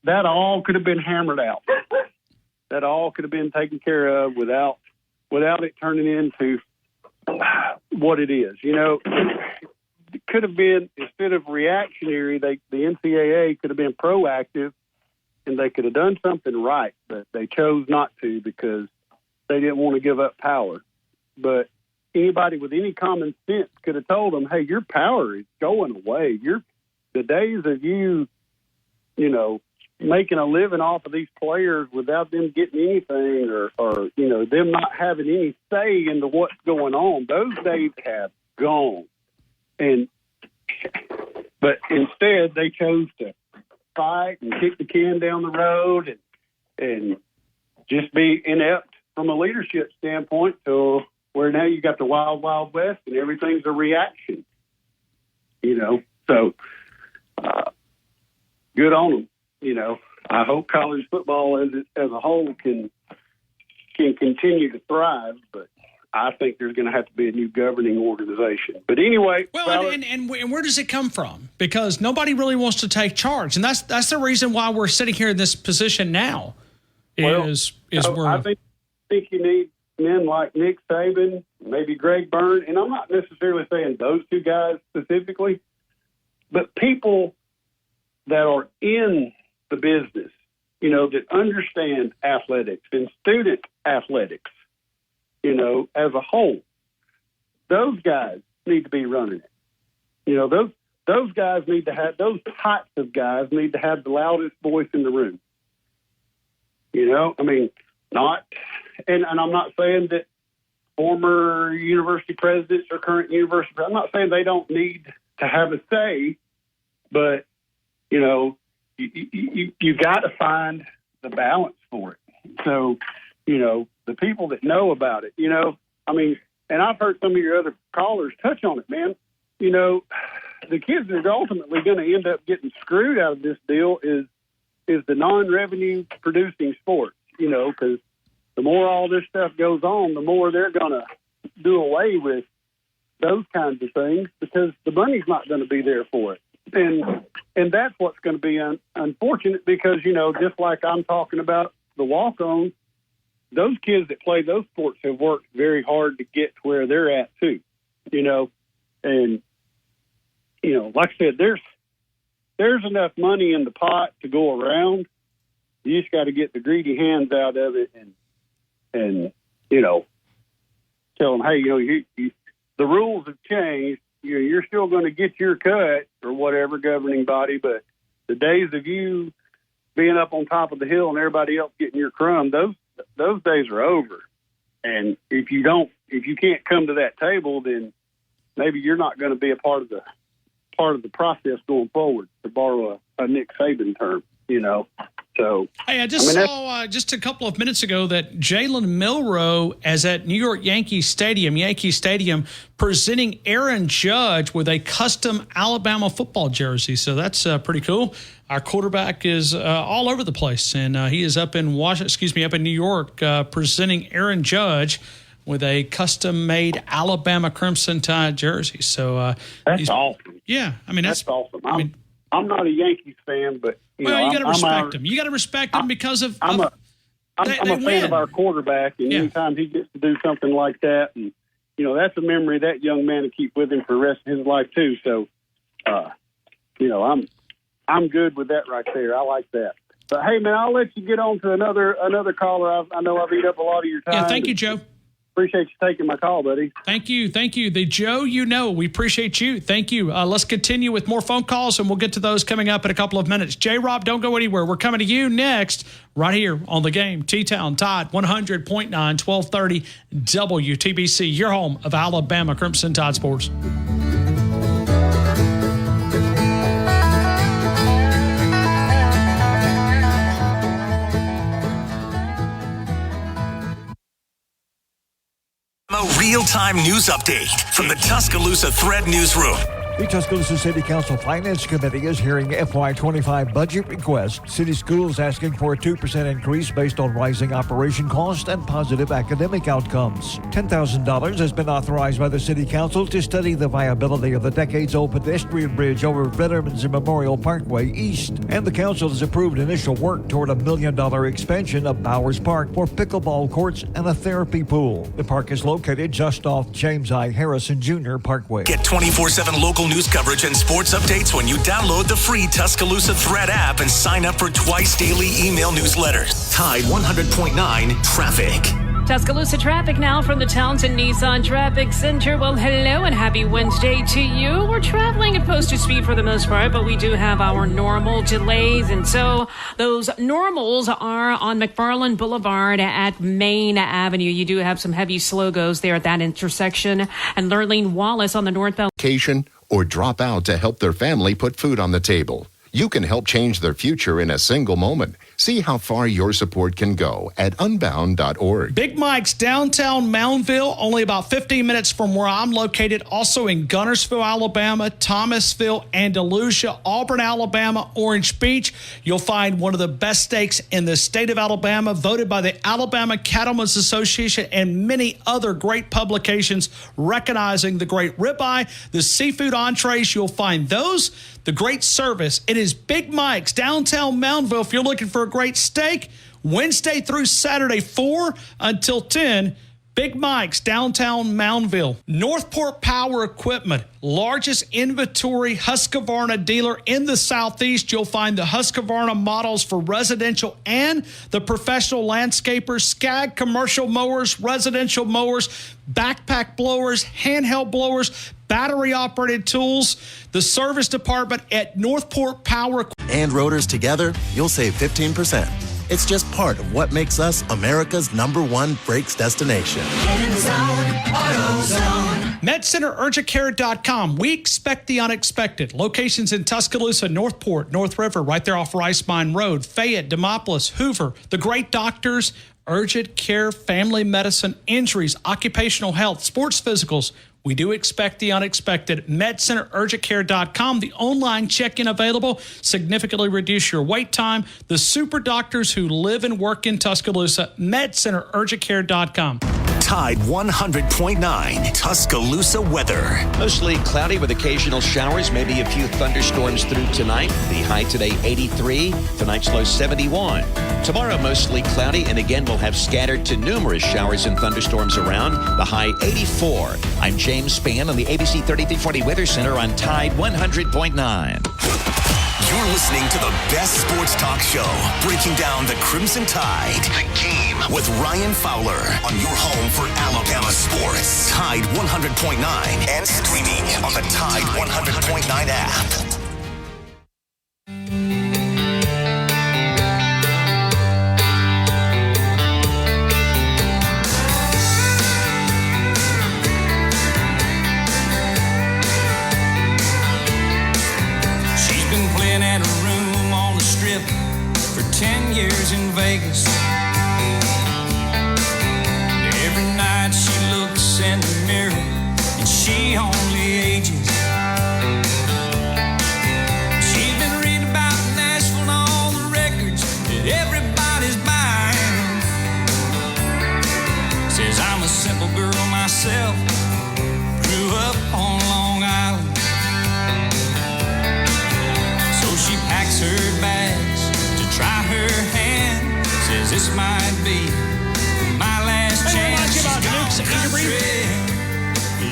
that all could have been hammered out. That all could have been taken care of without it turning into what it is. It could have been, instead of reactionary, the NCAA could have been proactive, and they could have done something right, but they chose not to because they didn't want to give up power. But anybody with any common sense could have told them, hey, your power is going away. the days of you making a living off of these players without them getting anything or them not having any say into what's going on, those days have gone. But instead they chose to fight and kick the can down the road and just be inept from a leadership standpoint to where now you got the wild, wild west and everything's a reaction, so good on them. I hope college football as a whole can continue to thrive, but I think there's going to have to be a new governing organization. But anyway, well, and where does it come from? Because nobody really wants to take charge, and that's the reason why we're sitting here in this position now. I think you need men like Nick Saban, maybe Greg Byrne, and I'm not necessarily saying those two guys specifically, but people that are in the business, that understand athletics and student athletics, as a whole. Those guys need to be running it. Those guys need to have, those types of guys need to have the loudest voice in the room. And I'm not saying that former university presidents or current university, I'm not saying they don't need to have a say, but, you got to find the balance for it. So, the people that know about it, and I've heard some of your other callers touch on it, man. The kids that are ultimately going to end up getting screwed out of this deal is the non-revenue producing sports, because the more all this stuff goes on, the more they're going to do away with those kinds of things because the money's not going to be there for it. And that's what's going to be unfortunate because, just like I'm talking about the walk-ons, those kids that play those sports have worked very hard to get to where they're at too, and, like I said, there's enough money in the pot to go around. You just got to get the greedy hands out of it and tell them, hey, the rules have changed. You're still going to get your cut or whatever governing body, but the days of you being up on top of the hill and everybody else getting your crumb, those days are over. And if you can't come to that table, then maybe you're not going to be a part of the process going forward, to borrow a Nick Saban term, So, hey, I saw just a couple of minutes ago that Jalen Milroe is at New York Yankee Stadium, presenting Aaron Judge with a custom Alabama football jersey. So that's pretty cool. Our quarterback is all over the place, and he is up in New York, presenting Aaron Judge with a custom-made Alabama Crimson Tide jersey. So that's awesome. Yeah, that's awesome. I'm not a Yankees fan, but you got to respect him. You got to respect him because of I'm a fan of our quarterback, and anytime he gets to do something like that, and that's a memory that young man will keep with him for the rest of his life too. So, I'm good with that right there. I like that. But hey, man, I'll let you get on to another caller. I know I've eaten up a lot of your time. Yeah, thank you, Joe. Appreciate you taking my call, buddy. Thank you. The Joe, we appreciate you. Thank you. Let's continue with more phone calls, and we'll get to those coming up in a couple of minutes. J-Rob, don't go anywhere. We're coming to you next, right here on The Game. T-Town Tide 100.9, 1230 WTBC, your home of Alabama Crimson Tide Sports. A real-time news update from the Tuscaloosa Thread Newsroom. The Tuscaloosa City Council Finance Committee is hearing FY25 budget requests. City schools asking for a 2% increase based on rising operation costs and positive academic outcomes. $10,000 has been authorized by the City Council to study the viability of the decades-old pedestrian bridge over Veterans Memorial Parkway East. And the council has approved initial work toward $1 million expansion of Bowers Park for pickleball courts and a therapy pool. The park is located just off James I. Harrison Jr. Parkway. Get 24/7 local news coverage and sports updates when you download the free Tuscaloosa Thread app and sign up for twice daily email newsletters. Tide 100.9 Traffic. Tuscaloosa traffic now from the Townsend Nissan Traffic Center. Well, hello and happy Wednesday to you. We're traveling at posted speed for the most part, but we do have our normal delays. And so those normals are on McFarland Boulevard at Main Avenue. You do have some heavy slow goes there at that intersection. And Lurleen Wallace on the northbound. Or drop out to help their family put food on the table. You can help change their future in a single moment. See how far your support can go at unbound.org. Big Mike's downtown Moundville, only about 15 minutes from where I'm located. Also in Gunnersville, Alabama, Thomasville, Andalusia, Auburn, Alabama, Orange Beach. You'll find one of the best steaks in the state of Alabama, voted by the Alabama Cattlemen's Association and many other great publications recognizing the great ribeye, the seafood entrees. You'll find those, the great service. It is Big Mike's downtown Moundville. If you're looking for a great steak, Wednesday through Saturday, 4 until 10, Big Mike's downtown Moundville. Northport Power Equipment, largest inventory Husqvarna dealer in the Southeast. You'll find the Husqvarna models for residential and the professional landscapers, Skag commercial mowers, residential mowers, backpack blowers, handheld blowers, battery-operated tools. The service department at Northport Power. And rotors together, you'll save 15%. It's just part of what makes us America's #1 brakes destination. Get in the zone, AutoZone. MedCenterUrgentCare.com. We expect the unexpected. Locations in Tuscaloosa, Northport, North River, right there off Rice Mine Road, Fayette, Demopolis, Hoover. The great doctors, urgent care, family medicine, injuries, occupational health, sports physicals. We do expect the unexpected. MedCenterUrgentCare.com. The online check-in available. Significantly reduce your wait time. The super doctors who live and work in Tuscaloosa. MedCenterUrgentCare.com. Tide 100.9 Tuscaloosa weather. Mostly cloudy with occasional showers, maybe a few thunderstorms through tonight. The high today 83, tonight's low 71. Tomorrow mostly cloudy, and again we'll have scattered to numerous showers and thunderstorms around. The high 84. I'm James Spann on the ABC 3340 Weather Center on Tide 100.9. You're listening to the best sports talk show, breaking down the Crimson Tide. The Game with Ryan Fowler on your home for Alabama sports. Tide 100.9 and streaming on the Tide 100.9 app. At a room on the strip for 10 years in Vegas. Every night she looks in the mirror and she only ages. She's been reading about Nashville and all the records that everybody's buying. Says I'm a simple girl myself, grew up on Long Island. She packs her bags to try her hand. Says this might be my last chance. She's gone country.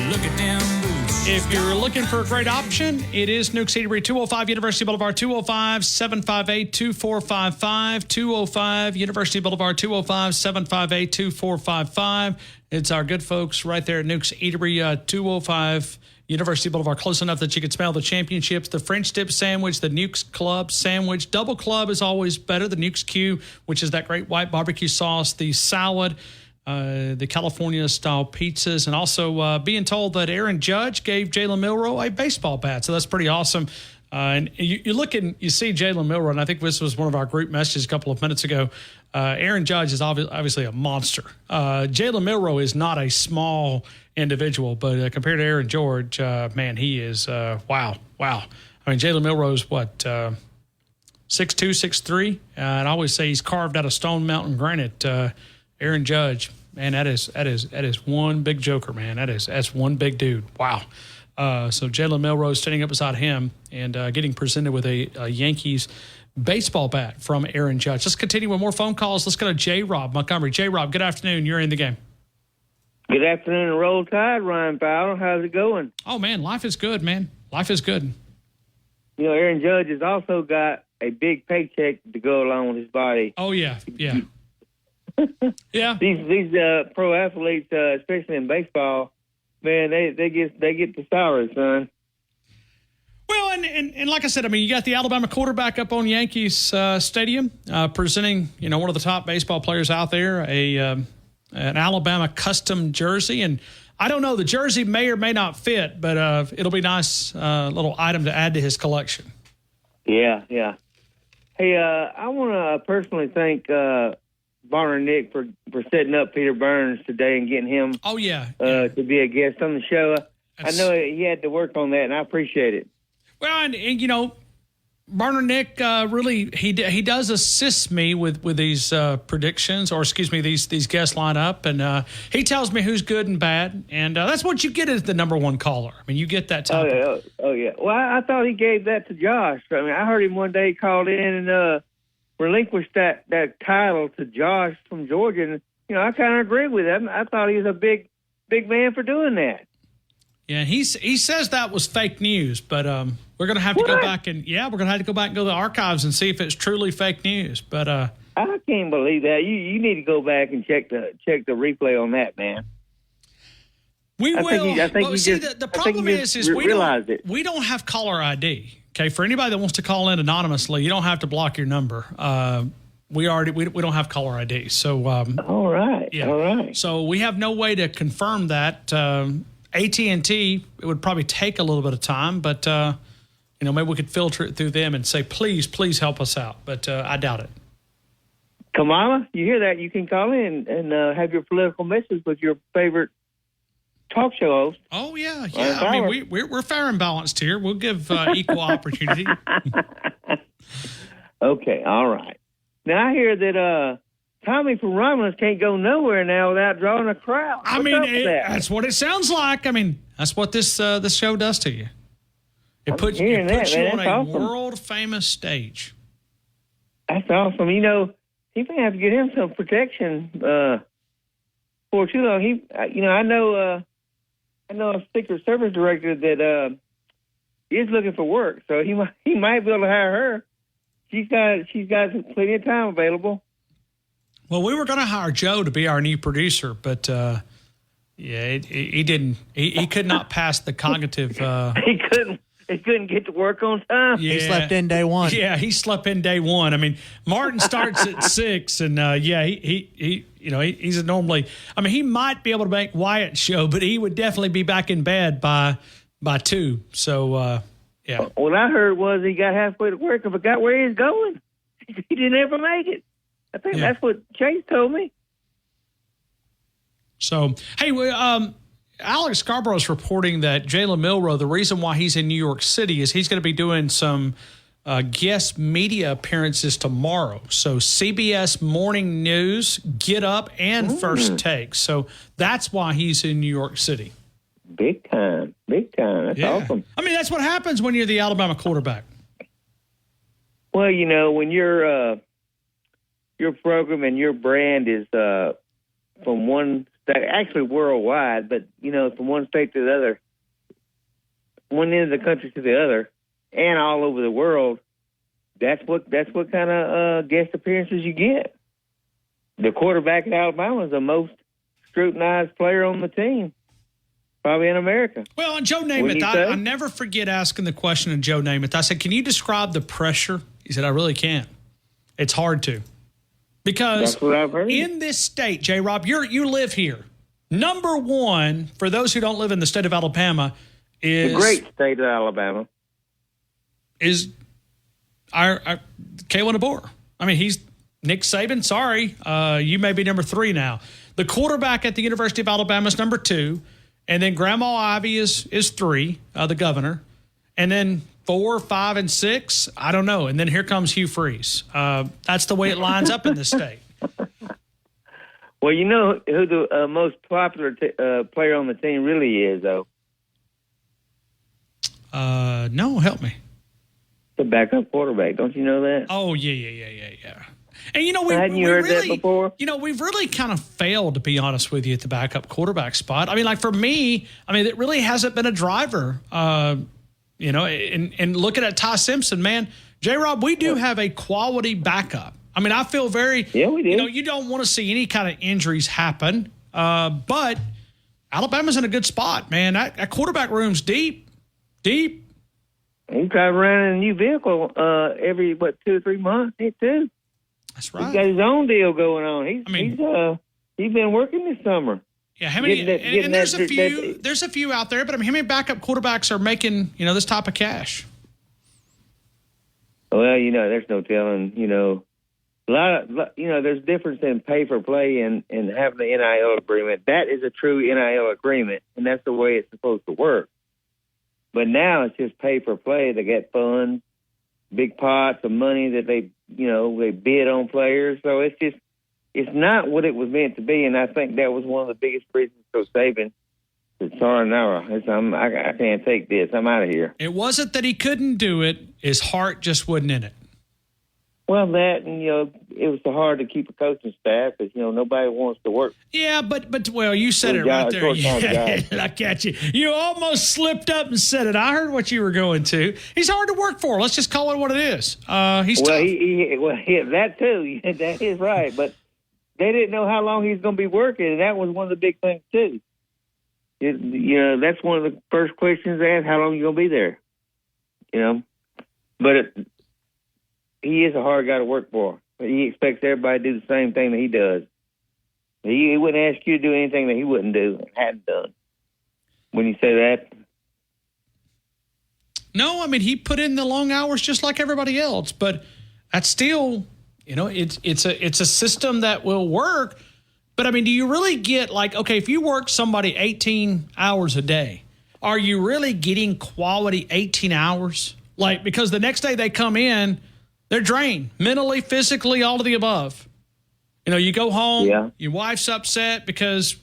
Look at them boots. If you're looking for a great option, it is Nukes Eatery, 205 University Boulevard, 205-758-2455, 205 University Boulevard, 205-758-2455. It's our good folks right there at Nukes Eatery, 205 University Boulevard, close enough that you can smell the championships, the French dip sandwich, the Nukes Club sandwich. Double Club is always better. The Nukes Q, which is that great white barbecue sauce, the salad, the California-style pizzas, and also being told that Aaron Judge gave Jalen Milroe a baseball bat. So that's pretty awesome. And you look and you see Jalen Milroe, and I think this was one of our group messages a couple of minutes ago. Aaron Judge is obviously a monster. Jalen Milroe is not a small individual, but compared to Aaron George, man, he is wow. I mean, Jalen Milroe's what 6'2", 6'3", and I always say he's carved out of Stone Mountain granite. Aaron Judge, man, that is one big joker, man. That's one big dude. Wow. So Jalen Milroe standing up beside him and getting presented with a Yankees baseball bat from Aaron Judge. Let's continue with more phone calls. Let's go to J-Rob Montgomery. J-Rob, good afternoon. You're in the game. Good afternoon, Roll Tide, Ryan Fowler. How's it going? Oh, man, life is good, man. Life is good. You know, Aaron Judge has also got a big paycheck to go along with his body. Oh, yeah. Yeah. These pro athletes, especially in baseball, man, they get the salary, son. Well, and like I said, I mean, you got the Alabama quarterback up on Yankees Stadium presenting, one of the top baseball players out there, an Alabama custom jersey. And I don't know, the jersey may or may not fit, but it'll be a nice little item to add to his collection. Yeah. Hey, I want to personally thank Barner Nick for setting up Peter Burns today and getting him to be a guest on the show. I know he had to work on that, and I appreciate it. Well, and Barner Nick really he does assist me with these predictions, or excuse me, these guest lineup, and he tells me who's good and bad, and that's what you get as the number one caller. I mean, you get that time. Oh yeah. Well, I thought he gave that to Josh. I mean, I heard him one day called in and relinquished that title to Josh from Georgia, and I kind of agree with him. I thought he was a big man for doing that. Yeah, he says that was fake news, but we're going to have to go back and go to the archives and see if it's truly fake news. But I can't believe that. You need to go back and check the replay on that, man. We will. I think the problem is we don't have caller ID. Okay, for anybody that wants to call in anonymously, you don't have to block your number. We don't have caller ID. So all right, yeah. All right. So we have no way to confirm that. AT&T, it would probably take a little bit of time, but maybe we could filter it through them and say, please help us out. But I doubt it. Kamala, you hear that? You can call in and have your political message with your favorite talk show host. Oh yeah. I mean, we're fair and balanced here. We'll give equal opportunity. Okay, all right. Now I hear that Tommy from Romulus can't go nowhere now without drawing a crowd. That's what it sounds like. I mean, that's what this show does to you. It puts you on a world famous stage. That's awesome. He may have to get him some protection for too long. I know a Secret Service director that is looking for work, so he might be able to hire her. She's got plenty of time available. Well, we were going to hire Joe to be our new producer, but he didn't. He could not pass the cognitive. He couldn't get to work on time. Yeah. He slept in day one. Yeah, he slept in day one. I mean, Martin starts at 6, and he's normally. I mean, he might be able to make Wyatt's show, but he would definitely be back in bed by 2. So yeah. What I heard was he got halfway to work and forgot where he was going. He didn't ever make it. I think that's what Chase told me. So, hey, Alex Scarborough is reporting that Jalen Milroe, the reason why he's in New York City is he's going to be doing some guest media appearances tomorrow. So CBS Morning News, Get Up, and First Take. So that's why he's in New York City. Big time. That's awesome. I mean, that's what happens when you're the Alabama quarterback. Well, when your program and your brand is from one state, actually worldwide, but from one state to the other, one end of the country to the other, and all over the world, that's what kind of guest appearances you get. The quarterback at Alabama is the most scrutinized player on the team, probably in America. Well, and Joe Namath, I never forget asking the question of Joe Namath. I said, "Can you describe the pressure?" He said, "I really can't. It's hard to." Because in this state, J-Rob, you live here. Number one, for those who don't live in the state of Alabama, is the great state of Alabama. Is our Kalen DeBoer. I mean, he's Nick Saban. Sorry, you may be number 3 now. The quarterback at the University of Alabama is number 2, and then Grandma Ivy is 3, the governor, and then 4, 5, and 6, I don't know. And then here comes Hugh Freeze. That's the way it lines up in this state. Well, you know who the most popular player on the team really is, though? No, help me. The backup quarterback. Don't you know that? Oh, yeah. And, hadn't you heard that before? We've really kind of failed, to be honest with you, at the backup quarterback spot. I mean, like for me, it really hasn't been a driver. And looking at Ty Simpson, man, J-Rob, we do have a quality backup. I mean, I feel very, we do. You know, you don't want to see any kind of injuries happen, but Alabama's in a good spot, man. That quarterback room's deep. He's driving around in a new vehicle every 2 or 3 months. He too. That's right. He's got his own deal going on. He's been working this summer. Yeah, how many? And there's a few out there, but I mean, how many backup quarterbacks are making this type of cash? Well, there's no telling. A lot of there's a difference in pay for play and having the NIL agreement. That is a true NIL agreement, and that's the way it's supposed to work. But now it's just pay for play. They get funds, big pots of money that they bid on players. So it's not what it was meant to be. And I think that was one of the biggest reasons Coach Saban said, sorry, no, I can't take this. I'm out of here. It wasn't that he couldn't do it. His heart just wasn't in it. Well, that, and, it was so hard to keep a coaching staff because, nobody wants to work. Yeah, but you said it right there. Yeah, look at you. You almost slipped up and said it. I heard what you were going to. He's hard to work for. Let's just call it what it is. He's tough. That too. That is right. But they didn't know how long he's going to be working, and that was one of the big things, too. That's one of the first questions they asked, how long are you going to be there? But he is a hard guy to work for. He expects everybody to do the same thing that he does. He wouldn't ask you to do anything that he wouldn't do and hadn't done. When you say that? No, I mean, he put in the long hours just like everybody else, but that's still, it's a system that will work. But I mean, do you really get if you work somebody 18 hours a day, are you really getting quality 18 hours? Because the next day they come in, they're drained mentally, physically, all of the above. You go home, your wife's upset because,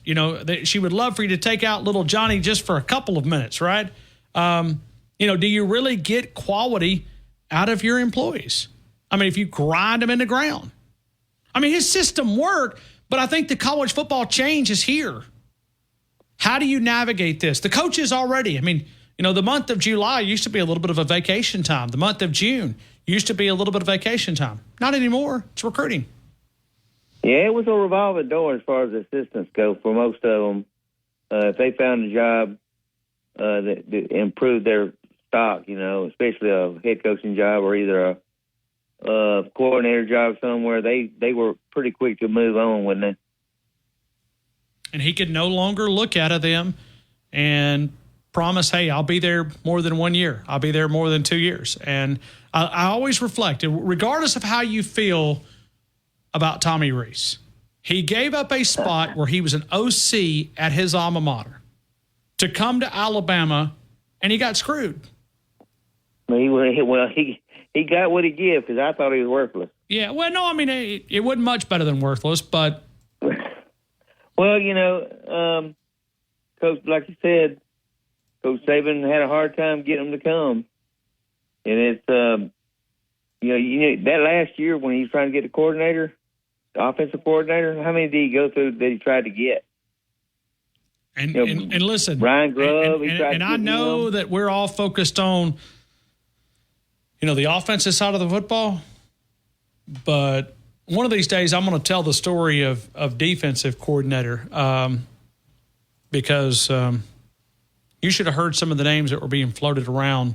she would love for you to take out little Johnny just for a couple of minutes, right? Do you really get quality out of your employees? I mean, if you grind them in the ground. I mean, his system worked, but I think the college football change is here. How do you navigate this? The coaches already, the month of July used to be a little bit of a vacation time. The month of June used to be a little bit of vacation time. Not anymore. It's recruiting. Yeah, it was a revolving door as far as assistants go for most of them. If they found a job that improved their stock, especially a head coaching job or either a coordinator job somewhere, they were pretty quick to move on, wouldn't they? And he could no longer look at them and promise, hey, I'll be there more than 1 year. I'll be there more than 2 years. And I always reflect, regardless of how you feel about Tommy Rees, he gave up a spot where he was an OC at his alma mater to come to Alabama, and he got screwed. He got what he gave because I thought he was worthless. Yeah, well, no, it wasn't much better than worthless, but. Well, Coach, like you said, Coach Saban had a hard time getting him to come. And it's, that last year when he was trying to get the offensive coordinator, how many did he go through that he tried to get? And listen, Ryan Grubb, and I know that we're all focused on, the offensive side of the football, but one of these days I'm going to tell the story of defensive coordinator because you should have heard some of the names that were being floated around.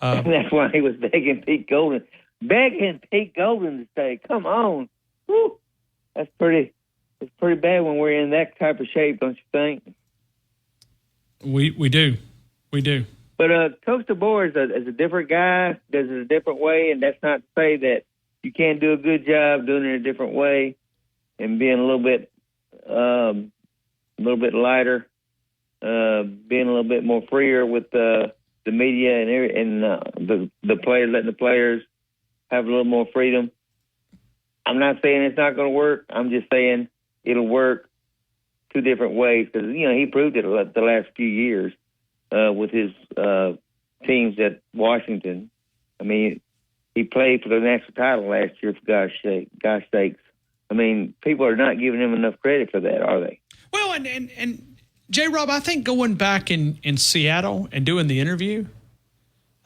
That's why he was begging Pete Golden to stay. Come on. Woo. It's pretty bad when we're in that type of shape, don't you think? We do. But Coach DeBoer is a different guy, does it a different way, and that's not to say that you can't do a good job doing it a different way and being a little bit lighter, being a little bit more freer with the media and the players, letting the players have a little more freedom. I'm not saying it's not going to work. I'm just saying it'll work two different ways because, he proved it the last few years with his teams at Washington. He played for the national title last year, for gosh sakes. People are not giving him enough credit for that, are they? Well, and J-Rob, I think going back in Seattle and doing the interview,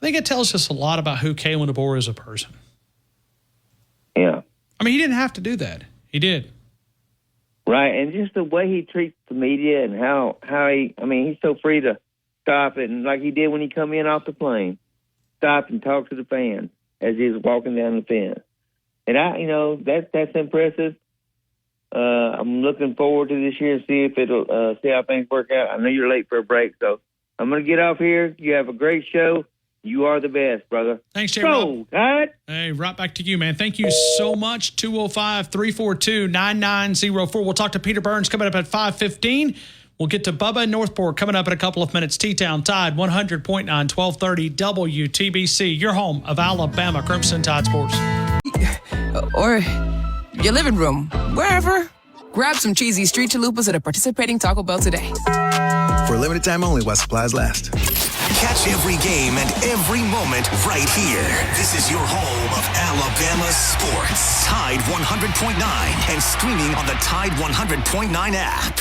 I think it tells us a lot about who Kalen DeBoer is as a person. Yeah. I mean, he didn't have to do that. He did. Right, and just the way he treats the media and how he's so free to stop it, and like he did when he come in off the plane, stop and talk to the fans as he was walking down the fence. And that's impressive. I'm looking forward to this year and see how things work out. I know you're late for a break, so I'm going to get off here. You have a great show. You are the best, brother. Thanks, Jay. Rob. Hey, right back to you, man. Thank you so much. 205-342-9904. We'll talk to Peter Burns coming up at 5:15. We'll get to Bubba Northport coming up in a couple of minutes. T-Town Tide 100.9, 1230 WTBC. Your home of Alabama Crimson Tide Sports. Or your living room, wherever. Grab some cheesy street chalupas at a participating Taco Bell today. For a limited time only while supplies last. Catch every game and every moment right here. This is your home of Alabama sports. Tide 100.9 and streaming on the Tide 100.9 app.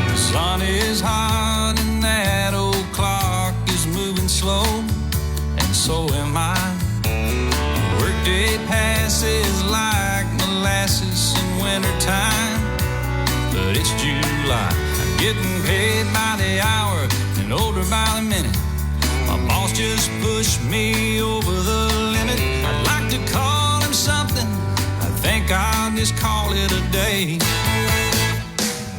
The sun is hot and that old clock is moving slow, and so am I. Workday passes like molasses in wintertime, but it's July. I'm getting paid by the hour and older by the minute. My boss just pushed me over the limit. I'd like to call him something. I think I'll just call it a day.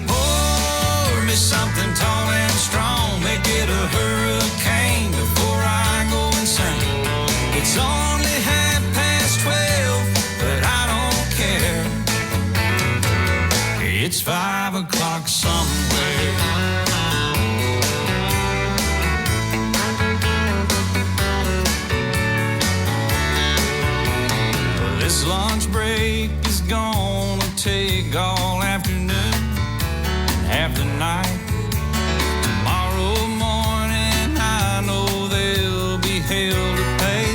Pour me something tall and strong. Make it a hurricane before I go insane. It's only 12, but I don't care. It's 5 o'clock somewhere. Well, this lunch break is gonna take all afternoon and half the night. Tomorrow morning I know there'll be hell to pay.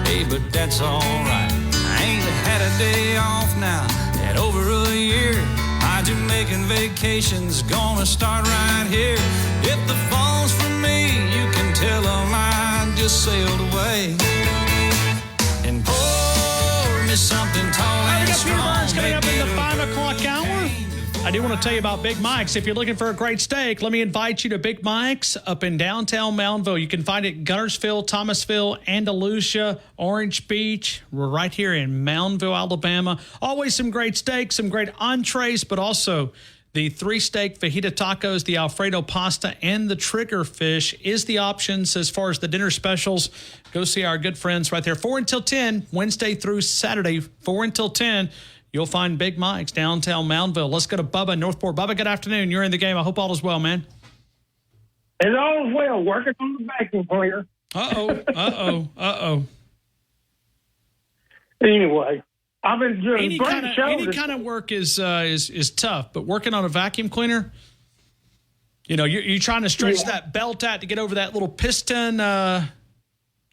Hey, but that's alright. I ain't had a day off now in over a year. My Jamaican vacation's gonna start right here. If the phone's for me, you can tell them I just sailed away. And pour me something tall and strong. Coming up in the 5 o'clock hour. I do want to tell you about Big Mike's. If you're looking for a great steak, let me invite you to Big Mike's up in downtown Moundville. You can find it Gunnersville, Thomasville, Andalusia, Orange Beach. We're right here in Moundville, Alabama. Always some great steaks, some great entrees, but also the 3-steak fajita tacos, the Alfredo pasta, and the trigger fish is the options as far as the dinner specials. Go see our good friends right there. 4 until 10, Wednesday through Saturday, 4 until 10. You'll find Big Mike's downtown Moundville. Let's go to Bubba Northport. Bubba, good afternoon. You're in the game. I hope all is well, man. It's all is well. Working on the vacuum cleaner. Anyway, I've been doing any kind of work is tough, but working on a vacuum cleaner, you're trying to stretch that belt out to get over that little piston.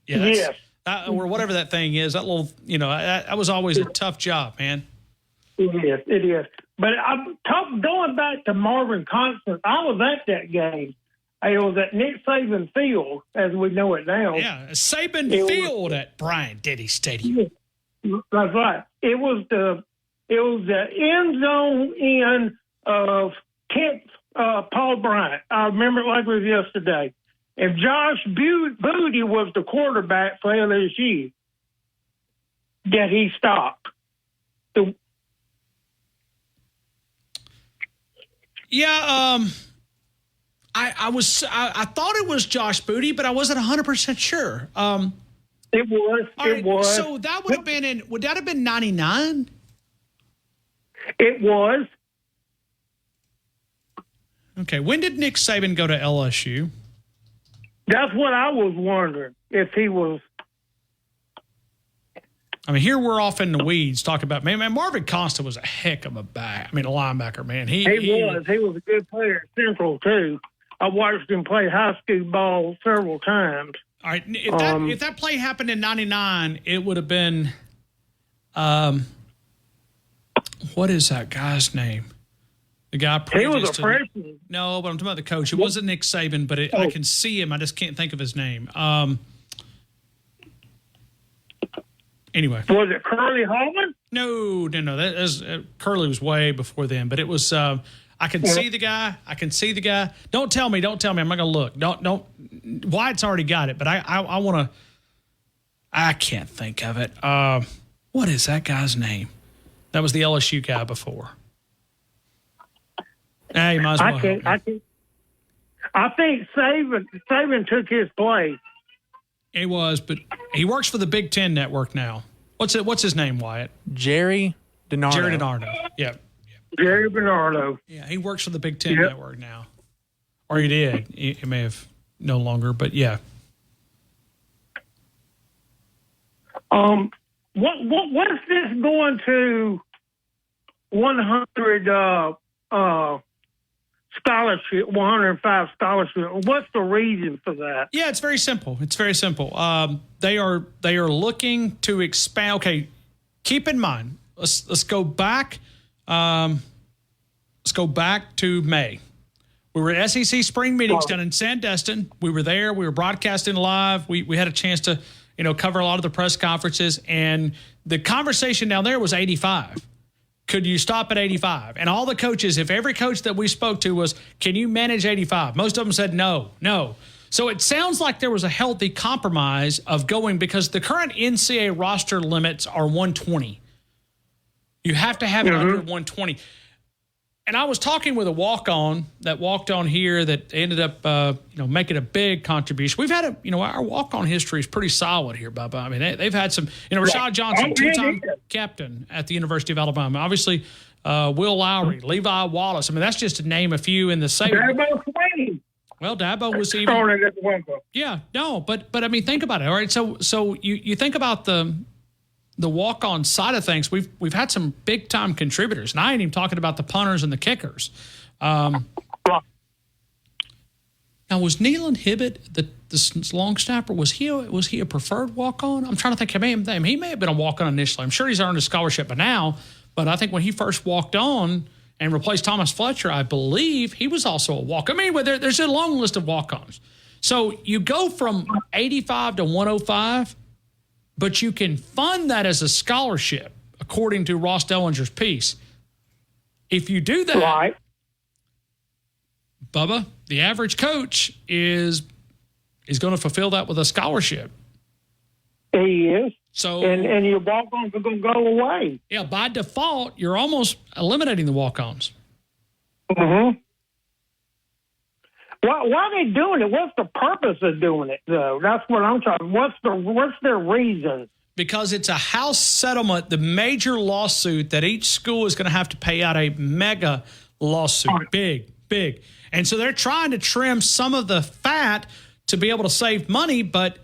Yes. Or whatever that thing is. That little, that was always a tough job, man. It is. But I'm going back to Marvin Constant. I was at that game. It was at Nick Saban Field, as we know it now. Yeah, Saban Field at Bryant-Denny Stadium. That's right. It was the end zone in of Kent Paul Bryant. I remember it like it was yesterday. And Josh Booty was the quarterback for LSU that he stopped. I thought it was Josh Booty, but I wasn't 100% sure. It was. So that would that have been 99? It was. Okay. When did Nick Saban go to LSU? That's what I was wondering, if he was. I mean, here we're off in the weeds talking about, man, Marvin Constant was a heck of a linebacker, man. He was. He was a good player at Central, too. I watched him play high school ball several times. All right. If that play happened in 99, it would have been, what is that guy's name? The guy He was a prejudiced to- freshman. No, but I'm talking about the coach. It wasn't Nick Saban, but I can see him. I just can't think of his name. Anyway. Was it Curly Holman? No. That is, Curly was way before then, but it was. I can see the guy. Don't tell me. I'm not going to look. Don't. Wyatt's already got it, but I want to. I can't think of it. What is that guy's name? That was the LSU guy before. Hey, you might as well. I think Saban took his place. He was, but he works for the Big Ten Network now. What's his name, Wyatt? Jerry DiNardo. Jerry DiNardo. Yeah. Jerry Bernardo. Yeah, he works for the Big Ten Network now. Or he did. He may have no longer, but yeah. What's this going to 100 scholarship, 105 scholarship? What's the reason for that? Yeah, it's very simple. They are looking to expand. Okay, keep in mind. Let's go back. Let's go back to May. We were at SEC spring meetings down in Sandestin. We were there. We were broadcasting live. We had a chance to cover a lot of the press conferences, and the conversation down there was 85. Could you stop at 85? And all the coaches, if every coach that we spoke to was, can you manage 85? Most of them said no. So it sounds like there was a healthy compromise of going, because the current NCAA roster limits are 120. You have to have it under 120. And I was talking with a walk-on that walked on here that ended up, making a big contribution. We've had our walk-on history is pretty solid here, Bubba. I mean, they've had some, Rashad Johnson, two-time captain at the University of Alabama. Obviously, Will Lowry, Levi Wallace. I mean, that's just to name a few in the same. Dabo Swinney. Well, Dabo was even. Started at the window. Yeah, no, but I mean, think about it. All right, so you think about the walk-on side of things. We've had some big-time contributors, and I ain't even talking about the punters and the kickers. Now, was Nealon Hibbett, the long snapper, was he a preferred walk-on? I'm trying to think of him. He may have been a walk-on initially. I'm sure he's earned a scholarship by now, but I think when he first walked on and replaced Thomas Fletcher, I believe he was also a walk-on. I mean, there's a long list of walk-ons. So you go from 85 to 105, but you can fund that as a scholarship, according to Ross Dellinger's piece. If you do that, right, Bubba, the average coach is going to fulfill that with a scholarship. He is. So and your walk-ons are going to go away. Yeah, by default, you're almost eliminating the walk-ons. Mm-hmm. Why are they doing it? What's the purpose of doing it, though? That's what I'm trying. What's their reason? Because it's a house settlement, the major lawsuit that each school is going to have to pay out, a mega lawsuit, big. And so they're trying to trim some of the fat to be able to save money, but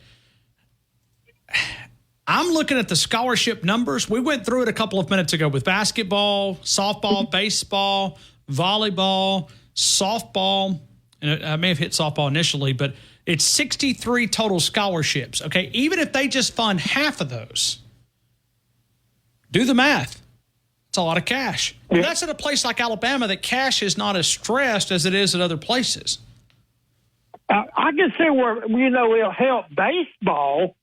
I'm looking at the scholarship numbers. We went through it a couple of minutes ago with basketball, softball, baseball, volleyball, softball. And I may have hit softball initially, but it's 63 total scholarships. Okay, even if they just fund half of those, do the math. It's a lot of cash. And that's at a place like Alabama that cash is not as stressed as it is at other places. I can see where, it'll help baseball.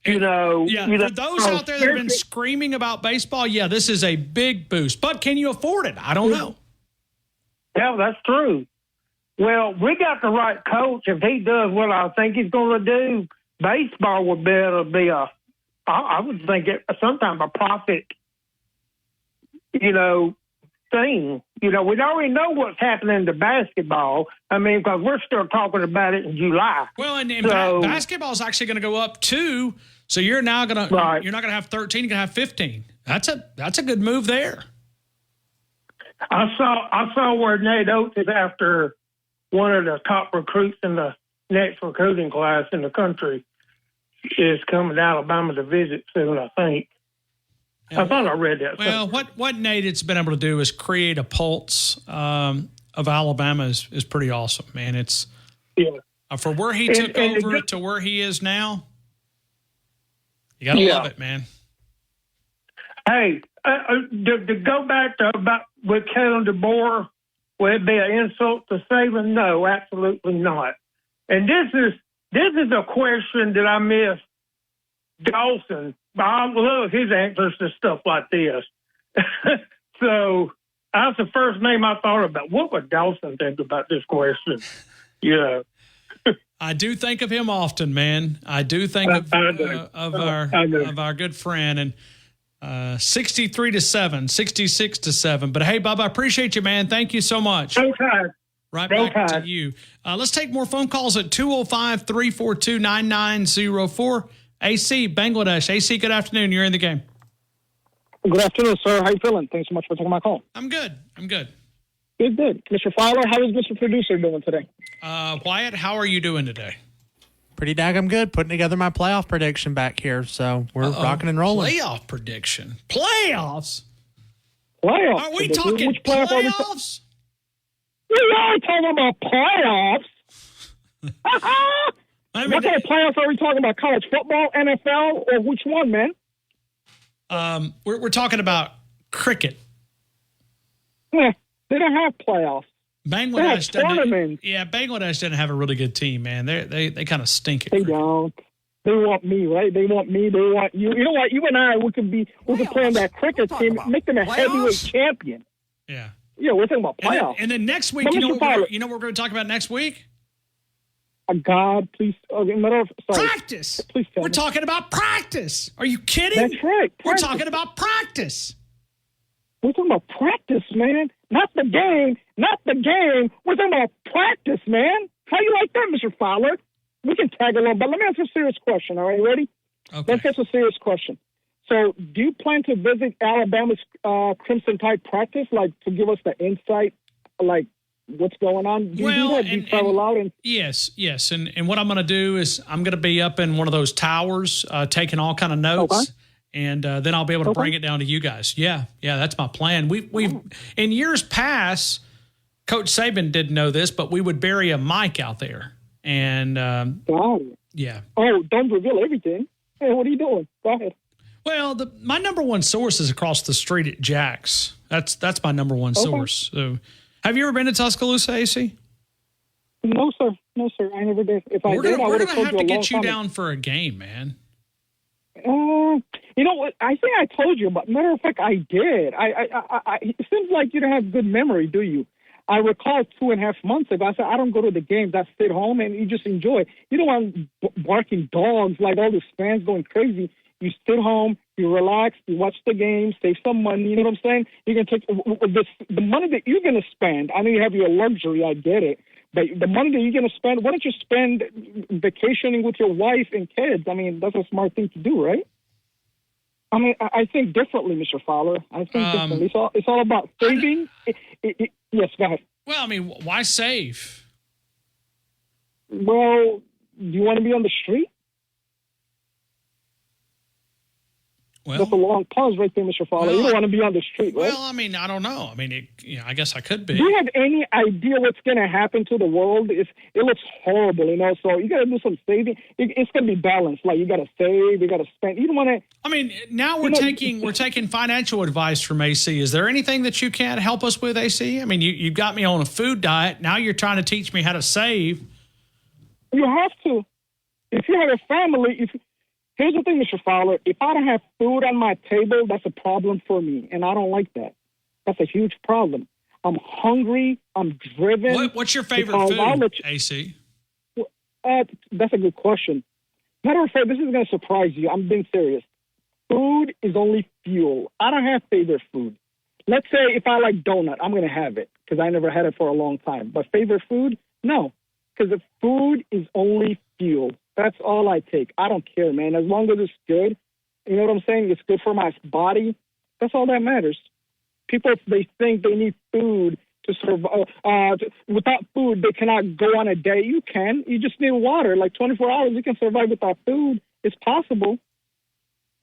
For those out there that have been screaming about baseball, this is a big boost. But can you afford it? I don't know. Yeah, that's true. Well, we got the right coach. If he does what I think he's going to do, baseball would be able to be I would think sometime a profit, thing. We already know what's happening to basketball. I mean, because we're still talking about it in July. Well, and basketball is actually going to go up too. So you're now going to you're not going to have 13, you're going to have 15. That's a good move there. I saw where Nate Oates is after one of the top recruits in the next recruiting class in the country is coming to Alabama to visit soon, I think. Yeah. I thought I read that. Well, what Nate has been able to do is create a pulse of Alabama is pretty awesome, man. It's for where he took over to where he is now. You got to love it, man. Hey, to go back to about with Kalen DeBoer, Will it be an insult to Saban? No, absolutely not. And this is a question that I missed Dawson. I love his answers to stuff like this. So that's the first name I thought about. What would Dawson think about this question? Yeah. I do think of him often, man. I do think of our good friend. And 63-7, 66-7. But hey, Bob, I appreciate you, man. Thank you so much. Okay. Right back to you. Let's take more phone calls at 205-342-9904. AC, Bangladesh. AC, good afternoon. You're in the game. Good afternoon, sir. How you feeling? Thanks so much for taking my call. I'm good. Good. Mr. Fowler, how is Mr. Producer doing today? Wyatt, how are you doing today? Pretty daggum good. Putting together my playoff prediction back here, so we're rocking and rolling. Playoff prediction? Playoffs? Playoffs? Are we talking Which playoff playoffs? We are talking about playoffs. What kind of playoffs are we talking about? College football, NFL, or which one, man? We're talking about cricket. Yeah, they don't have playoffs. Bangladesh doesn't have a really good team, man. They kind of stink. They don't. They want me, right? They want me. They want you. You know what? You and I, we could play on that cricket team, make them a heavyweight champion. Yeah. Yeah, we're talking about playoffs. And then next week, you know what we're going to talk about next week? God, please. Practice. Please tell We're me. talking about practice. Are you kidding? That's right. We're talking about practice. We're talking about practice, man. Not the game. Not the game. We're talking about practice, man. How you like that, Mr. Fowler? We can tag along, but let me ask you a serious question. All right, ready? Okay. Let's ask a serious question. So, do you plan to visit Alabama's Crimson Tide practice, like to give us the insight, like what's going on? Do you do that? Do you travel out? Yes. And what I'm going to do is I'm going to be up in one of those towers, taking all kind of notes. Okay. And then I'll be able to bring it down to you guys. Yeah, that's my plan. We've in years past, Coach Saban didn't know this, but we would bury a mic out there. And yeah. Oh, don't reveal everything. Hey, what are you doing? Go ahead. Well, my number one source is across the street at Jack's. That's my number one source. So, have you ever been to Tuscaloosa, AC? No, sir. I never did. If I did, I would have told you a long time. We're going to have to get you down for a game, man. You know what? I think I told you, but matter of fact, I did. It seems like you don't have good memory, do you? I recall 2.5 months ago, I said, I don't go to the games. I stayed home and you just enjoy. You don't want barking dogs like all these fans going crazy. You sit home, you relax, you watch the game, save some money. You know what I'm saying? You can take the money that you're going to spend. I know you have your luxury. I get it. But the money that you're going to spend, why don't you spend vacationing with your wife and kids? I mean, that's a smart thing to do, right? I mean, I think differently, Mr. Fowler. I think differently. It's all about saving. Yes, go ahead. Well, I mean, why save? Well, do you want to be on the street? Well, that's a long pause right there, Mr. Fowler. You don't want to be on the street, right? Well, I mean, I don't know. I mean, I guess I could be. Do you have any idea what's going to happen to the world? It looks horrible, you know. So you got to do some saving. It's going to be balanced. Like you got to save, you got to spend. You don't want to. I mean, now we're taking financial advice from AC. Is there anything that you can't help us with, AC? I mean, you got me on a food diet. Now you're trying to teach me how to save. You have to. If you have a family, here's the thing, Mr. Fowler. If I don't have food on my table, that's a problem for me, and I don't like that. That's a huge problem. I'm hungry. I'm driven. What's your favorite food, AC? That's a good question. Matter of fact, this is going to surprise you. I'm being serious. Food is only fuel. I don't have favorite food. Let's say if I like donut, I'm going to have it because I never had it for a long time. But favorite food? No, because the food is only fuel. That's all I take. I don't care, man. As long as it's good, you know what I'm saying? It's good for my body. That's all that matters. People, they think they need food to survive. Without food, they cannot go on a day. You can. You just need water. Like 24 hours, you can survive without food. It's possible.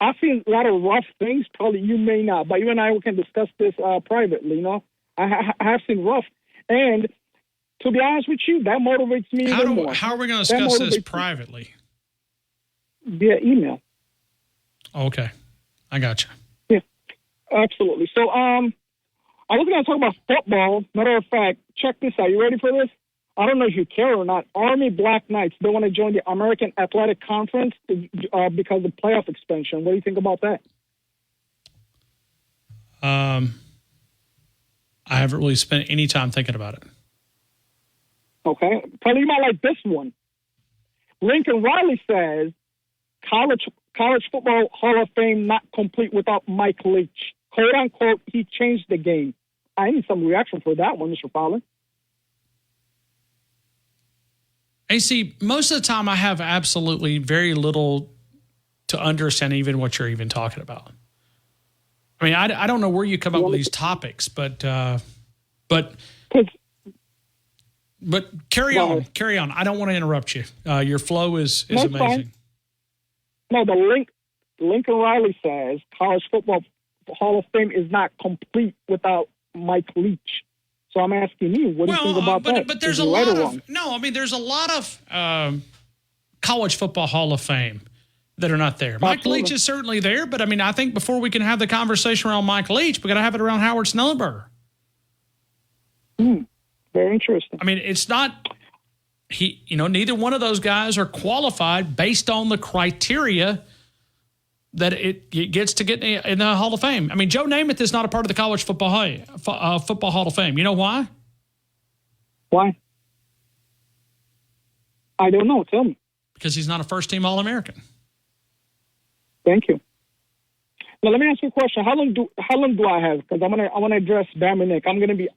I've seen a lot of rough things. Probably you may not, but you and I can discuss this privately. You know, I have seen rough, and to be honest with you, that motivates me even more. How are we going to discuss this privately? Via email. Okay, I got you. Yeah, absolutely. So, I was going to talk about football. Matter of fact, check this out. You ready for this? I don't know if you care or not. Army Black Knights, they want to join the American Athletic Conference because of playoff expansion. What do you think about that? I haven't really spent any time thinking about it. Okay. Probably you might like this one. Lincoln Riley says, College Football Hall of Fame not complete without Mike Leach. Quote, unquote, he changed the game. I need some reaction for that one, Mr. Fowler. AC, most of the time I have absolutely very little to understand even what you're even talking about. I mean, I don't know where you come up with these topics, but carry on. I don't want to interrupt you. Your flow is amazing. Fine. No, the Lincoln Riley says College Football Hall of Fame is not complete without Mike Leach. So I'm asking you, what do you think about that? But there's a lot of there's a lot of College Football Hall of Fame that are not there. Mike Leach is certainly there, but I mean, I think before we can have the conversation around Mike Leach, we got to have it around Howard Schnellenberger. Very interesting. I mean, it's not neither one of those guys are qualified based on the criteria that it gets to get in the Hall of Fame. I mean, Joe Namath is not a part of the College Football Hall of Fame. You know why? Why? I don't know. Tell me. Because he's not a first-team All-American. Thank you. Now let me ask you a question. How long do I have? Because I want to address Bam and Nick. I'm going to be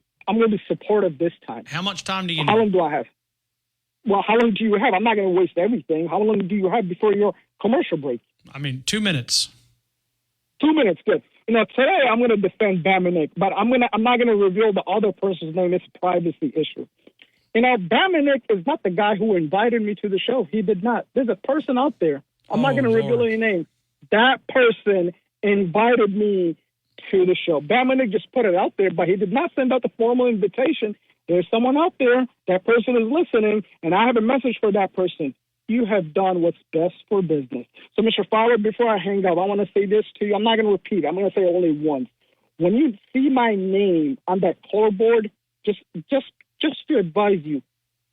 supportive this time. How much time do you? How long do I have? Well, how long do you have? I'm not going to waste everything. How long do you have before your commercial break? I mean, 2 minutes. 2 minutes, good. Today I'm going to defend Bam and Nick, but I'm not going to reveal the other person's name. It's a privacy issue. Bam and Nick is not the guy who invited me to the show. He did not. There's a person out there. I'm not going to reveal any name. That person invited me to the show. Bam and Nick just put it out there, but he did not send out the formal invitation. There's someone out there. That person is listening, and I have a message for that person. You have done what's best for business. So, Mr. Fowler, before I hang up, I want to say this to you. I'm not going to repeat it. I'm going to say it only once. When you see my name on that call board, just to advise you,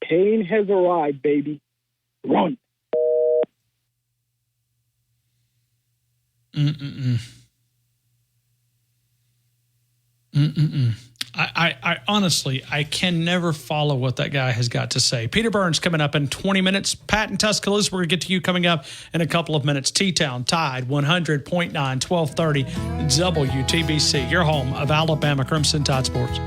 pain has arrived, baby. Run. I honestly, I can never follow what that guy has got to say. Peter Burns coming up in 20 minutes. Pat in Tuscaloosa, we're going to get to you coming up in a couple of minutes. T-Town, Tide, 100.9, 1230, WTBC, your home of Alabama Crimson Tide Sports.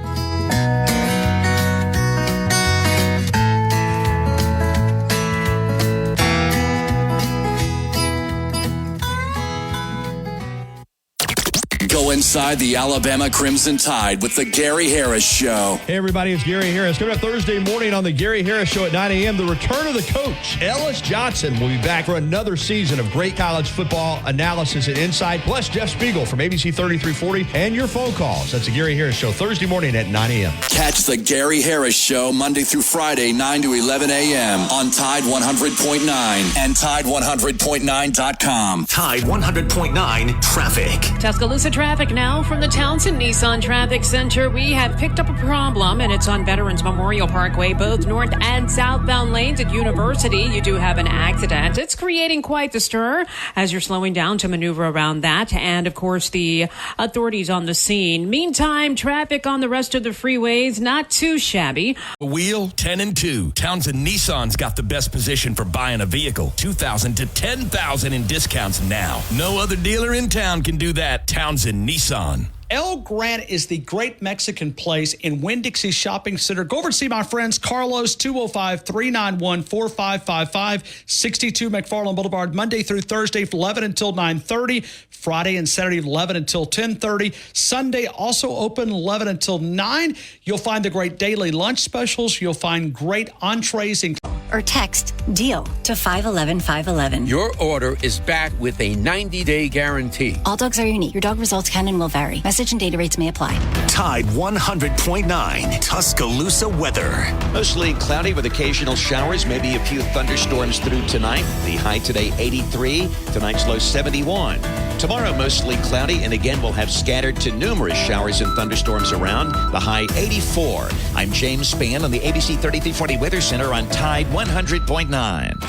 Go inside the Alabama Crimson Tide with the Gary Harris Show. Hey, everybody, it's Gary Harris. Coming up Thursday morning on the Gary Harris Show at 9 a.m., the return of the coach, Ellis Johnson, will be back for another season of great college football analysis and insight, plus Jeff Spiegel from ABC 3340 and your phone calls. That's the Gary Harris Show, Thursday morning at 9 a.m. Catch the Gary Harris Show Monday through Friday, 9 to 11 a.m. on Tide 100.9 and Tide100.9.com. Tide 100.9 Traffic. Tuscaloosa traffic now from the Townsend Nissan Traffic Center. We have picked up a problem, and it's on Veterans Memorial Parkway, both north and southbound lanes at University. You do have an accident. It's creating quite the stir as you're slowing down to maneuver around that. And, of course, the authorities on the scene. Meantime, traffic on the rest of the freeways, not too shabby. Wheel 10 and 2. Townsend Nissan's got the best position for buying a vehicle. $2,000 to $10,000 in discounts now. No other dealer in town can do that. Townsend Nissan. El Grant is the great Mexican place in Winn-Dixie Shopping Center. Go over and see my friends Carlos, 205-391-4555, 62 McFarland Boulevard, Monday through Thursday, 11 until 9:30, Friday and Saturday, 11 until 10:30, Sunday also open 11 until 9. You'll find the great daily lunch specials. You'll find great entrees and or text DEAL to 511-511. Your order is back with a 90-day guarantee. All dogs are unique. Your dog results can and will vary. Message and data rates may apply. Tide 100.9 Tuscaloosa weather. Mostly cloudy with occasional showers, maybe a few thunderstorms through tonight. The high today 83, tonight's low 71. Tomorrow, mostly cloudy, and again, we'll have scattered to numerous showers and thunderstorms around. The high 84. I'm James Spann on the ABC 3340 Weather Center on Tide 100.9.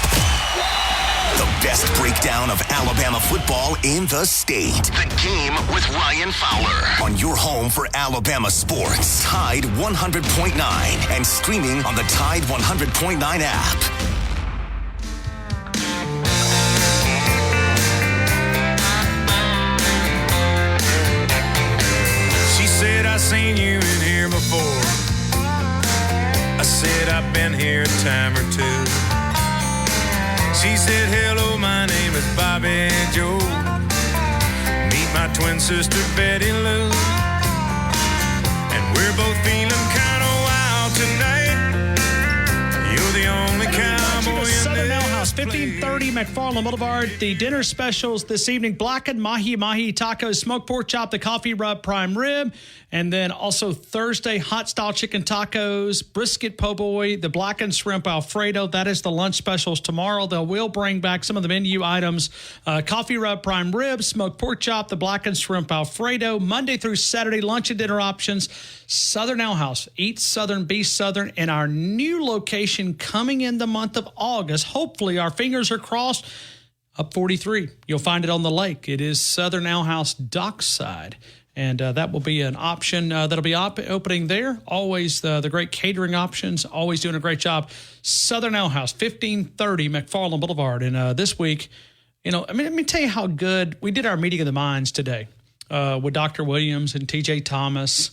The best breakdown of Alabama football in the state. The Game with Ryan Fowler on your home for Alabama sports. Tide 100.9 and streaming on the Tide 100.9 app. She said, I seen you in here before. I said, I've been here a time or two. She said, hello, my name is Bobby Joe. Meet my twin sister, Betty Lou. And we're both feeling kind of wild tonight. You're the only cowboy in Southern this Ale House, 1530 McFarland Boulevard. The dinner specials this evening: blackened mahi tacos, smoked pork chop, the coffee rub prime rib, and then also Thursday hot style chicken tacos, brisket po' boy, the blackened shrimp Alfredo. That is the lunch specials tomorrow. They will bring back some of the menu items: coffee rub prime rib, smoked pork chop, the blackened shrimp Alfredo. Monday through Saturday, lunch and dinner options. Southern Ale House, eat Southern, be Southern, and our new location coming in the month of August. Hopefully, our fingers are crossed. Up 43. You'll find it on the lake. It is Southern Ale House Dockside. And that will be an option that'll be opening there. Always the great catering options. Always doing a great job. Southern Ale House, 1530 McFarland Boulevard. And this week, let me tell you how good. We did our meeting of the minds today with Dr. Williams and TJ Thomas,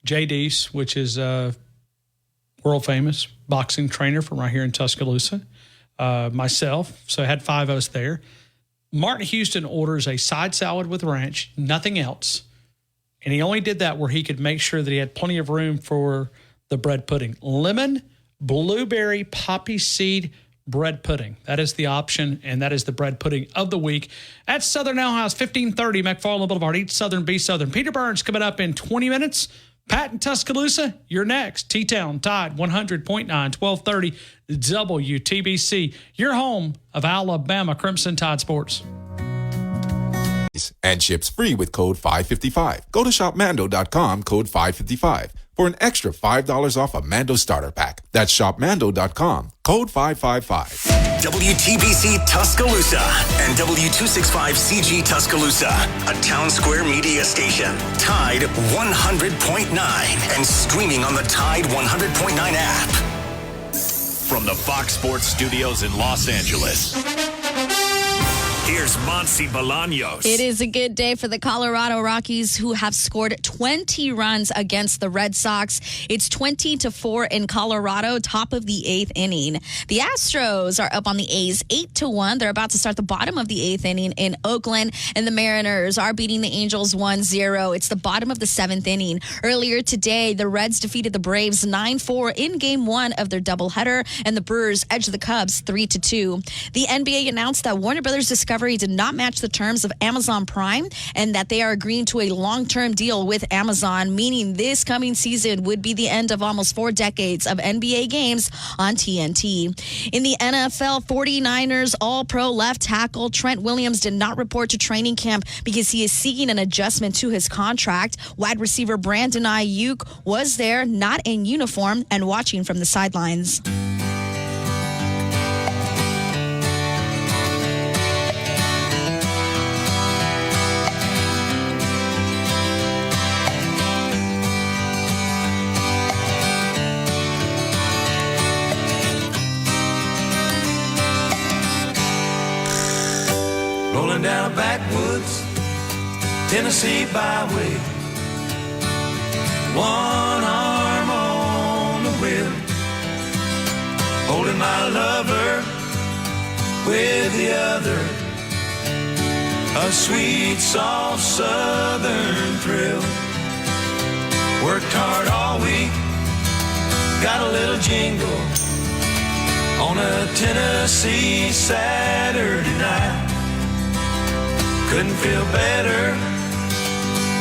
Jay Deese, which is world famous boxing trainer from right here in Tuscaloosa. Myself. So I had 5 of us there. Martin Houston orders a side salad with ranch, nothing else. And he only did that where he could make sure that he had plenty of room for the bread pudding. Lemon, blueberry, poppy seed bread pudding. That is the option, and that is the bread pudding of the week at Southern Ale House, 1530 McFarland Boulevard. Eat Southern, be Southern. Peter Burns coming up in 20 minutes. Pat in Tuscaloosa, you're next. T-Town, Tide, 100.9, 1230 WTBC. Your home of Alabama Crimson Tide Sports. And ships free with code 555. Go to shopmando.com, code 555, for an extra $5 off a Mando starter pack. That's shopmando.com, code 555. WTBC Tuscaloosa and W265CG Tuscaloosa, a Town Square media station. Tide 100.9 and streaming on the Tide 100.9 app. From the Fox Sports Studios in Los Angeles, here's Monsi Bolaños. It is a good day for the Colorado Rockies, who have scored 20 runs against the Red Sox. It's 20-4 in Colorado, top of the 8th inning. The Astros are up on the A's 8-1. They're about to start the bottom of the 8th inning in Oakland, and the Mariners are beating the Angels 1-0. It's the bottom of the 7th inning. Earlier today, the Reds defeated the Braves 9-4 in Game 1 of their doubleheader, and the Brewers edged the Cubs 3-2. The NBA announced that Warner Brothers Discovery did not match the terms of Amazon Prime, and that they are agreeing to a long-term deal with Amazon, meaning this coming season would be the end of almost 4 decades of NBA games on TNT. In the NFL, 49ers All-Pro left tackle Trent Williams did not report to training camp because he is seeking an adjustment to his contract. Wide receiver Brandon Ayuk was there, not in uniform, and watching from the sidelines. Rolling down a backwoods Tennessee byway, one arm on the wheel, holding my lover with the other, a sweet, soft southern thrill. Worked hard all week, got a little jingle on a Tennessee Saturday night. Couldn't feel better.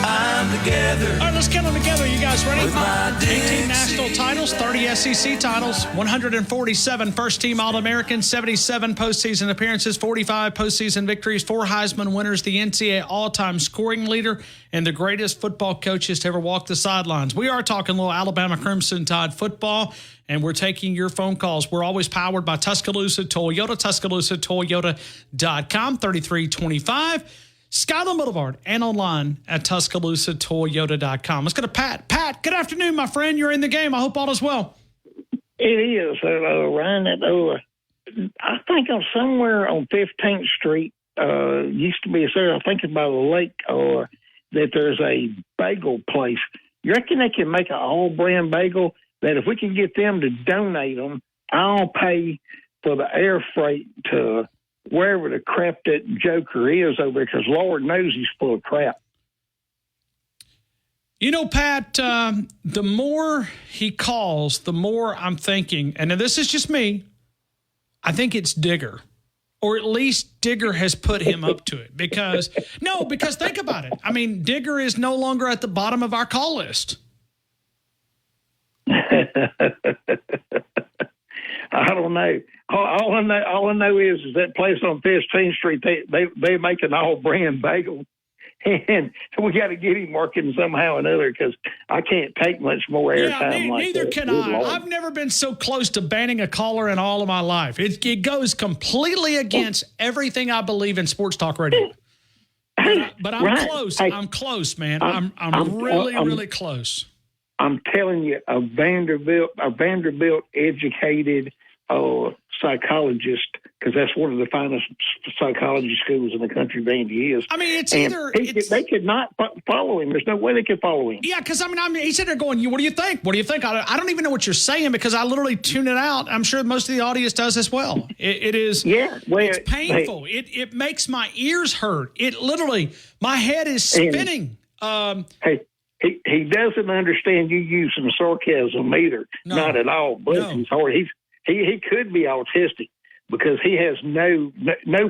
I'm together. All right, let's count them together. You guys ready? With my 18 National NFL titles, 30 SEC titles, 147 first-team All-Americans, 77 postseason appearances, 45 postseason victories, 4 Heisman winners, the NCAA all-time scoring leader, and the greatest football coaches to ever walk the sidelines. We are talking little Alabama Crimson Tide football, and we're taking your phone calls. We're always powered by Tuscaloosa Toyota, TuscaloosaToyota.com, 3325 Skyland Boulevard, and online at TuscaloosaToyota.com. Let's go to Pat. Pat, good afternoon, my friend. You're in the game. I hope all is well. It is, Ryan. I think I'm somewhere on 15th Street. Used to be I think it's by the lake, that there's a bagel place. You reckon they can make an all-brand bagel that if we can get them to donate them, I'll pay for the air freight to wherever the crap that joker is over there, because Lord knows he's full of crap. You know, Pat, the more he calls, the more I'm thinking, and this is just me, I think it's Digger. Or at least Digger has put him up to it. Because think about it. I mean, Digger is no longer at the bottom of our call list. I don't know. All I know is that place on 15th Street, they make an all-brand bagel. And we got to get him working somehow or another, because I can't take much more airtime neither can I. I've never been so close to banning a caller in all of my life. It goes completely against everything I believe in sports talk radio. But I'm close. Hey, I'm close, man. I'm really close. I'm telling you, a Vanderbilt educated psychologist, because that's one of the finest psychology schools in the country, Vandy is. I mean, they could not follow him. There's no way they could follow him. Yeah, because I mean, he's sitting there going, "What do you think? What do you think?" I don't even know what you're saying, because I literally tune it out. I'm sure most of the audience does as well. It is. Yeah, it's painful. It makes my ears hurt. It literally, my head is spinning. He doesn't understand you using sarcasm either. No, not at all. But he's hard. He could be autistic, because he has no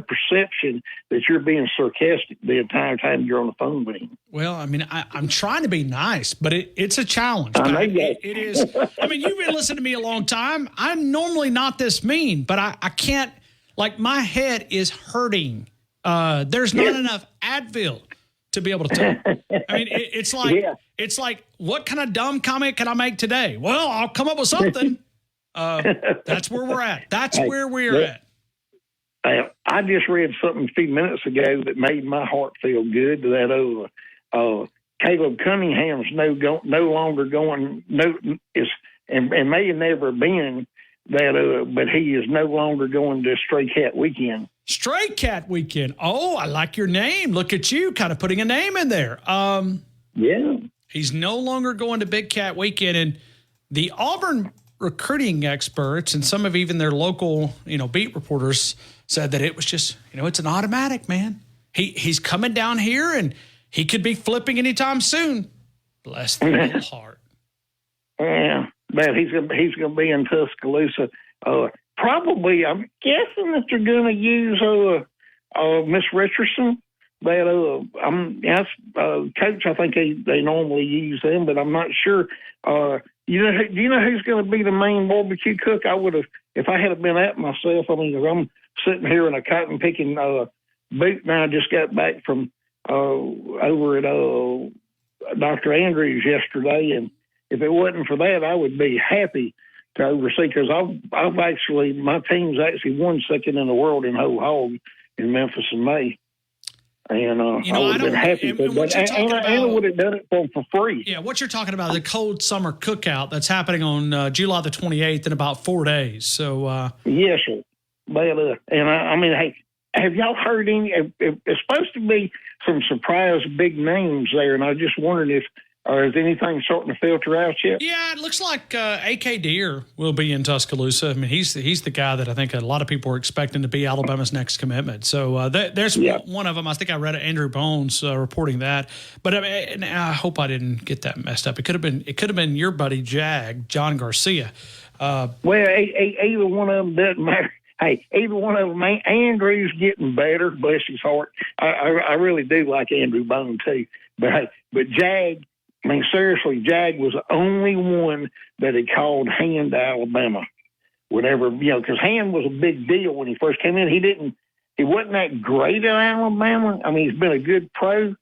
perception that you're being sarcastic the entire time you're on the phone with him. Well, I mean, I'm trying to be nice, but it's a challenge. I know it is. I mean, you've been listening to me a long time. I'm normally not this mean, but I can't. Like, my head is hurting. There's not enough Advil to be able to talk. I mean, it's like, what kind of dumb comment can I make today? Well, I'll come up with something. That's where we're at. That's where we're at. I just read something a few minutes ago that made my heart feel good. That Caleb Cunningham's no longer going. And may have never been that, but he is no longer going to Stray Cat Weekend. Stray Cat Weekend. Oh, I like your name. Look at you, kind of putting a name in there. Yeah, he's no longer going to Big Cat Weekend, and the Auburn recruiting experts and some of even their local, beat reporters said that it was just, it's an automatic, man. He's coming down here, and he could be flipping anytime soon. Bless the little heart. Yeah, but he's gonna be in Tuscaloosa. Probably, I'm guessing that they're gonna use Miss Richardson. Coach, I think they normally use them, but I'm not sure. Do you know who's going to be the main barbecue cook? I would have, if I had been at myself. I mean, I'm sitting here in a cotton picking boot, and I just got back from over at Dr. Andrews yesterday, and if it wasn't for that, I would be happy to oversee, because I've actually, my team's actually won second in the world in whole hog in Memphis in May. And I would have been happy, but Anna would have done it for free. Yeah, what you're talking about, the cold summer cookout that's happening on July the 28th in about 4 days. So yes, sir. But, and I mean, hey, have y'all heard any? It's supposed to be some surprise big names there, and I just wondered if is anything starting to filter out yet? Yeah, it looks like A.K. Deer will be in Tuscaloosa. I mean, he's the guy that I think a lot of people are expecting to be Alabama's next commitment. So there's one of them. I think I read Andrew Bones reporting that. But I hope I didn't get that messed up. It could have been your buddy John Garcia. Well, either one of them doesn't matter. Hey, either one of them. Andrew's getting better. Bless his heart. I really do like Andrew Bone too. But Jag. I mean, seriously, Jag was the only one that had called Hand to Alabama. Whatever, because Hand was a big deal when he first came in. He wasn't that great at Alabama. I mean, he's been a good pro,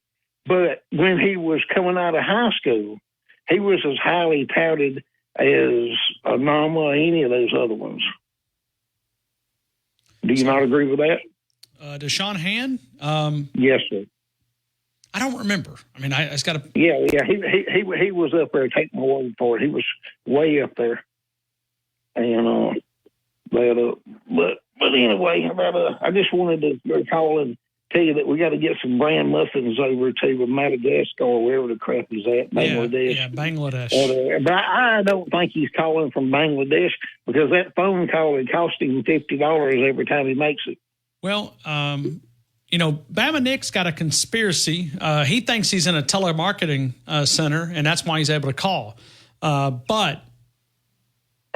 but when he was coming out of high school, he was as highly touted as Nama or any of those other ones. Do you not agree with that? Deshaun Hand? Yes, sir. I don't remember. I mean, I just got to. Yeah. He was up there. Take my word for it. He was way up there. And but anyway, I just wanted to call and tell you that we got to get some bran muffins over to Madagascar or wherever the crap is at, Bangladesh. Yeah, Bangladesh. But I don't think he's calling from Bangladesh because that phone call would cost him $50 every time he makes it. Well, Bama Nick's got a conspiracy. He thinks he's in a telemarketing center, and that's why he's able to call. But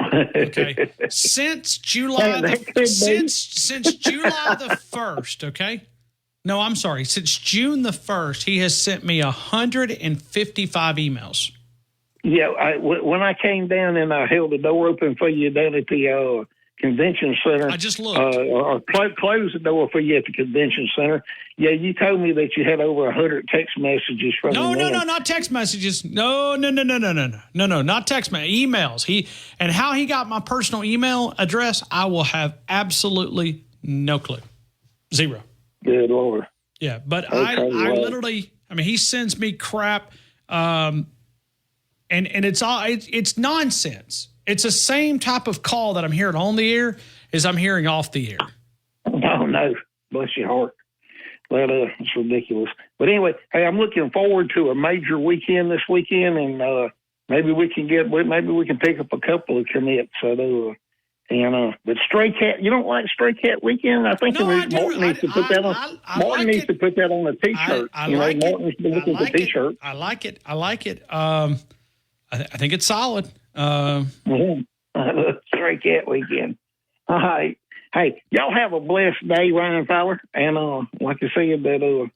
okay, since July the 1st, okay. No, I'm sorry. Since June the 1st, he has sent me 155 emails. Yeah, when I came down and I held the door open for you down at the convention center. I just looked. Or closed the door for you at the convention center. Yeah, you told me that you had over 100 text messages from him. No, not text messages. No, not text messages. Emails. How he got my personal email address, I will have absolutely no clue. Zero. Good Lord. Yeah, but okay, I literally, he sends me crap, and it's nonsense. It's the same type of call that I'm hearing on the air as I'm hearing off the air. Oh, no. Bless your heart. Well, it's ridiculous. But anyway, hey, I'm looking forward to a major weekend this weekend, and maybe we can pick up a couple of commits. But Stray Cat, you don't like Stray Cat Weekend? I think Martin needs to put that on. Martin needs to put that on a T-shirt. Martin's looking at the T-shirt. I like it. I think it's solid. Stray Cat Weekend. All right. Hey, y'all have a blessed day, Ryan Fowler. And like I said, that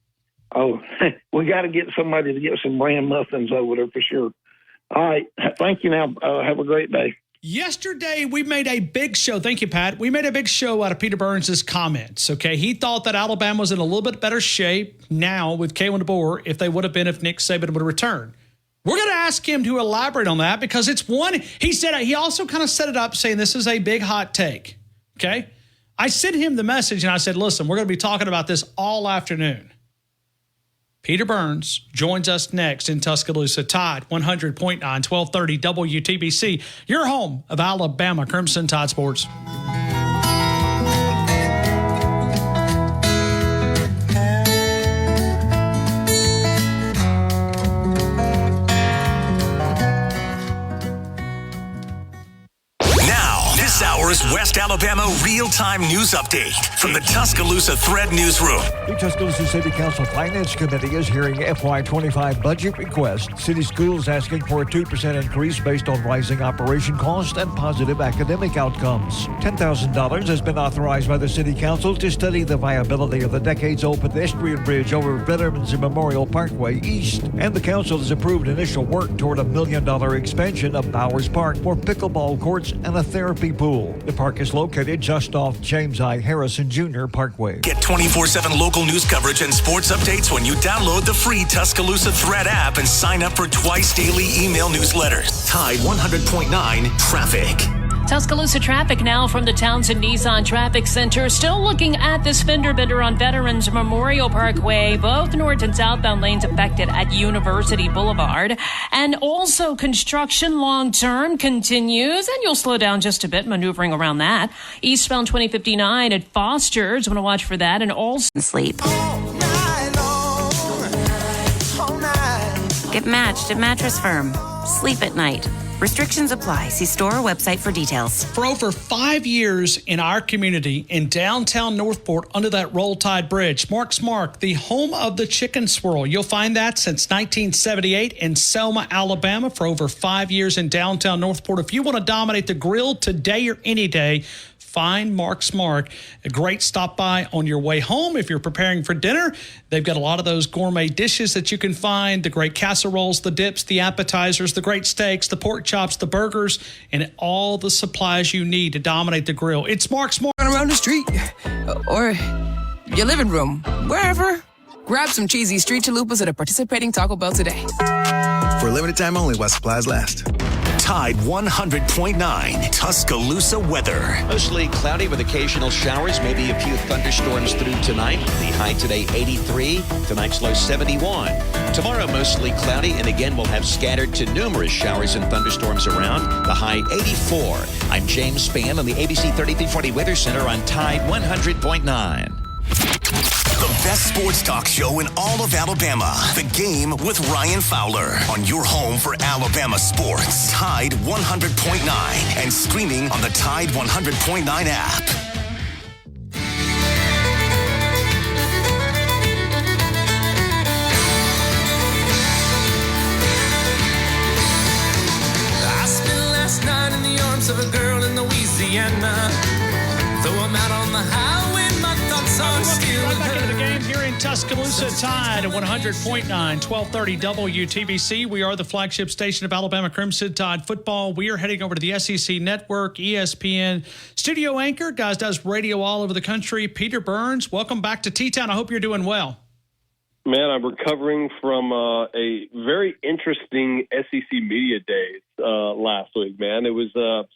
we got to get somebody to get some bran muffins over there for sure. All right. Thank you. Now have a great day. Yesterday, we made a big show. Thank you, Pat. We made a big show out of Peter Burns' comments, okay? He thought that Alabama was in a little bit better shape now with Kalen DeBoer if they would have been if Nick Saban would have returned. We're going to ask him to elaborate on that because it's one. He said he also kind of set it up saying this is a big hot take, okay? I sent him the message and I said, listen, we're going to be talking about this all afternoon. Peter Burns joins us next in Tuscaloosa. Tide 100.9, 1230 WTBC, your home of Alabama Crimson Tide Sports. This hour's West Alabama real-time news update from the Tuscaloosa Thread Newsroom. The Tuscaloosa City Council Finance Committee is hearing FY25 budget request. City schools asking for a 2% increase based on rising operation costs and positive academic outcomes. $10,000 has been authorized by the City Council to study the viability of the decades-old pedestrian bridge over Veterans Memorial Parkway East. And the council has approved initial work toward $1 million expansion of Bowers Park for pickleball courts and a therapy pool. The park is located just off James I. Harrison Jr. Parkway. Get 24/7 local news coverage and sports updates when you download the free Tuscaloosa Thread app and sign up for twice daily email newsletters. Tide 100.9 Traffic. Tuscaloosa traffic now from the Townsend Nissan Traffic Center. Still looking at this fender bender on Veterans Memorial Parkway. Both north and southbound lanes affected at University Boulevard. And also construction long-term continues, and you'll slow down just a bit maneuvering around that. Eastbound 2059 at Foster's. Want to watch for that. And also sleep. Get matched at Mattress Firm. Sleep at night. Restrictions apply. See store or website for details. For over 5 years in our community in downtown Northport under that Roll Tide Bridge, Mark's Mark, the home of the chicken swirl. You'll find that since 1978 in Selma, Alabama, for over 5 years in downtown Northport. If you want to dominate the grill today or any day, find Mark's Mark. A great stop by on your way home. If you're preparing for dinner, they've got a lot of those gourmet dishes that you can find, the great casseroles, the dips, the appetizers, the great steaks, the pork chops, the burgers, and all the supplies you need to dominate the grill. It's Mark's Mark. Around the street or your living room, wherever. Grab some cheesy street chalupas at a participating Taco Bell today. For a limited time only while supplies last. Tide 100.9 Tuscaloosa weather. Mostly cloudy with occasional showers, maybe a few thunderstorms through tonight. The high today 83, tonight's low 71. Tomorrow mostly cloudy, and again we'll have scattered to numerous showers and thunderstorms around. The high 84. I'm James Spann on the ABC 3340 Weather Center on Tide 100.9. The best sports talk show in all of Alabama. The Game with Ryan Fowler on your home for Alabama sports. Tide 100.9 and streaming on the Tide 100.9 app. I spent last night in the arms of a girl in Louisiana. Though I'm out on the highway, my thoughts are still right back into the game here in Tuscaloosa. Tide at 100.9, 1230 WTBC. We are the flagship station of Alabama Crimson Tide football. We are heading over to the SEC Network, ESPN studio anchor. Guys does radio all over the country. Peter Burns, welcome back to T-Town. I hope you're doing well. Man, I'm recovering from a very interesting SEC media days last week, man. It was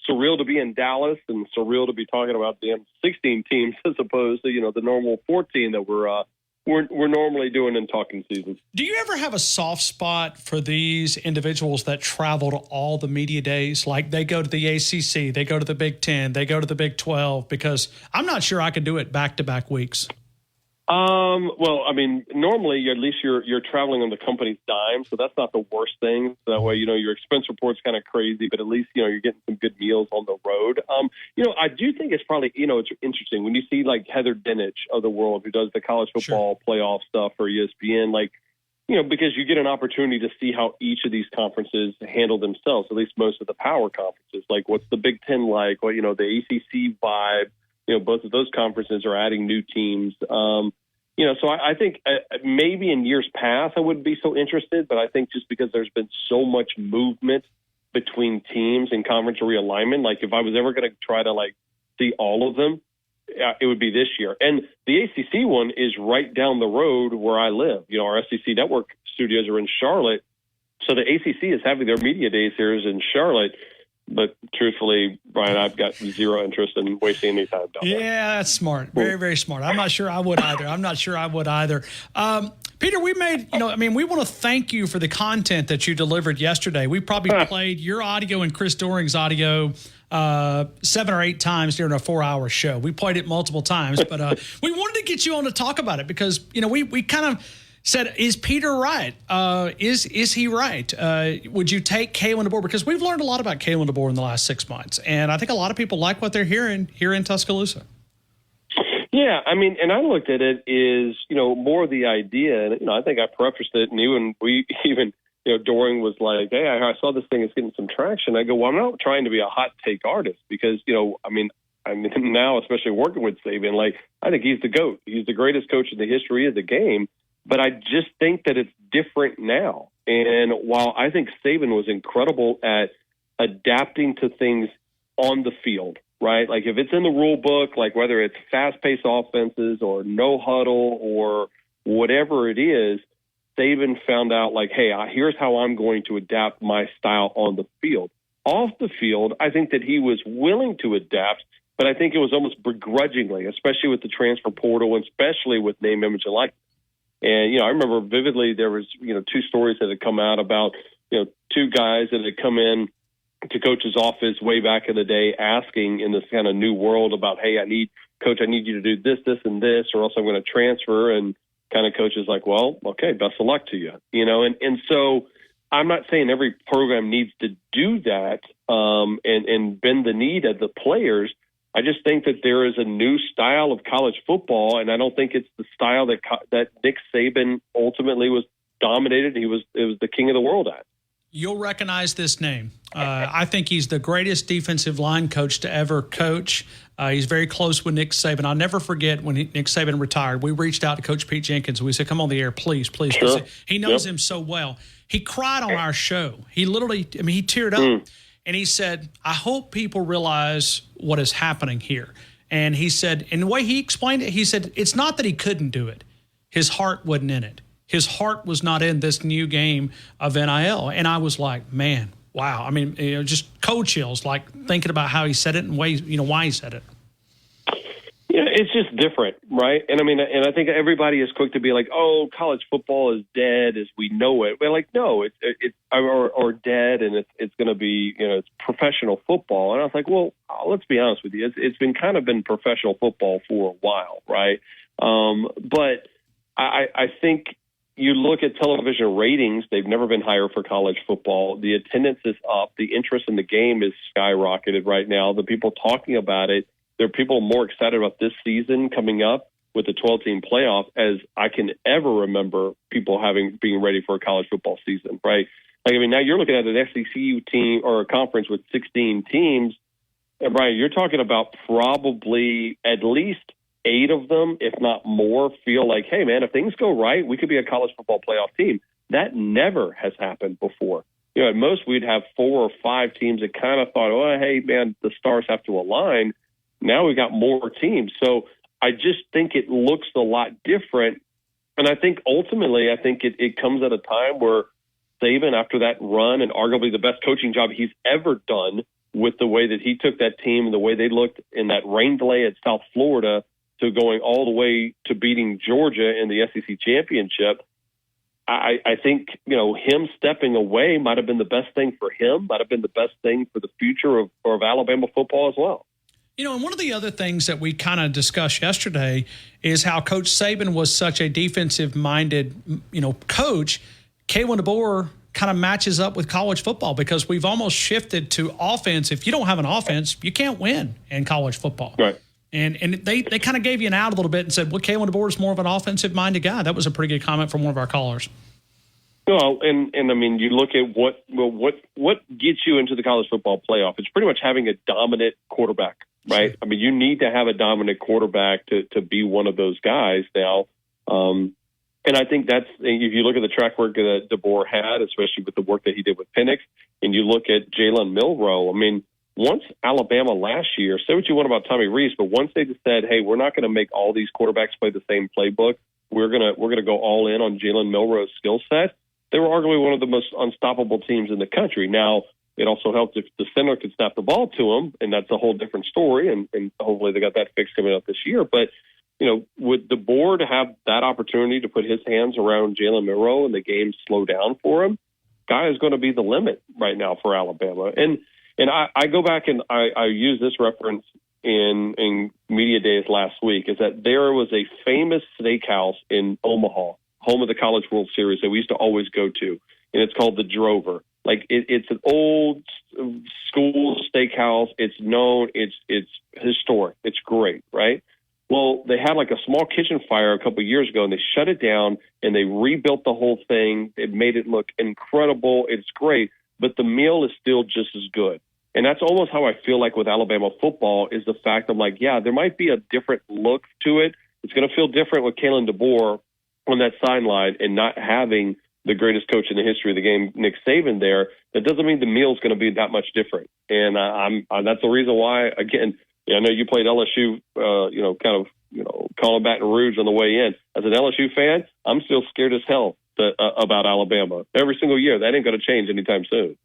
surreal to be in Dallas and surreal to be talking about the 16 teams as opposed to, the normal 14 that we're normally doing in talking season. Do you ever have a soft spot for these individuals that travel to all the media days? Like they go to the ACC, they go to the Big Ten, they go to the Big 12, because I'm not sure I could do it back-to-back weeks. Well, I mean, normally at least you're traveling on the company's dime, so that's not the worst thing. So that way, your expense report's kind of crazy, but at least, you're getting some good meals on the road. I do think it's probably, it's interesting when you see like Heather Dinich of the world who does the college football playoff stuff for ESPN, because you get an opportunity to see how each of these conferences handle themselves, at least most of the power conferences. Like what's the Big Ten like? What, the ACC vibe, both of those conferences are adding new teams. So I think maybe in years past I wouldn't be so interested, but I think just because there's been so much movement between teams and conference realignment, like if I was ever going to try to see all of them, it would be this year. And the ACC one is right down the road where I live. Our SEC Network studios are in Charlotte, so the ACC is having their media days here in Charlotte. But truthfully, Brian, I've got zero interest in wasting any time down there. Yeah, that's smart. Very, very smart. I'm not sure I would either. Peter, we made, we want to thank you for the content that you delivered yesterday. We probably played your audio and Chris Doering's audio 7 or 8 times during a 4-hour show. We played it multiple times, but we wanted to get you on to talk about it because, we kind of said, is Peter right? Is he right? Would you take Kalen DeBoer? Because we've learned a lot about Kalen DeBoer in the last 6 months, and I think a lot of people like what they're hearing here in Tuscaloosa. Yeah, and I looked at it as, more the idea, and, I think I prefaced it, and even Doering was like, hey, I saw this thing is getting some traction. I go, well, I'm not trying to be a hot take artist because, now, especially working with Saban, I think he's the GOAT. He's the greatest coach in the history of the game. But I just think that it's different now. And while I think Saban was incredible at adapting to things on the field, right? Like if it's in the rule book, like whether it's fast-paced offenses or no huddle or whatever it is, Saban found out hey, here's how I'm going to adapt my style on the field. Off the field, I think that he was willing to adapt, but I think it was almost begrudgingly, especially with the transfer portal, and especially with name, image, and likeness. And, I remember vividly there was, 2 stories that had come out about, 2 guys that had come in to Coach's office way back in the day asking in this kind of new world about, hey, I need you to do this, this, and this, or else I'm going to transfer. And kind of Coach is like, well, okay, best of luck to you. And so I'm not saying every program needs to do that and bend the knee of the players. I just think that there is a new style of college football, and I don't think it's the style that Nick Saban ultimately was dominated. It was the king of the world at. You'll recognize this name. I think he's the greatest defensive line coach to ever coach. He's very close with Nick Saban. I'll never forget when Nick Saban retired, we reached out to Coach Pete Jenkins. We said, come on the air, please, please. Sure. He knows him so well. He cried on our show. He literally, he teared up. And he said, I hope people realize what is happening here. And he said, and the way he explained it, he said, it's not that he couldn't do it. His heart wasn't in it. His heart was not in this new game of NIL. And I was like, man, wow. I mean, just cold chills, like thinking about how he said it and ways, why he said it. Yeah, it's just different, right? And I mean, and I think everybody is quick to be like, "Oh, college football is dead as we know it." But like, no, it's or dead, and it's going to be, it's professional football. And I was like, well, let's be honest with you, it's been professional football for a while, right? But I think you look at television ratings; they've never been higher for college football. The attendance is up. The interest in the game is skyrocketed right now. The people talking about it. There are people more excited about this season coming up with the 12-team playoff as I can ever remember people being ready for a college football season, right? Like, I mean, now you're looking at an SEC team or a conference with 16 teams. And Brian, you're talking about probably at least 8 of them, if not more, feel like, hey, man, if things go right, we could be a college football playoff team. That never has happened before. At most we'd have 4 or 5 teams that kind of thought, oh, hey, man, the stars have to align. Now we've got more teams. So I just think it looks a lot different. And I think ultimately, it comes at a time where Saban, after that run and arguably the best coaching job he's ever done with the way that he took that team and the way they looked in that rain delay at South Florida to going all the way to beating Georgia in the SEC championship, I think, him stepping away might have been the best thing for him, might have been the best thing for the future of Alabama football as well. And one of the other things that we kind of discussed yesterday is how Coach Saban was such a defensive-minded, coach. Kalen DeBoer kind of matches up with college football because we've almost shifted to offense. If you don't have an offense, you can't win in college football. Right. And they kind of gave you an out a little bit and said, well, Kalen DeBoer is more of an offensive-minded guy. That was a pretty good comment from one of our callers. Well, and I mean, you look at what gets you into the college football playoff. It's pretty much having a dominant quarterback. Right. I mean, you need to have a dominant quarterback to be one of those guys now. And I think that's, if you look at the track record that DeBoer had, especially with the work that he did with Penix, and you look at Jalen Milroe, I mean, once Alabama last year, say what you want about Tommy Rees, but once they just said, hey, we're not going to make all these quarterbacks play the same playbook, we're gonna go all in on Jalen Milroe's skill set, they were arguably one of the most unstoppable teams in the country. Now, it also helped if the center could snap the ball to him, and that's a whole different story, and hopefully they got that fixed coming up this year. But, would DeBoer to have that opportunity to put his hands around Jalen Milroe and the game slow down for him, guy is going to be the limit right now for Alabama. And I go back and I use this reference in media days last week, is that there was a famous steakhouse in Omaha, home of the College World Series, that we used to always go to, and it's called the Drover. Like it's an old school steakhouse. It's known. It's historic. It's great, right? Well, they had like a small kitchen fire a couple of years ago, and they shut it down and they rebuilt the whole thing. It made it look incredible. It's great, but the meal is still just as good. And that's almost how I feel like with Alabama football, is the fact I'm like, yeah, there might be a different look to it. It's going to feel different with Kalen DeBoer on that sideline and not having the greatest coach in the history of the game, Nick Saban, there. That doesn't mean the meal's going to be that much different. And that's the reason why, again, I know you played LSU, calling Baton Rouge on the way in. As an LSU fan, I'm still scared as hell about Alabama. Every single year, that ain't going to change anytime soon.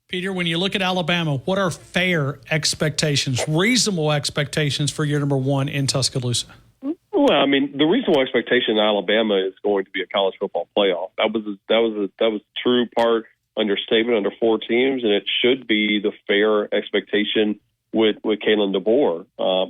Peter, when you look at Alabama, what are fair expectations, reasonable expectations for year number 1 in Tuscaloosa? Well, I mean, the reasonable expectation in Alabama is going to be a college football playoff. That was a true part under Saban, under 4 teams, and it should be the fair expectation with Kalen DeBoer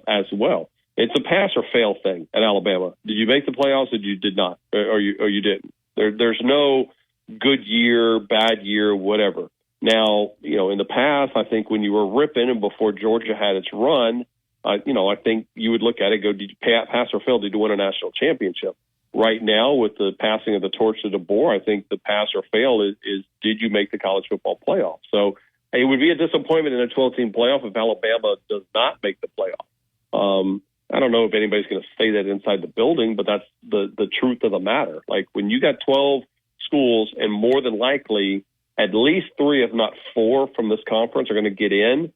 as well. It's a pass or fail thing at Alabama. Did you make the playoffs, or you did not, or you didn't? There's no good year, bad year, whatever. Now, in the past, I think when you were ripping and before Georgia had its run, I think you would look at it and go, did you pass or fail? Did you win a national championship? right now with the passing of the torch to DeBoer, I think the pass or fail is did you make the college football playoff? So it would be a disappointment in a 12-team playoff if Alabama does not make the playoff. I don't know if anybody's going to say that inside the building, but that's the truth of the matter. Like when you got 12 schools and more than likely at least 3, if not 4 from this conference are going to get in,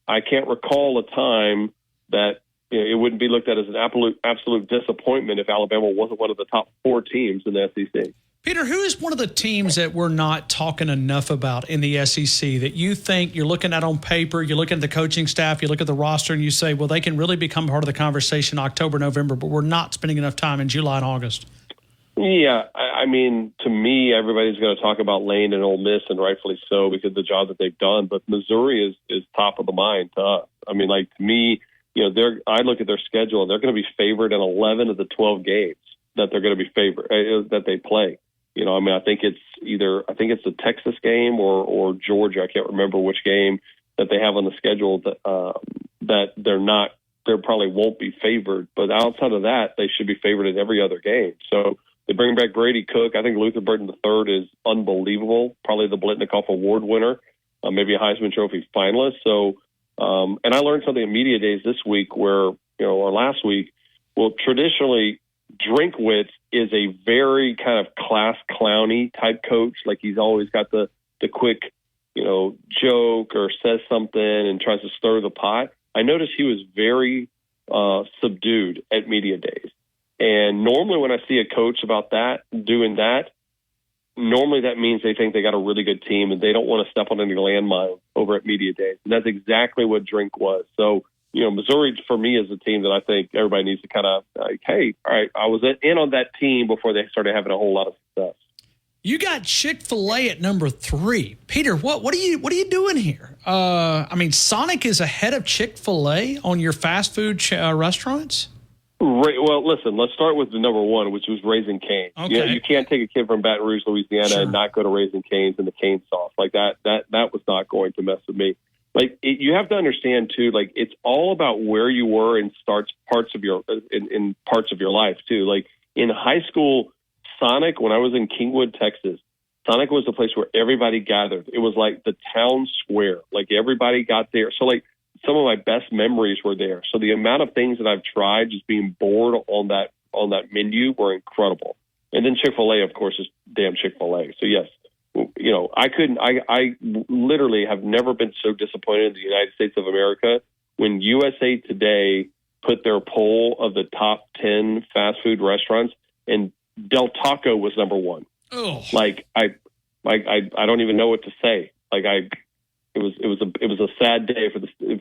I can't recall a time that it wouldn't be looked at as an absolute disappointment if Alabama wasn't one of the top 4 teams in the SEC. Peter, who is one of the teams that we're not talking enough about in the SEC that you think you're looking at on paper, you look at the coaching staff, you look at the roster, and you say, well, they can really become part of the conversation October, November, but we're not spending enough time in July and August? Yeah, I mean, to me, everybody's going to talk about Lane and Ole Miss, and rightfully so because of the job that they've done, but Missouri is top of the mind to us. I mean, like, to me, I look at their schedule, and they're going to be favored in 11 of the 12 games that they're going to be favored, that they play. I mean, I think it's the Texas game or Georgia. I can't remember which game that they have on the schedule that they probably won't be favored. But outside of that, they should be favored in every other game. So they bring back Brady Cook. I think Luther Burden III is unbelievable. Probably the Blitnikoff Award winner, maybe a Heisman Trophy finalist. So, and I learned something at Media Days this week or last week. Well, traditionally, Drinkwitz is a very kind of class clowny type coach. Like he's always got the quick, joke or says something and tries to stir the pot. I noticed he was very subdued at Media Days. And normally when I see a coach doing that, normally that means they think they got a really good team and they don't want to step on any landmines over at Media Days. And that's exactly what Drink was. So, Missouri, for me, is a team that I think everybody needs to kind of like, hey, all right, I was in on that team before they started having a whole lot of success. You got Chick-fil-A at number 3. Peter, what are you doing here? I mean, Sonic is ahead of Chick-fil-A on your fast food restaurants? Right. Well, listen, let's start with the number 1, which was Raising Cane's. Okay. You can't take a kid from Baton Rouge, Louisiana, and not go to Raising Cane's and the cane sauce. Like that was not going to mess with me. Like you have to understand too. Like it's all about where you were in parts of your life too. Like in high school, Sonic. When I was in Kingwood, Texas, Sonic was the place where everybody gathered. It was like the town square. Like everybody got there. So like some of my best memories were there. So the amount of things that I've tried, just being bored on that menu, were incredible. And then Chick-fil-A, of course, is damn Chick-fil-A. So yes. I literally have never been so disappointed in the United States of America when USA Today put their poll of the top 10 fast food restaurants and Del Taco was number 1. Oh, I don't even know what to say. It was a sad day for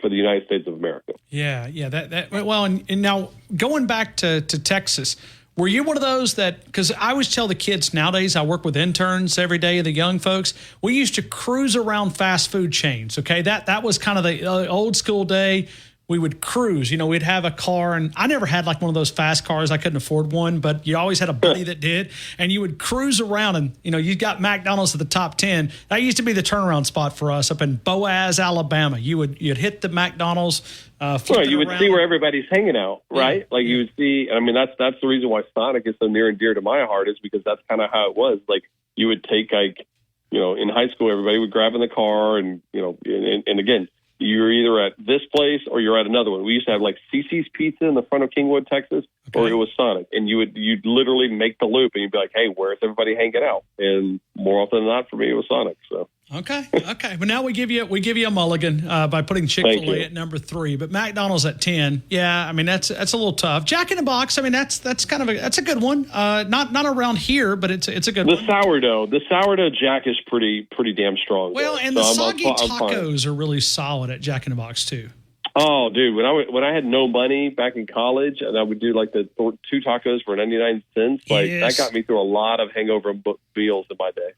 the United States of America. Yeah. And now going back to Texas. Were you one of those because I always tell the kids nowadays, I work with interns every day, the young folks, we used to cruise around fast food chains, okay? That was kind of the old school day. We would cruise, we'd have a car, and I never had like one of those fast cars. I couldn't afford one, but you always had a buddy that did, and you would cruise around, and, you got McDonald's at the top 10. That used to be the turnaround spot for us up in Boaz, Alabama. You'd hit the McDonald's, you would see where everybody's hanging out, right? Yeah. Like you would see, I mean, that's the reason why Sonic is so near and dear to my heart is because that's kind of how it was. Like you would take in high school, everybody would grab in the car and again, you're either at this place or you're at another one. We used to have like CC's Pizza in the front of Kingwood, Texas, or it was Sonic. And you'd literally make the loop and you'd be like, hey, where's everybody hanging out? And more often than not, for me, it was Sonic. So. Okay. But now we give you a mulligan by putting Chick-fil-A at number 3, but McDonald's at 10. Yeah, I mean that's a little tough. Jack in the Box. I mean that's kind of that's a good one. Not around here, but it's a good one. The sourdough Jack is pretty damn strong. Well, and the soggy tacos are really solid at Jack in the Box too. Oh, dude, when I had no money back in college, and I would do like the 2 tacos for 99 cents, that got me through a lot of hangover meals in my day.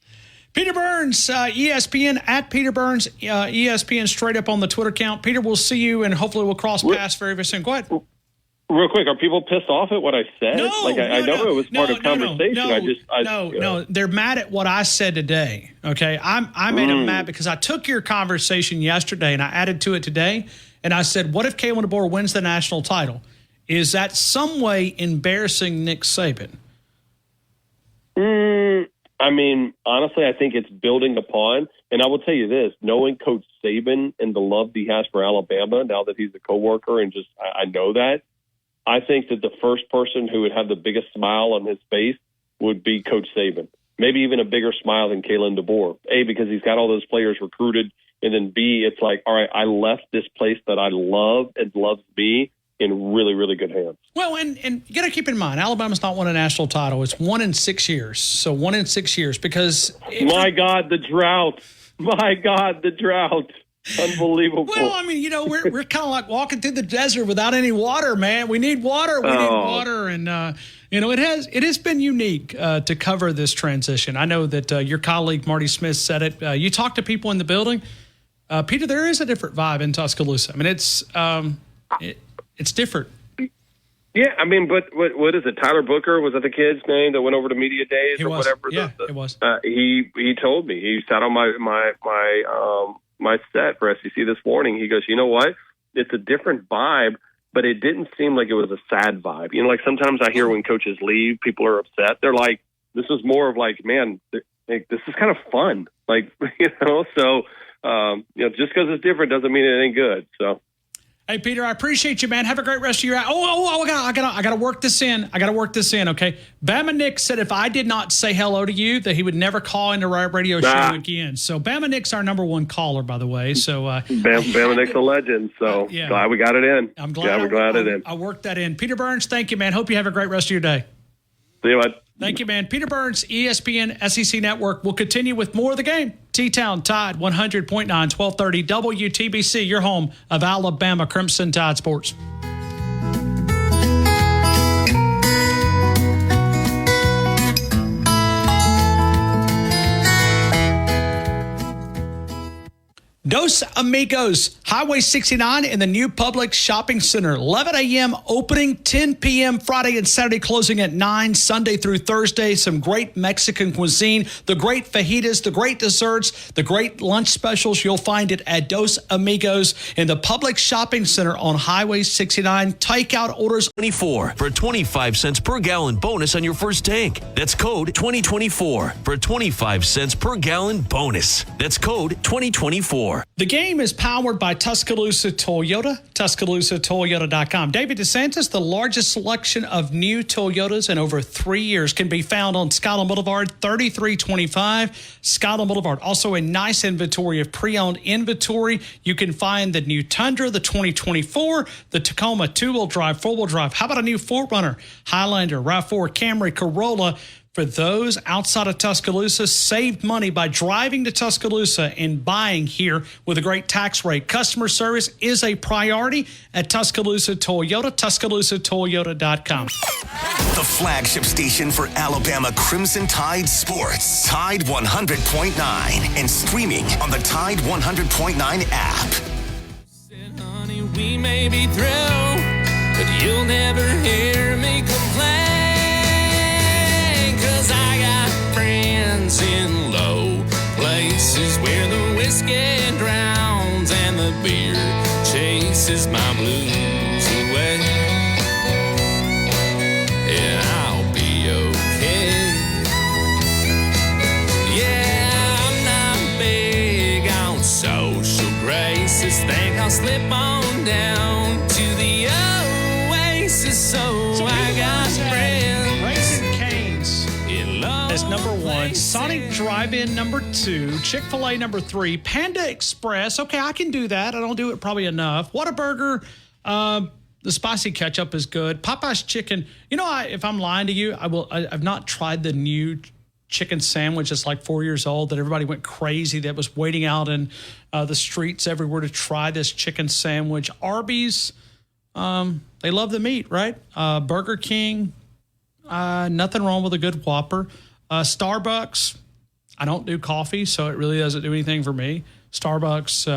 Peter Burns, ESPN, at Peter Burns, ESPN, straight up on the Twitter account. Peter, we'll see you, and hopefully we'll cross paths very, very soon. Go ahead. Real quick, are people pissed off at what I said? I know it was part of conversation. No, they're mad at what I said today, okay? I made them mad because I took your conversation yesterday, and I added to it today, and I said, what if Kalen DeBoer wins the national title? Is that some way embarrassing Nick Saban? I mean, honestly, I think it's building upon. And I will tell you this, knowing Coach Saban and the love he has for Alabama now that he's a coworker and just I know that, I think that the first person who would have the biggest smile on his face would be Coach Saban. Maybe even a bigger smile than Kalen DeBoer. A, because he's got all those players recruited. And then B, it's like, all right, I left this place that I love and loves me in really, really good hands. Well, and you got to keep in mind, Alabama's not won a national title. It's 1 in 6 years. So 1 in 6 years because... My God, the drought. My God, the drought. Unbelievable. Well, I mean, we're kind of like walking through the desert without any water, man. We need water. We need water. And, it has been unique to cover this transition. I know that your colleague, Marty Smith, said it. You talk to people in the building. Peter, there is a different vibe in Tuscaloosa. I mean, it's different. Yeah, I mean, but what is it? Tyler Booker, was that the kid's name that went over to Media Days or whatever? Yeah, it was. He told me. He sat on my set for SEC this morning. He goes, you know what? It's a different vibe, but it didn't seem like it was a sad vibe. Like sometimes I hear when coaches leave, people are upset. They're like, this is more of like, man, this is kind of fun. Like, so, just because it's different doesn't mean it ain't good. So. Hey, Peter, I appreciate you, man. Have a great rest of your. I gotta work this in. Okay. Bama Nick said if I did not say hello to you, that he would never call into our radio show again. So Bama Nick's our number one caller, by the way. So Bama Nick's a legend. So glad we got it in. I'm glad we're glad it in. I worked that in. Peter Burns, thank you, man. Hope you have a great rest of your day. See you, bud. Thank you, man. Peter Burns, ESPN SEC Network. We'll continue with more of the game. T-Town Tide 100.9, 1230 WTBC, your home of Alabama Crimson Tide Sports. Dos Amigos, Highway 69 in the new Publix Shopping Center. 11 a.m. opening, 10 p.m. Friday and Saturday closing at 9, Sunday through Thursday. Some great Mexican cuisine, the great fajitas, the great desserts, the great lunch specials. You'll find it at Dos Amigos in the Publix Shopping Center on Highway 69. Takeout orders 24 for a 25 cents per gallon bonus on your first tank. That's code 2024 for a 25 cents per gallon bonus. That's code 2024. The game is powered by Tuscaloosa Toyota, TuscaloosaToyota.com. David DeSantis, the largest selection of new Toyotas in over 3 years, can be found on Skyline Boulevard, 3325 Skyline Boulevard. Also a nice inventory of pre-owned inventory. You can find the new Tundra, the 2024, the Tacoma two-wheel drive, four-wheel drive. How about a new 4Runner, Highlander, RAV4, Camry, Corolla? For those outside of Tuscaloosa, save money by driving to Tuscaloosa and buying here with a great tax rate. Customer service is a priority at Tuscaloosa Toyota, TuscaloosaToyota.com. The flagship station for Alabama Crimson Tide Sports, Tide 100.9, and streaming on the Tide 100.9 app. Said, honey, we may be through, but you'll never hear me complain. 'Cause I got friends in low places where the whiskey drowns and the beer chases my blues away. And I'll be okay. Yeah, I'm not big on social graces. Think I'll slip on down to the oasis. So I got friends. As number 1, Sonic Drive-In number 2, Chick-fil-A number 3, Panda Express. Okay, I can do that. I don't do it probably enough. Whataburger, the spicy ketchup is good. Popeye's chicken. If I'm lying to you, I've not tried the new chicken sandwich that's like 4 years old that everybody went crazy that was waiting out in the streets everywhere to try this chicken sandwich. Arby's, they love the meat, right? Burger King, nothing wrong with a good Whopper. Starbucks, I don't do coffee, so it really doesn't do anything for me. Starbucks,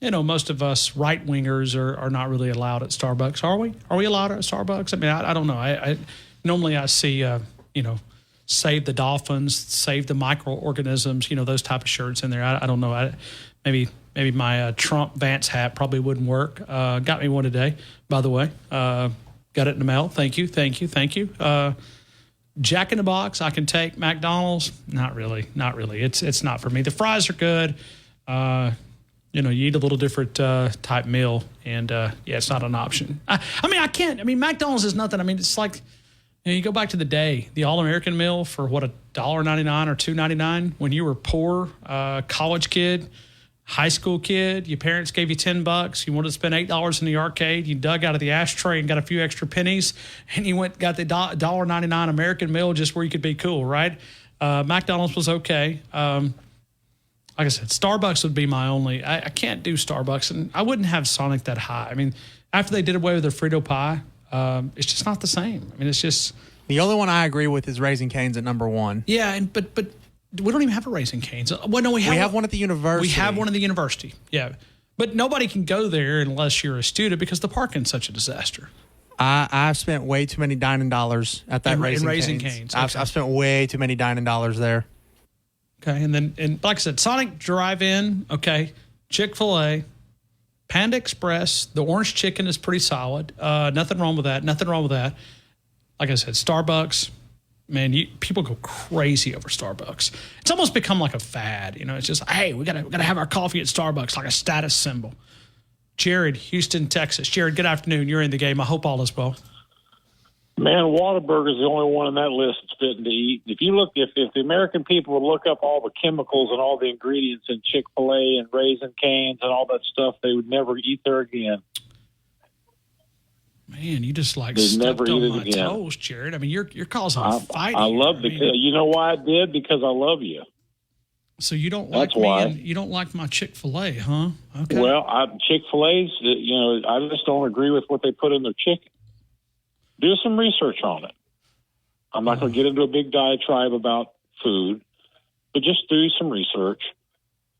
most of us right-wingers are not really allowed at Starbucks. Are we? Are we allowed at Starbucks? I mean, I don't know. I normally I see, save the dolphins, save the microorganisms, those type of shirts in there. I don't know. Maybe my Trump Vance hat probably wouldn't work. Got me one today, by the way. Got it in the mail. Thank you. Jack in the Box, I can take. McDonald's, not really. It's not for me. The fries are good. You eat a little different type meal, and it's not an option. I mean, McDonald's is nothing. I mean, it's like, you go back to the day, the All-American meal for what, $1.99 or $2.99 when you were poor, college kid, high school kid, your parents gave you $10, you wanted to spend $8 in the arcade, you dug out of the ashtray and got a few extra pennies, and you got the $1.99 American meal just where you could be cool, right? McDonald's was okay. Like I said, Starbucks would be my only. I can't do Starbucks, and I wouldn't have Sonic that high. I mean, after they did away with their Frito pie, it's just not the same. I mean, it's just. The only one I agree with is Raising Cane's at number one. Yeah, but we don't even have a Raising Cane's. Well, no, we have one at the university. We have one at the university. Yeah, but nobody can go there unless you're a student because the parking's such a disaster. I've spent way too many dining dollars at that Raising Cane's. Okay. I've spent way too many dining dollars there. Okay, and like I said, Sonic Drive-In, okay, Chick-fil-A, Panda Express, the orange chicken is pretty solid. Nothing wrong with that. Like I said, Starbucks, man, people go crazy over Starbucks. It's almost become like a fad. It's just, hey, we gotta have our coffee at Starbucks, like a status symbol. Jared, Houston, Texas. Jared, good afternoon. You're in the game. I hope all is well. Man, Whataburger is the only one on that list that's fitting to eat. If the American people would look up all the chemicals and all the ingredients in Chick-fil-A and Raising Cane's and all that stuff, they would never eat there again. Man, you just stepped on my toes, Jared. I mean, you're causing a fight. I love you know why I did? Because I love you. So you don't like me and you don't like my Chick-fil-A, huh? Okay. Well, Chick-fil-A's, I just don't agree with what they put in their chicken. Do some research on it. I'm not going to get into a big diatribe about food, but just do some research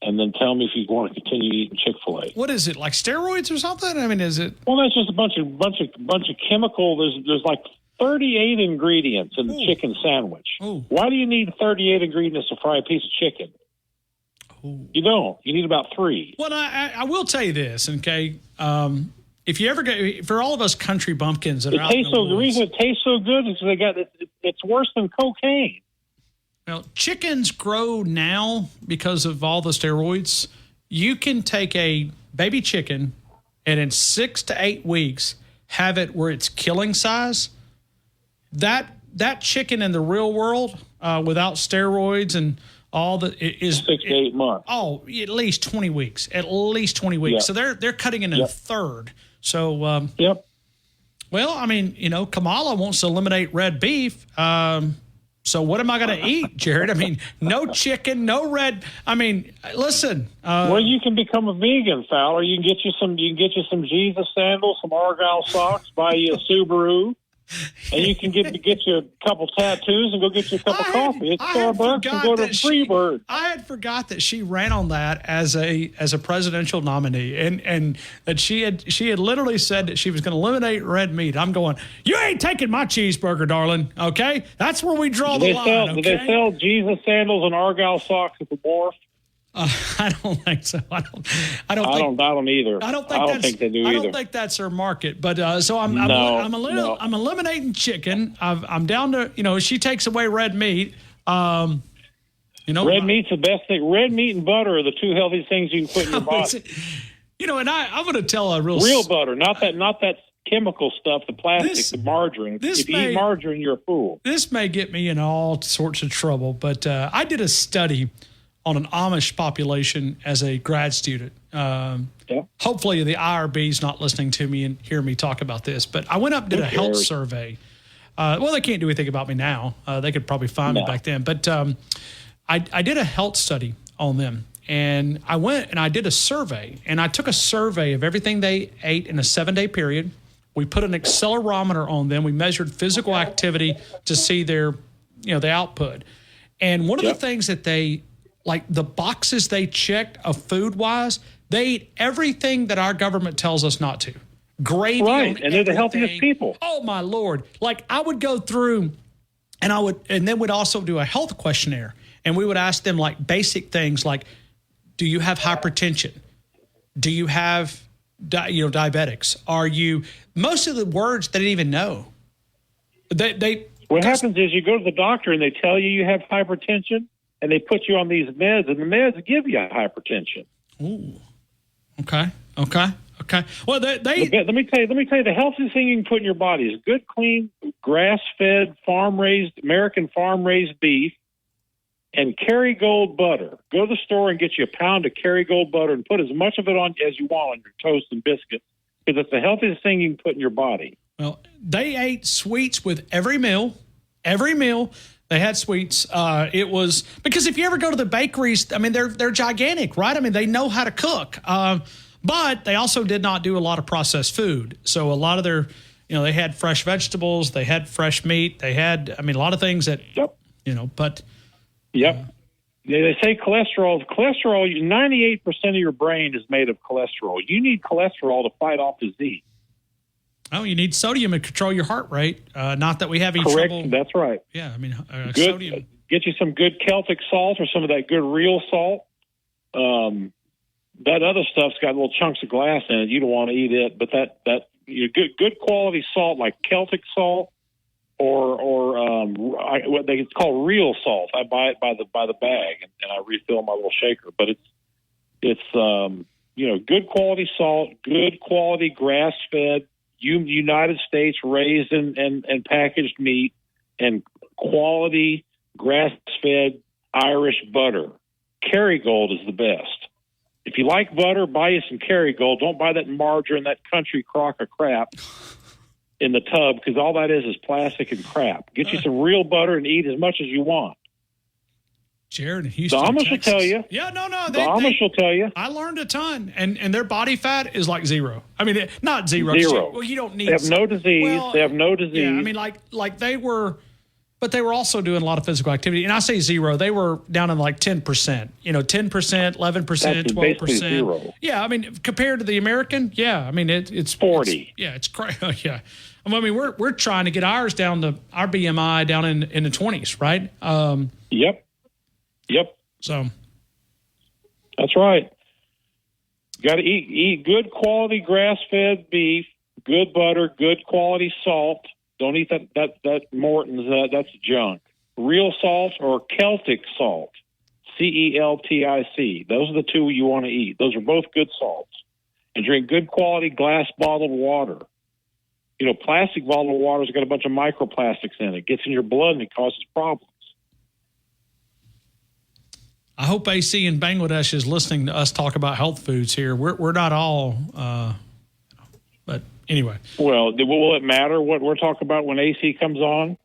and then tell me if you want to continue eating Chick-fil-A. What is it, like steroids or something? I mean, is it? Well, that's just a bunch of chemical. There's like 38 ingredients in the chicken sandwich. Ooh. Why do you need 38 ingredients to fry a piece of chicken? Ooh. You don't. You need about 3. Well, I will tell you this, okay? If you ever go, for all of us country bumpkins that are out in the woods, the reason it tastes so good is it's worse than cocaine. Well, chickens grow now because of all the steroids. You can take a baby chicken and in 6 to 8 weeks have it where it's killing size. That chicken in the real world without steroids and all the is 6 to 8 months. Oh, at least 20 weeks. At least 20 weeks. Yep. So they're cutting it in a third. So yep. Well, I mean, Kamala wants to eliminate red beef. So what am I going to eat, Jared? I mean, no chicken, no red. I mean, listen. Well, you can become a vegan, Fowler. You can get you some Jesus sandals, some Argyle socks, buy you a Subaru. And you can get you a couple tattoos and go get you a cup of coffee at Starbucks and go to Freebird. I had forgot that she ran on that as a presidential nominee, and that she had literally said that she was going to eliminate red meat. I'm going, you ain't taking my cheeseburger, darling. Okay, that's where we draw the line. Okay? Do they sell Jesus sandals and Argyle socks at the wharf? I don't think so. I don't either. I don't think they do either. I don't think that's their market. But so I'm eliminating chicken. I'm down to she takes away red meat. Red meat's the best thing. Red meat and butter are the 2 healthiest things you can put in your body. And I'm going to tell a real butter, not that chemical stuff, the plastic, the margarine. If you eat margarine, you're a fool. This may get me in all sorts of trouble, but I did a study on an Amish population as a grad student. Hopefully the IRB's not listening to me and hear me talk about this, but I went up and did a health survey. Well, they can't do anything about me now. They could probably find me back then. But I did a health study on them, and I went and I did a survey, and I took a survey of everything they ate in a 7-day period. We put an accelerometer on them. We measured physical activity to see their, the output. And one of the things that they, like the boxes they checked of food-wise, they eat everything that our government tells us not to. Gravy, right? And they're the healthiest people. Oh my Lord! Like I would go through, and then we'd also do a health questionnaire, and we would ask them like basic things like, do you have hypertension? Do you have, diabetics? Are you? Most of the words they didn't even know. They What happens is you go to the doctor and they tell you have hypertension, and they put you on these meds, and the meds give you hypertension. Ooh. Okay. Well, let me tell you, the healthiest thing you can put in your body is good, clean, grass-fed, American farm-raised beef, and Kerrygold butter. Go to the store and get you a pound of Kerrygold butter and put as much of it on as you want on your toast and biscuits, because it's the healthiest thing you can put in your body. Well, they ate sweets with every meal. Every meal they had sweets. It was because if you ever go to the bakeries, I mean, they're gigantic, right? I mean, they know how to cook. But they also did not do a lot of processed food. So a lot of their, they had fresh vegetables, they had fresh meat, they had, a lot of things that, but. Yep. They say cholesterol, 98% of your brain is made of cholesterol. You need cholesterol to fight off disease. Oh, you need sodium to control your heart rate. Not that we have any Correct. trouble. That's right. Yeah, good, sodium. Get you some good Celtic salt or some of that good real salt. That other stuff's got little chunks of glass in it. You don't want to eat it, but that good quality salt like Celtic salt or what they call real salt. I buy it by the bag and I refill my little shaker. But it's good quality salt, good quality grass fed, United States raised and packaged meat, and quality grass fed Irish butter. Kerrygold is the best. If you like butter, buy you some Kerrygold. Don't buy that margarine, that country crock of crap in the tub, because all that is plastic and crap. Get you some real butter and eat as much as you want. Jared in Houston, the Amish Texas. will tell you. Yeah, no. The Amish will tell you. I learned a ton, and their body fat is like zero. Not zero. Zero. Well, you don't need. They have no disease. Well, they have no disease. Yeah, like they were. But they were also doing a lot of physical activity. And I say zero. They were down in like 10%. 10%, 11%, 12%. Zero. Yeah, compared to the American, yeah. It's 40. It's crazy. Yeah. We're trying to get ours down to our BMI down in the 20s, right? Yep. So that's right. Got to eat good quality grass-fed beef, good butter, good quality salt. Don't eat that Morton's. That's junk. Real salt or Celtic salt, CELTIC. Those are the two you want to eat. Those are both good salts. And drink good quality glass bottled water. Plastic bottled water's got a bunch of microplastics in it. It gets in your blood and it causes problems. I hope AC in Bangladesh is listening to us talk about health foods here. We're not all, but anyway. Well, will it matter what we're talking about when AC comes on?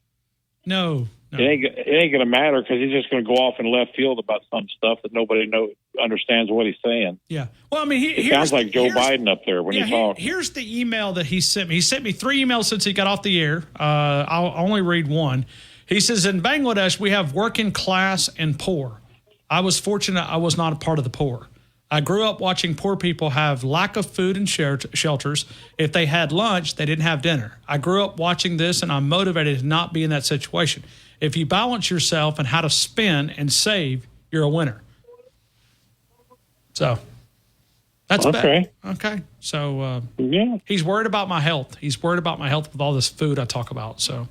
No. It ain't going to matter, because he's just going to go off in left field about some stuff that nobody understands what he's saying. Yeah. Well, it sounds like Joe Biden up there when he talks. Here's the email that he sent me. He sent me 3 emails since he got off the air. I'll only read one. He says, in Bangladesh, we have working class and poor. I was fortunate I was not a part of the poor. I grew up watching poor people have lack of food and shelters. If they had lunch, they didn't have dinner. I grew up watching this, and I'm motivated to not be in that situation. If you balance yourself and how to spend and save, you're a winner. So that's okay. Bad. Okay. So yeah, he's worried about my health. He's worried about my health with all this food I talk about. So.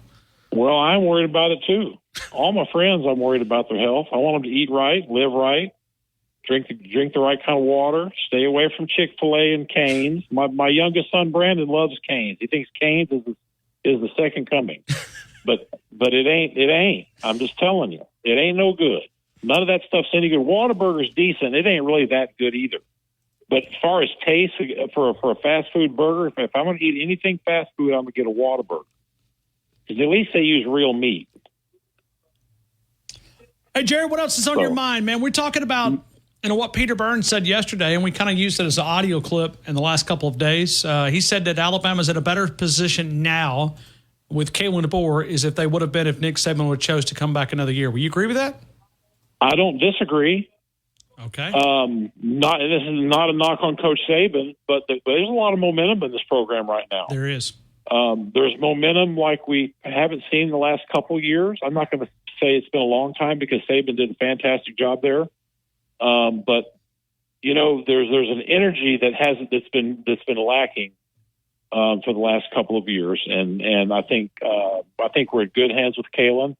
Well, I'm worried about it too. All my friends, I'm worried about their health. I want them to eat right, live right, drink the right kind of water, stay away from Chick-fil-A and Cane's. My youngest son, Brandon, loves Cane's. He thinks Cane's is the second coming. But it ain't. I'm just telling you. It ain't no good. None of that stuff's any good. Whataburger's decent. It ain't really that good either. But as far as taste for a fast food burger, if I'm going to eat anything fast food, I'm going to get a Whataburger. Because at least they use real meat. Hey, Jared, what else is on your mind, man? We're talking about what Peter Burns said yesterday, and we kind of used it as an audio clip in the last couple of days. He said that Alabama's in a better position now with Kalen DeBoer is if they would have been if Nick Saban would have chose to come back another year. Will you agree with that? I don't disagree. Okay. This is not a knock on Coach Saban, but there's a lot of momentum in this program right now. There is. There's momentum like we haven't seen the last couple years. I'm not going to say it's been a long time, because Saban did a fantastic job there. But there's an energy that's been lacking for the last couple of years, and I think we're in good hands with Kalen.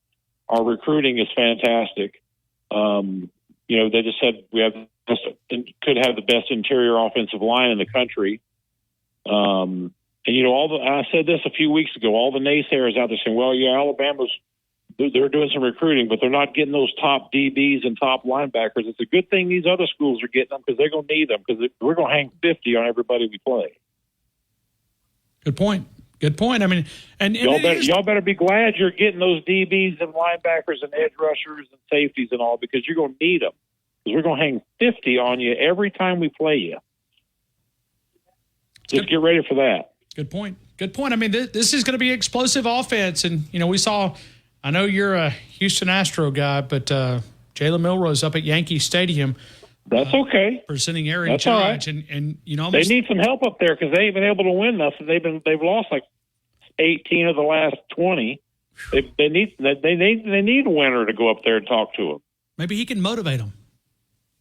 Our recruiting is fantastic. They just said could have the best interior offensive line in the country. I said this a few weeks ago. All the naysayers out there saying, "Well, yeah, they're doing some recruiting, but they're not getting those top DBs and top linebackers." It's a good thing these other schools are getting them because they're going to need them because we're going to hang 50 on everybody we play. Good point. I mean, and y'all better be glad you're getting those DBs and linebackers and edge rushers and safeties and all because you're going to need them because we're going to hang 50 on you every time we play you. Just get ready for that. Good point. I mean, this is going to be explosive offense. And, we saw, I know you're a Houston Astro guy, but Jalen Milrose up at Yankee Stadium. That's okay. Presenting Aaron That's Judge. All right. And they need some help up there because they ain't been able to win nothing. They've lost like 18 of the last 20. They need a winner to go up there and talk to them. Maybe he can motivate them.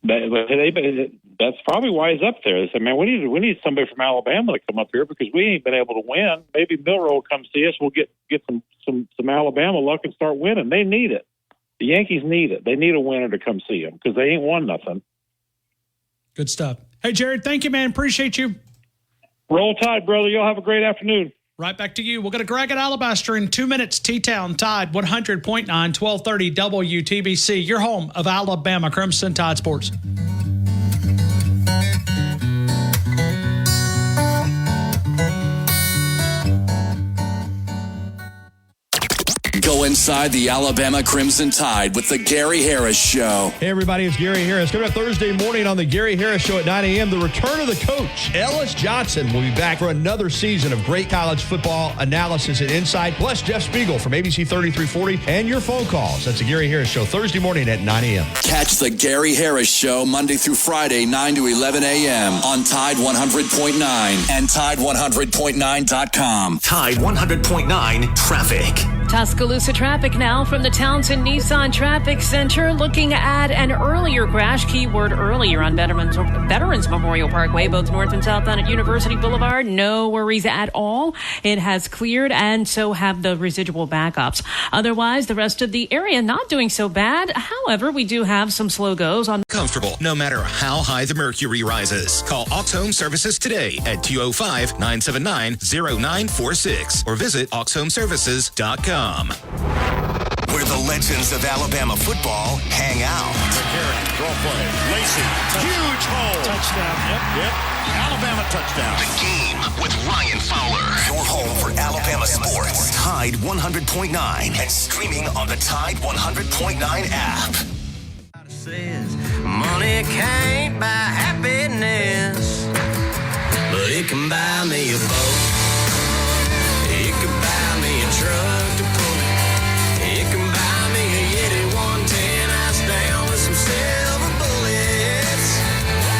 That's probably why he's up there. They said, "Man, we need somebody from Alabama to come up here because we ain't been able to win. Maybe Milroe will come see us. We'll get some Alabama luck and start winning. They need it. The Yankees need it. They need a winner to come see them because they ain't won nothing." Good stuff. Hey, Jared, thank you, man. Appreciate you. Roll Tide, brother. Y'all have a great afternoon. Right back to you. We'll go to Greg at Alabaster in 2 minutes. T-Town Tide 100.9, 1230 WTBC. Your home of Alabama Crimson Tide Sports. Go inside the Alabama Crimson Tide with the Gary Harris Show. Hey, everybody, it's Gary Harris. Coming up Thursday morning on the Gary Harris Show at 9 a.m., the return of the coach, Ellis Johnson, will be back for another season of great college football analysis and insight, plus Jeff Spiegel from ABC 3340 and your phone calls. That's the Gary Harris Show, Thursday morning at 9 a.m. Catch the Gary Harris Show Monday through Friday, 9 to 11 a.m. on Tide 100.9 and Tide100.9.com. Tide 100.9 Traffic. Tuscaloosa traffic now from the Townsend Nissan Traffic Center. Looking at an earlier crash, keyword earlier, on Veterans Memorial Parkway, both north and southbound at University Boulevard. No worries at all. It has cleared, and so have the residual backups. Otherwise, the rest of the area not doing so bad. However, we do have some slow goes on. Comfortable, no matter how high the mercury rises. Call Aux Home Services today at 205-979-0946 or visit auxhomeservices.com. Where the legends of Alabama football hang out. Draw play. Lacey. Huge hole. Touchdown. Yep. Alabama touchdown. The Game with Ryan Fowler. Your home for Alabama sports. Tide 100.9 and streaming on the Tide 100.9 app. Says money can't buy happiness, but it can buy me a boat. It can buy me a truck to pull it. It can buy me a Yeti 110 ice down with some silver bullets.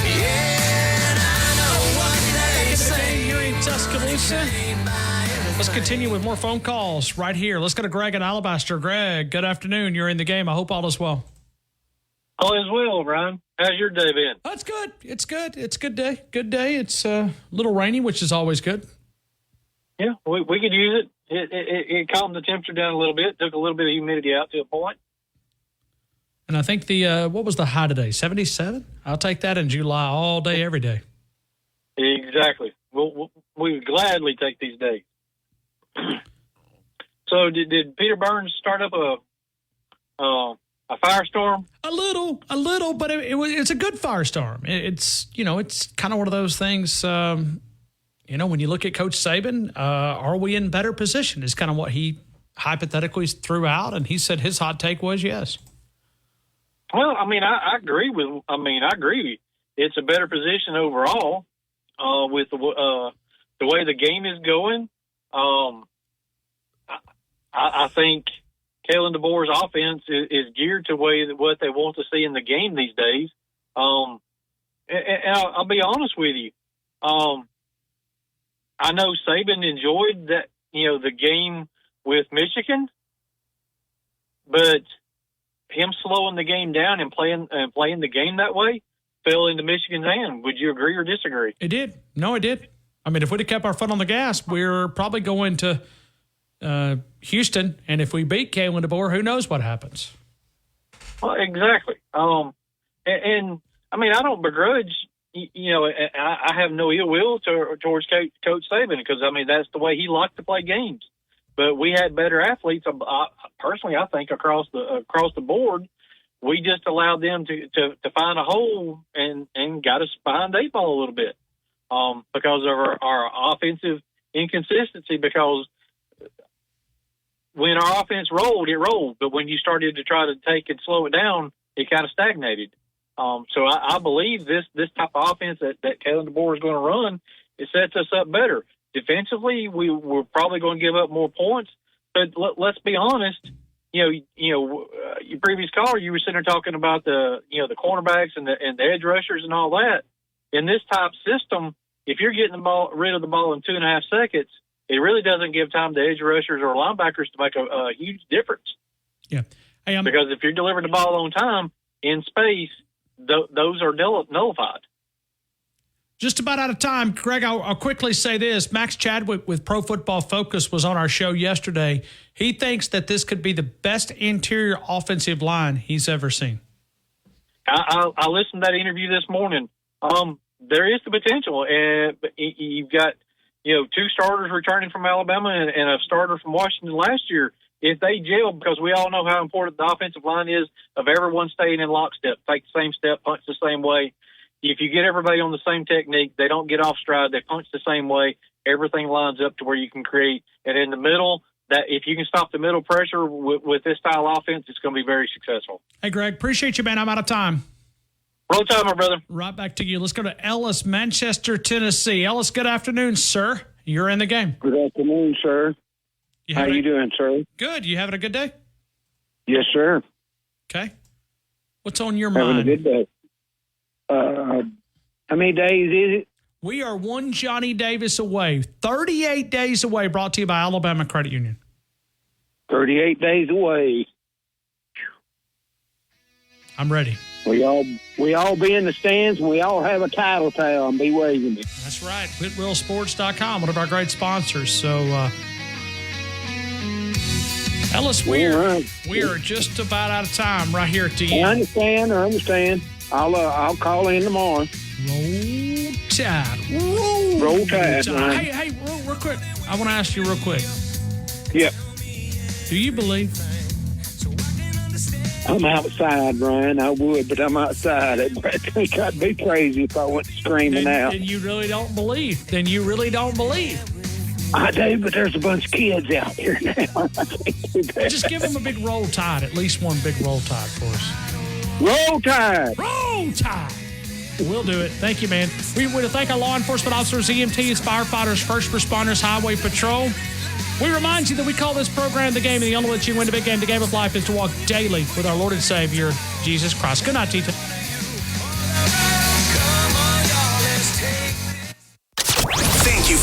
Yeah, and I know what they say. Here in Tuscaloosa. Let's continue with more phone calls right here. Let's go to Greg at Alabaster. Greg, good afternoon. You're in the game. I hope all is well. All is well, Ryan. How's your day been? Oh, it's good. It's good. It's a good day. Good day. It's a little rainy, which is always good. Yeah, we could use it. It calmed the temperature down a little bit. Took a little bit of humidity out to a point. And I think what was the high today? 77? I'll take that in July all day, every day. Exactly. We would gladly take these days. So did Peter Burns start up a firestorm? A little, but it's a good firestorm. It's kind of one of those things. When you look at Coach Saban, are we in better position? Is kind of what he hypothetically threw out, and he said his hot take was yes. Well, I mean, I agree. It's a better position overall with the way the game is going. I think Kalen DeBoer's offense is geared to what they want to see in the game these days. And I'll be honest with you. I know Saban enjoyed that, the game with Michigan, but him slowing the game down and playing the game that way fell into Michigan's hand. Would you agree or disagree? It did. No, it did. I mean, if we'd have kept our foot on the gas, we're probably going to Houston, and if we beat Kalen DeBoer, who knows what happens? Well, exactly. And I mean, I don't begrudge. I have no ill will towards Coach Saban because I mean that's the way he liked to play games. But we had better athletes. Personally, I think across the board, we just allowed them to find a hole and got us behind the eight ball a little bit because of our offensive inconsistency. Because when our offense rolled, it rolled. But when you started to try to take and slow it down, it kind of stagnated. So I believe this type of offense that Kalen DeBoer is going to run, it sets us up better. Defensively, we're probably going to give up more points. But let's be honest. Your previous caller, you were sitting there talking about the cornerbacks and the edge rushers and all that. In this type system, if you're getting rid of the ball in 2.5 seconds, it really doesn't give time to edge rushers or linebackers to make a huge difference. Yeah. Hey, because if you're delivering the ball on time in space, those are nullified. Just about out of time. Greg, I'll quickly say this. Max Chadwick with Pro Football Focus was on our show yesterday. He thinks that this could be the best interior offensive line he's ever seen. I listened to that interview this morning. There is the potential. You've got 2 starters returning from Alabama and a starter from Washington last year. If they gel, because we all know how important the offensive line is of everyone staying in lockstep, take the same step, punch the same way. If you get everybody on the same technique, they don't get off stride, they punch the same way, everything lines up to where you can create. And in the middle, that if you can stop the middle pressure with this style offense, it's going to be very successful. Hey, Greg, appreciate you, man. I'm out of time. Roll time, my brother. Right back to you. Let's go to Ellis, Manchester, Tennessee. Ellis, good afternoon, sir. You're in the game. Good afternoon, sir. How you doing, sir? Good. You having a good day? Yes, sir. Okay. What's on your Having mind? a good day. How many days is it? We are one Johnny Davis away. 38 days away, brought to you by Alabama Credit Union. 38 days away. I'm ready. We all be in the stands, and we all have a title towel and be waving it. That's right. WhitwillSports.com, one of our great sponsors. So, Ellis, we are just about out of time right here at the end. I understand. I'll call in tomorrow. Roll Tide. Roll Tide. Right? Hey, real quick. I want to ask you real quick. Yep. Do you believe? I'm outside, Brian. I would, but I'm outside. I think I'd be crazy if I went screaming out. Then you really don't believe. I do, but there's a bunch of kids out here now. Just give them a big Roll Tide, at least one big Roll Tide for us. Roll Tide! Roll Tide! We'll do it. Thank you, man. We want to thank our law enforcement officers, EMTs, firefighters, first responders, highway patrol. We remind you that we call this program The Game, and the only way you win the big game, the game of life, is to walk daily with our Lord and Savior, Jesus Christ. Good night, Tita.